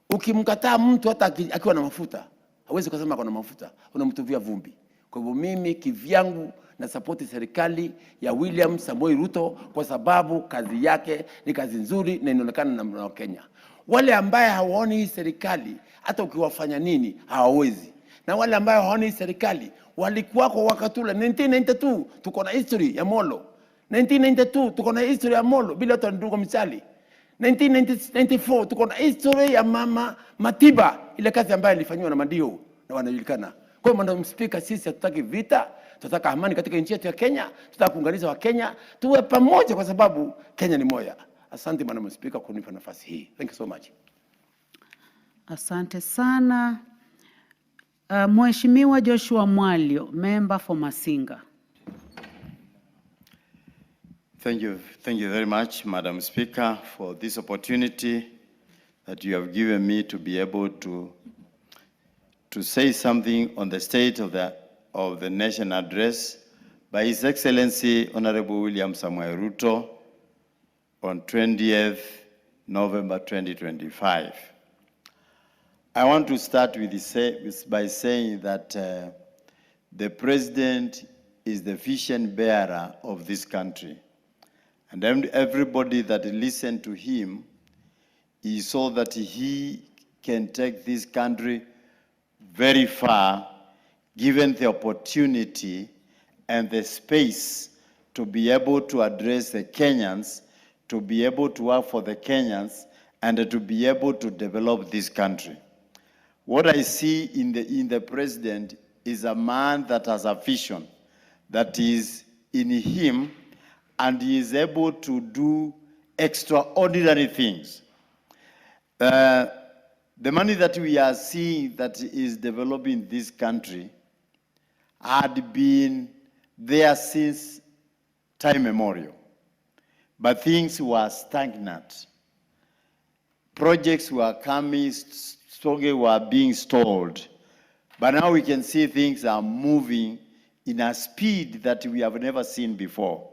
ukimkataa mtu hata akiwa na mafuta, hawezi kusema kuna mafuta, unamtuvia vumbi. Kwa hivyo mimi kivyangu na support serikali ya William Samoei Ruto kwa sababu kazi yake ni kazi nzuri na inaonekana na Kenya. Wale ambaye hawaoni hii serikali hata ukiwafanya nini hawawezi. Na wale ambaye hawaoni hii serikali walikuwa kwa wakatula 1992 tuko na history ya Molo. 1992 tuko na history ya Molo bila hata ndugu mchali. 1994 tuko na history ya mama Matiba, ile kazi ambayo ilifanywa na Madio na wanajulikana. Kwa hiyo Madam Speaker, sisi hatutaki vita, tunataka amani katika nchi yetu ya Kenya, tunataka kuunganisha wa Kenya, tuwe pamoja kwa sababu Kenya ni moja. Asante Madam Speaker kwa kunipa nafasi hii. Thank you so much. Asante sana. Mheshimiwa Joshua Mwalio, member for Masinga. Thank you very much, Madam Speaker, for this opportunity that you have given me to be able to say something on the state of the nation address by His Excellency Honorable William Samoei Ruto on 20th November 2025. I want to start by saying that the President is the vision bearer of this country. And everybody that listened to him, he saw that he can take this country very far, given the opportunity and the space to be able to address the Kenyans, to be able to work for the Kenyans, and to be able to develop this country. What I see in the President is a man that has a vision that is in him, and he is able to do extraordinary things. The money that we are seeing that is developing this country had been there since time memorial, but things were stagnant. Projects were coming, were being stalled, but now we can see things are moving in a speed that we have never seen before.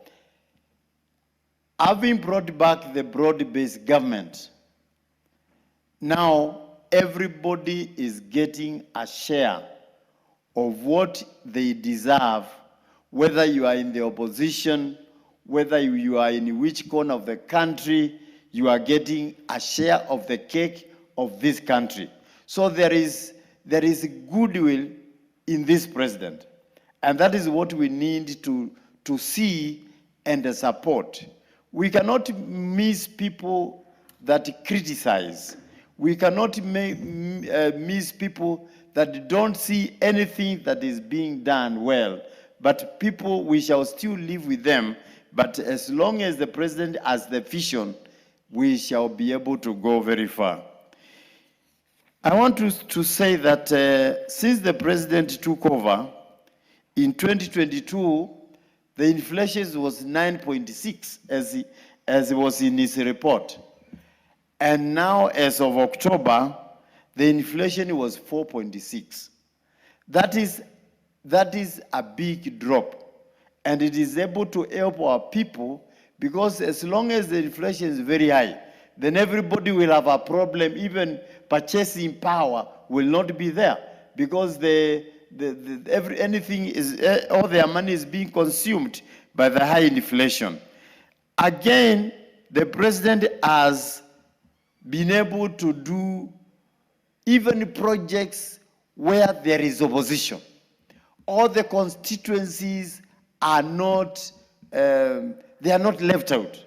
Having brought back the broad-based government, now everybody is getting a share of what they deserve, whether you are in the opposition, whether you are in which corner of the country, you are getting a share of the cake of this country. So there is goodwill in this president. And that is what we need to see and support. We cannot miss people that criticize. We cannot miss people that don't see anything that is being done well. But people, we shall still live with them. But as long as the president has the vision, we shall be able to go very far. I want to say that since the president took over, in 2022, the inflation was 9.6 as it was in his report. And now, as of October, the inflation was 4.6. That is a big drop. And it is able to help our people, because as long as the inflation is very high, then everybody will have a problem. Even purchasing power will not be there, because anything is, all their money is being consumed by the high inflation. Again, the president has been able to do even projects where there is opposition. All the constituencies are not, they are not left out.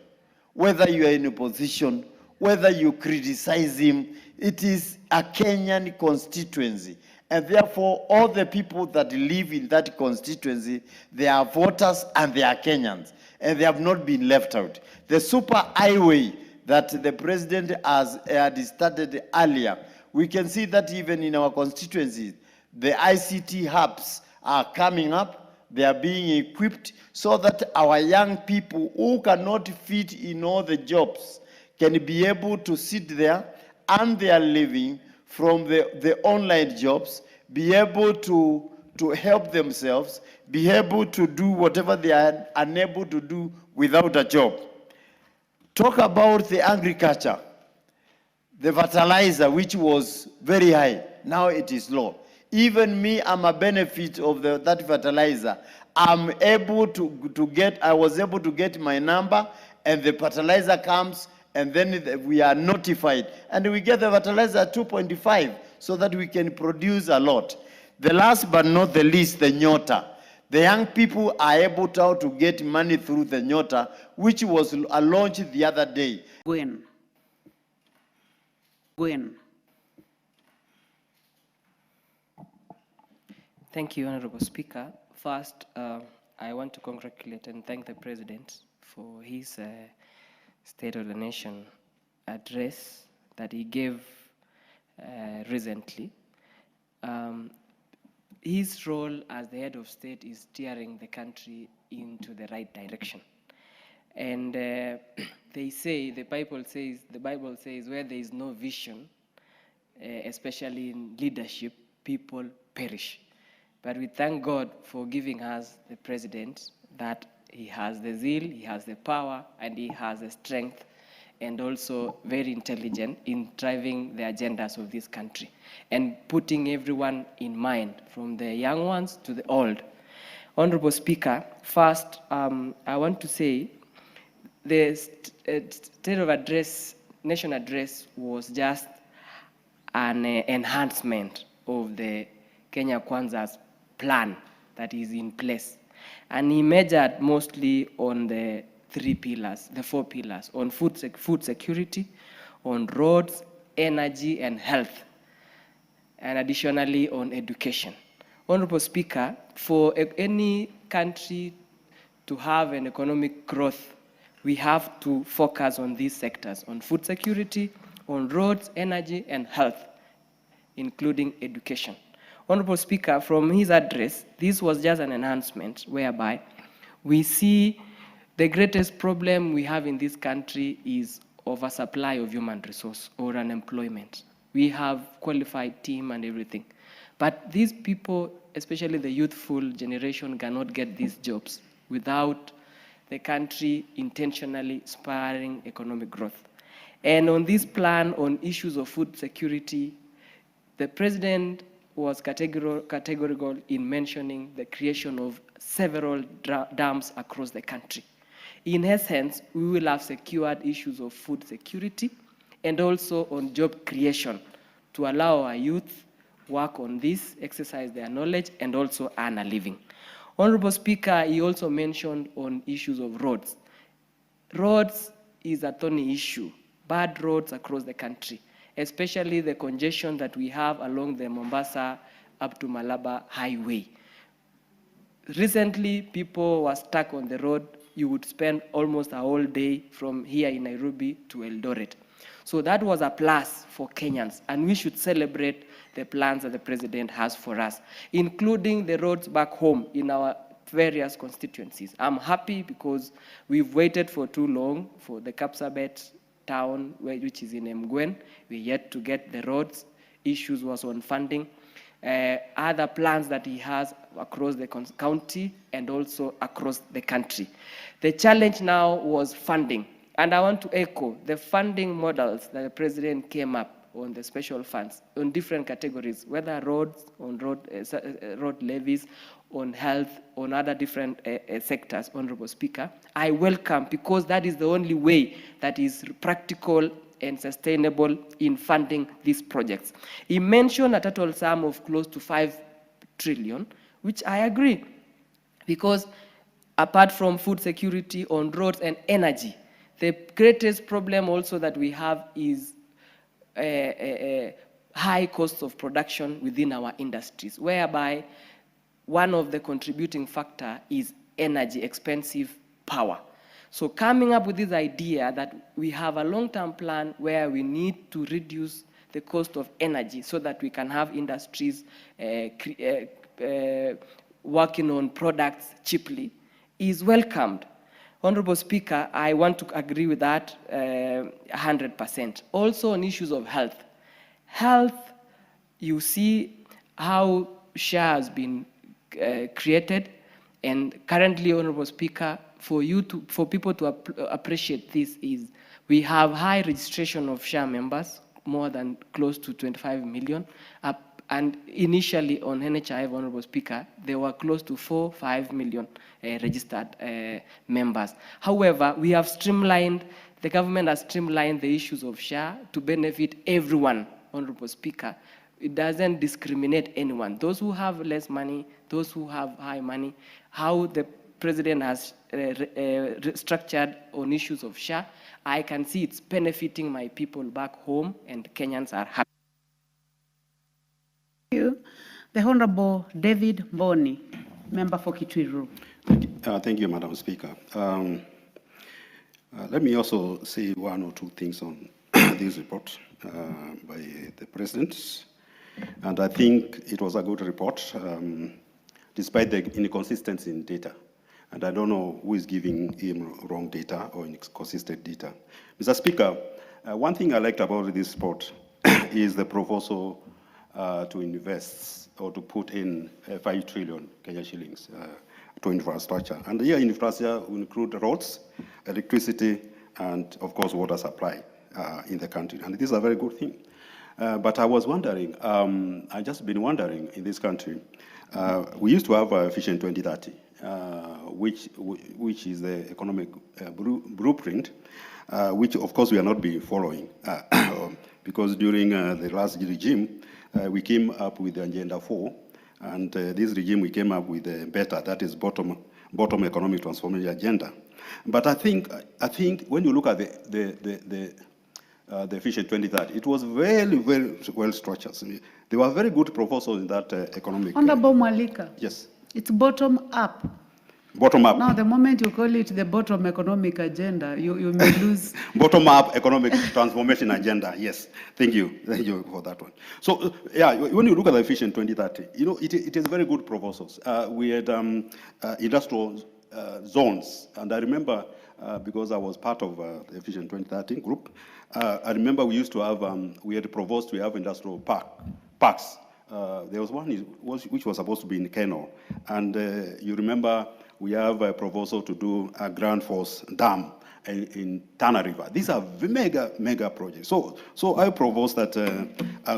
Whether you are in opposition, whether you criticize him, it is a Kenyan constituency. And therefore, all the people that live in that constituency, they are voters and they are Kenyans. And they have not been left out. The super highway that the president had started earlier, we can see that even in our constituencies, the ICT hubs are coming up, they are being equipped so that our young people who cannot fit in all the jobs can be able to sit there and they are living from the online jobs, be able to help themselves, be able to do whatever they are unable to do without a job. Talk about the agriculture, the fertilizer, which was very high, now it is low. Even me, I'm a benefit of that fertilizer. I'm able to get, I was able to get my number, and the fertilizer comes, and then we are notified. And we get the fertilizer at 2.5, so that we can produce a lot. The last but not the least, the nyota. The young people are able to get money through the nyota, which was launched the other day. When? Gwen. Thank you, Honorable Speaker. First, I want to congratulate and thank the President for his State of the Nation address that he gave recently. His role as the head of state is steering the country into the right direction. And they say, the Bible says, where there is no vision, especially in leadership, people perish. But we thank God for giving us the president, that he has the zeal, he has the power, and he has the strength, and also very intelligent in driving the agendas of this country and putting everyone in mind, from the young ones to the old. Honorable Speaker, first, I want to say the State of Address, Nation Address was just an enhancement of the Kenya Kwanza's plan that is in place. And he measured mostly on the three pillars, the four pillars, on food security, on roads, energy, and health, and additionally on education. Honorable Speaker, for any country to have an economic growth, we have to focus on these sectors, on food security, on roads, energy, and health, including education. Honorable Speaker, from his address, this was just an enhancement whereby we see the greatest problem we have in this country is oversupply of human resource or unemployment. We have qualified team and everything. But these people, especially the youthful generation, cannot get these jobs without the country intentionally spurring economic growth. And on this plan on issues of food security, the President was categorical in mentioning the creation of several dams across the country. In essence, we will have secured issues of food security and also on job creation to allow our youth work on this, exercise their knowledge, and also earn a living. Honorable Speaker, he also mentioned on issues of roads. Roads is a thorny issue, bad roads across the country, especially the congestion that we have along the Mombasa up to Malaba highway. Recently, people were stuck on the road. You would spend almost a whole day from here in Nairobi to Eldoret. So that was a plus for Kenyans, and we should celebrate the plans that the President has for us, including the roads back home in our various constituencies. I'm happy because we've waited for too long for the Kapsabet town, which is in Mgwen. We're yet to get the roads. Issues was on funding. Other plans that he has across the county and also across the country. The challenge now was funding. And I want to echo the funding models that the President came up on the special funds on different categories, whether roads, on road levies, on health, on other different sectors, Honorable Speaker. I welcome, because that is the only way that is practical and sustainable in funding these projects. He mentioned a total sum of close to 5 trillion, which I agree, because apart from food security on roads and energy, the greatest problem also that we have is high costs of production within our industries, whereby one of the contributing factor is energy, expensive power. So coming up with this idea that we have a long-term plan where we need to reduce the cost of energy so that we can have industries working on products cheaply is welcomed. Honorable Speaker, I want to agree with that 100%. Also on issues of health. Health, you see how SHA has been created, and currently, Honorable Speaker, for people to appreciate this is we have high registration of SHA members, more than close to 25 million. And initially on NHIF, Honorable Speaker, there were close to 4-5 million registered members. However, we have streamlined, the government has streamlined the issues of SHA to benefit everyone, Honorable Speaker. It doesn't discriminate anyone. Those who have less money, those who have high money, how the president has structured on issues of SHA, I can see it's benefiting my people back home, and Kenyans are happy. Thank you. The Honorable David Mboni, member for Kitwiru. Thank you, Madam Speaker. Let me also say one or two things on this report by the President. And I think it was a good report, despite the inconsistency in data. And I don't know who is giving him wrong data or inconsistent data. Mr. Speaker, one thing I liked about this report is the proposal to invest or to put in 5 trillion Kenya shillings to infrastructure. And here infrastructure will include roads, electricity, and of course water supply in the country. And this is a very good thing. But I was wondering, I just been wondering in this country, we used to have a Vision 2030, which is the economic blueprint, which of course we are not being following, because during the last regime, we came up with the Agenda 4, and this regime we came up with the better, that is bottom economic transformation agenda. But I think when you look at the Vision 2030, it was very, very well structured. There were very good proposals in that economic. Honorable Mwalika. Yes. It's bottom up. Bottom up. Now, the moment you call it the bottom economic agenda, you may lose. Bottom up economic transformation agenda. Yes. Thank you for that one. So, yeah, when you look at the Vision 2030, you know, it is very good proposals. We had industrial zones, and I remember because I was part of the Vision 2030 group. I remember we used to have, we had proposed to have industrial parks. There was one which was supposed to be in Keno, and you remember we have a proposal to do a Grand Force Dam in Tana River. These are mega projects. So I propose that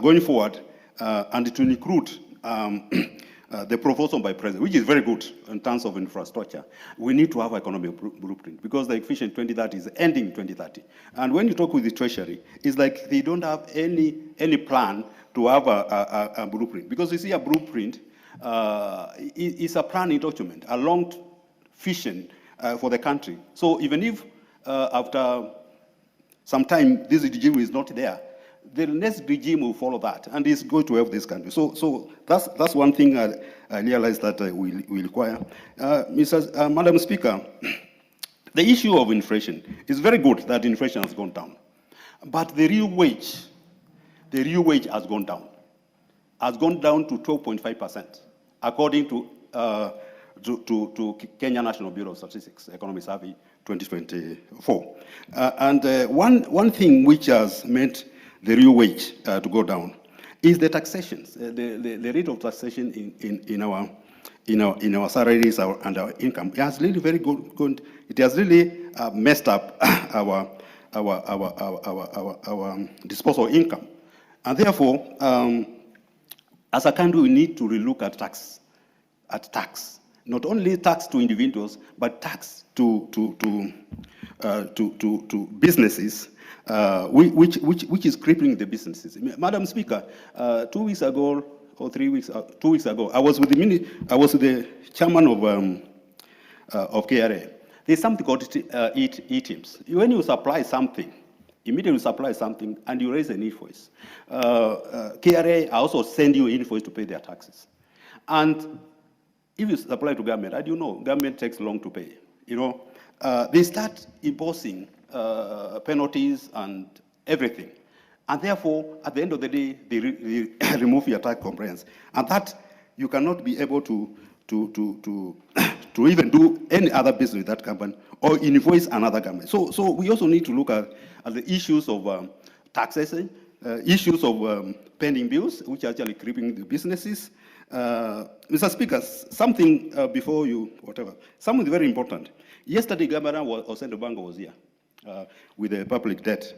going forward, and to include the proposal by President, which is very good in terms of infrastructure, we need to have economic blueprint, because the Vision 2030 is ending in 2030. And when you talk with the Treasury, it's like they don't have any plan to have a blueprint, because you see a blueprint is a planning document, a long vision for the country. So even if after some time this regime is not there, the next regime will follow that, and it's going to help this country. So that's one thing I realized that we require. Madam Speaker, the issue of inflation is very good that inflation has gone down, but the real wage has gone down to 12.5%, according to Kenya National Bureau of Statistics Economic Survey 2024. And one thing which has made the real wage to go down is the taxations, the rate of taxation in our salaries and our income. It has really very good. It has really messed up our disposable income, and therefore, as a country, we need to relook at tax, not only tax to individuals, but tax to businesses. Which is crippling the businesses. Madam Speaker, 2 weeks ago or 2 weeks ago, I was with the chairman of KRA. There's something called e-teams. When you supply something, immediately you supply something and you raise an invoice. KRA also send you an invoice to pay their taxes. And if you supply to government, as you know, government takes long to pay. You know, they start imposing penalties and everything. And therefore, at the end of the day, they remove your tax compliance. And that you cannot be able to even do any other business with that company or invoice another government. So we also need to look at the issues of taxation, issues of pending bills, which are actually creeping the businesses. Mr. Speaker, something before you, whatever, something very important. Yesterday, Governor Osendobango was here with the public debt.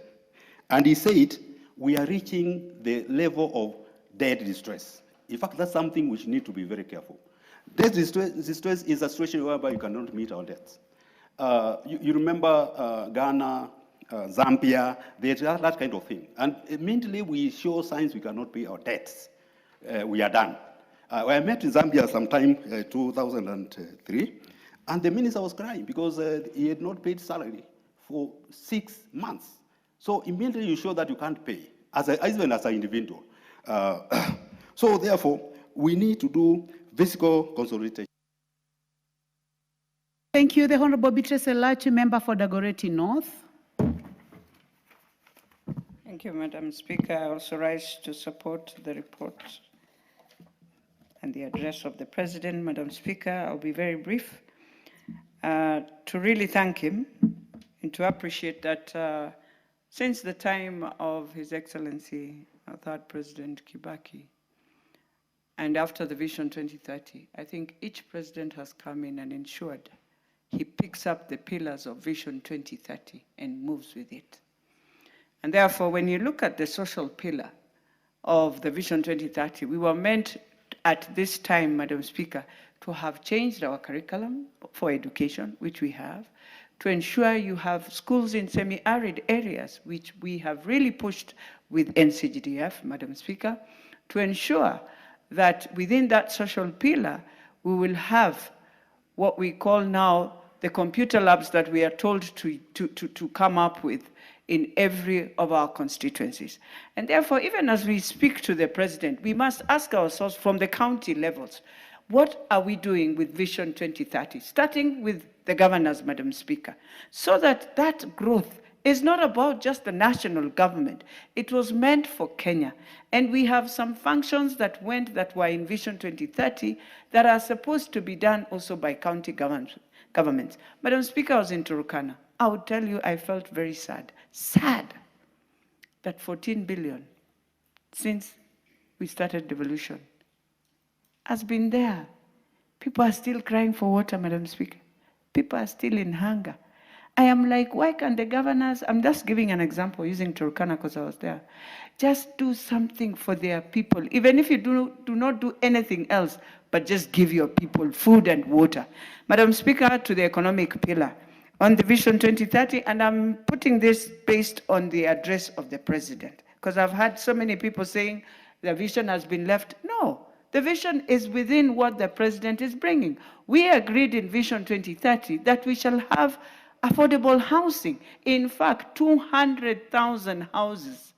And he said, we are reaching the level of debt distress. In fact, that's something which need to be very careful. Debt distress is a situation whereby you cannot meet our debts. You remember Ghana, Zambia, that kind of thing. And immediately we show signs we cannot pay our debts. We are done. I met in Zambia sometime 2003, And the minister was crying because he had not paid salary for 6 months. So immediately you show that you can't pay, even as an individual. So therefore, we need to do fiscal consolidation. Thank you. The Honorable Beatrice Elachi, member for Dagoretti North. Thank you, Madam Speaker. I also rise to support the report and the address of the President. Madam Speaker, I'll be very brief. To really thank him and to appreciate that since the time of His Excellency, our third President Kibaki, and after the Vision 2030, I think each president has come in and ensured he picks up the pillars of Vision 2030 and moves with it. And therefore, when you look at the social pillar of the Vision 2030, we were meant at this time, Madam Speaker, to have changed our curriculum for education, which we have, to ensure you have schools in semi-arid areas, which we have really pushed with NCGDF, Madam Speaker, to ensure that within that social pillar, we will have what we call now the computer labs that we are told to come up with in every of our constituencies. And therefore, even as we speak to the President, we must ask ourselves from the county levels, what are we doing with Vision 2030, starting with the governors, Madam Speaker, so that that growth is not about just the national government. It was meant for Kenya. And we have some functions that were in Vision 2030 that are supposed to be done also by county governments. Madam Speaker, I was in Turkana. I would tell you I felt very sad that 14 billion since we started devolution has been there. People are still crying for water, Madam Speaker. People are still in hunger. I am like, why can't the governors, I'm just giving an example using Turkana because I was there, just do something for their people, even if you do not do anything else, but just give your people food and water. Madam Speaker, to the economic pillar, on the Vision 2030, and I'm putting this based on the address of the President, because I've had so many people saying the vision has been left. No, the vision is within what the President is bringing. We agreed in Vision 2030 that we shall have affordable housing. In fact, 200,000 houses.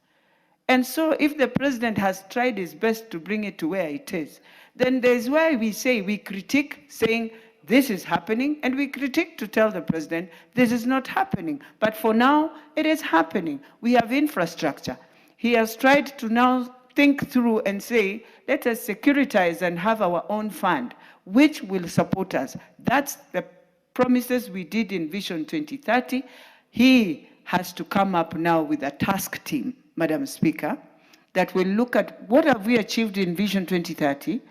And so if the President has tried his best to bring it to where it is, then there's why we say, we critique saying, this is happening, and we critique to tell the President, this is not happening. But for now, it is happening. We have infrastructure. He has tried to now think through and say, let us securitize and have our own fund, which will support us. That's the promises we did in Vision 2030. He has to come up now with a task team, Madam Speaker, that will look at what have we achieved in Vision 2030,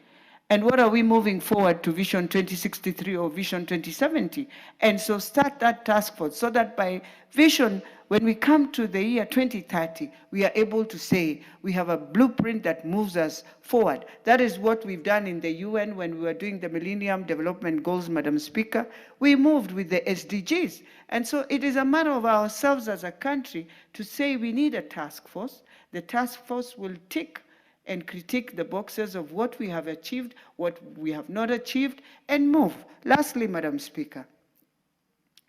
and what are we moving forward to Vision 2063 or Vision 2070? And so start that task force so that by vision, when we come to the year 2030, we are able to say we have a blueprint that moves us forward. That is what we've done in the UN when we were doing the Millennium Development Goals, Madam Speaker. We moved with the SDGs. And so it is a matter of ourselves as a country to say we need a task force. The task force will tick and critique the boxes of what we have achieved, what we have not achieved, and move. Lastly, Madam Speaker,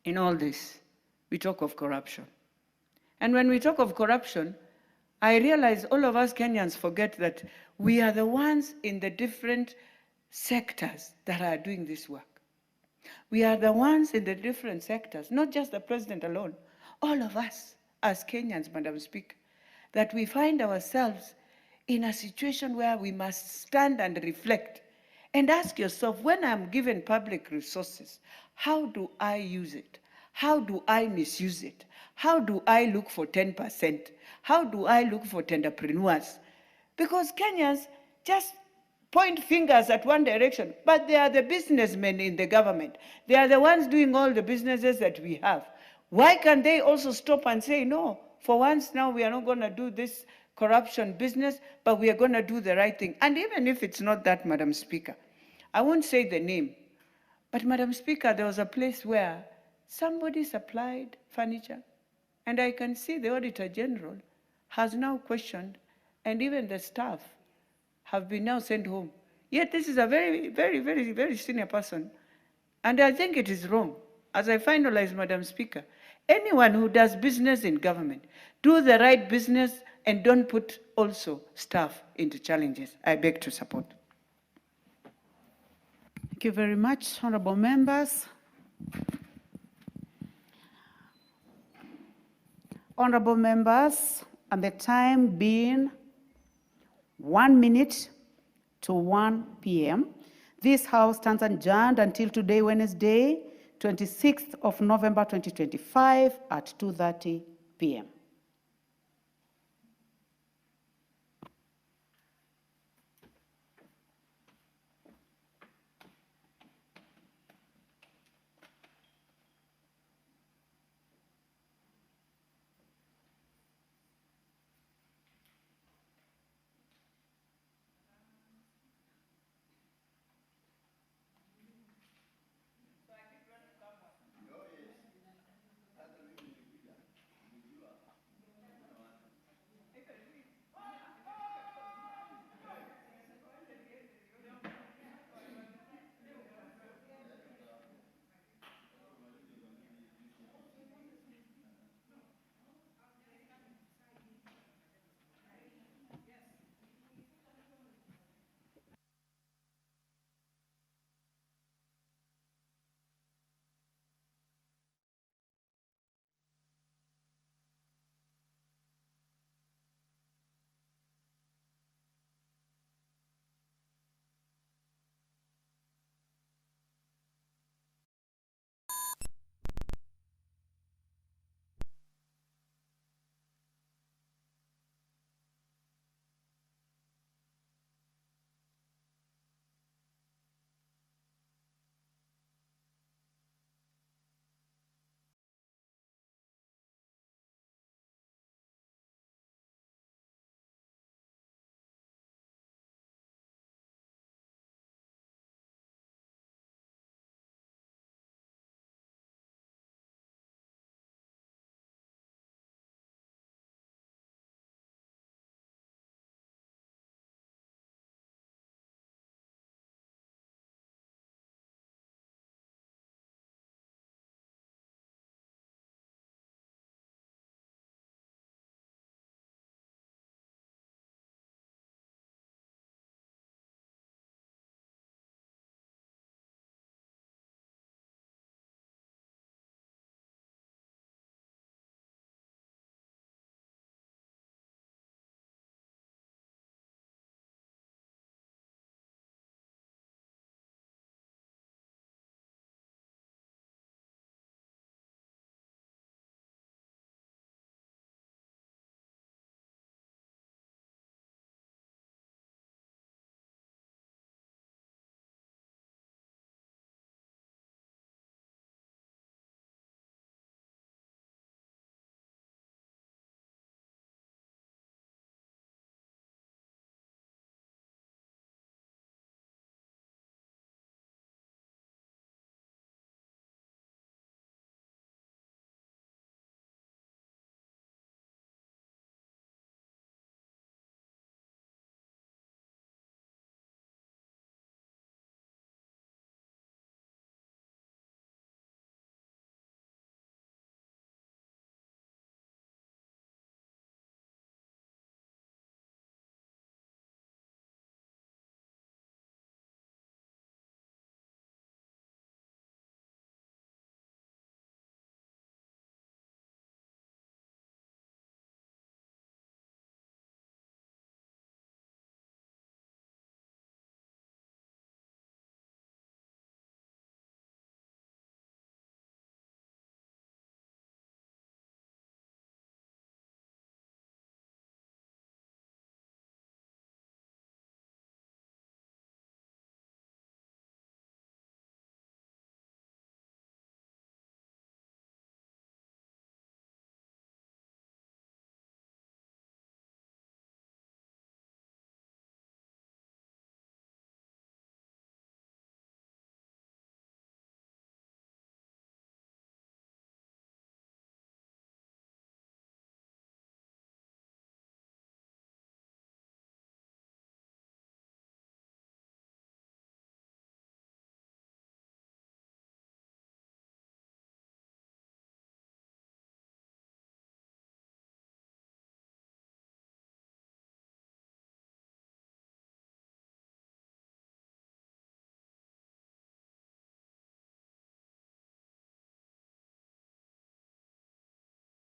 in all this, we talk of corruption. And when we talk of corruption, I realize all of us Kenyans forget that we are the ones in the different sectors that are doing this work. We are the ones in the different sectors, not just the President alone, all of us as Kenyans, Madam Speaker, that we find ourselves in a situation where we must stand and reflect and ask yourself, when I'm given public resources, how do I use it? How do I misuse it? How do I look for 10%? How do I look for entrepreneurs? Because Kenyans just point fingers at one direction, but they are the businessmen in the government. They are the ones doing all the businesses that we have. Why can't they also stop and say, no, for once now we are not going to do this corruption business, but we are going to do the right thing. And even if it's not that, Madam Speaker, I won't say the name, but Madam Speaker, there was a place where somebody supplied furniture, and I can see the Auditor General has now questioned, and even the staff have been now sent home. Yet this is a very, very, very, very senior person And I think it is wrong. As I finalize, Madam Speaker, anyone who does business in government, do the right business and don't put also staff into challenges. I beg to support. Thank you very much, honorable members. Honorable members, and the time being 1 minute to 1 p.m., this House stands adjourned until today, Wednesday, 26th of November 2025 at 2:30 p.m.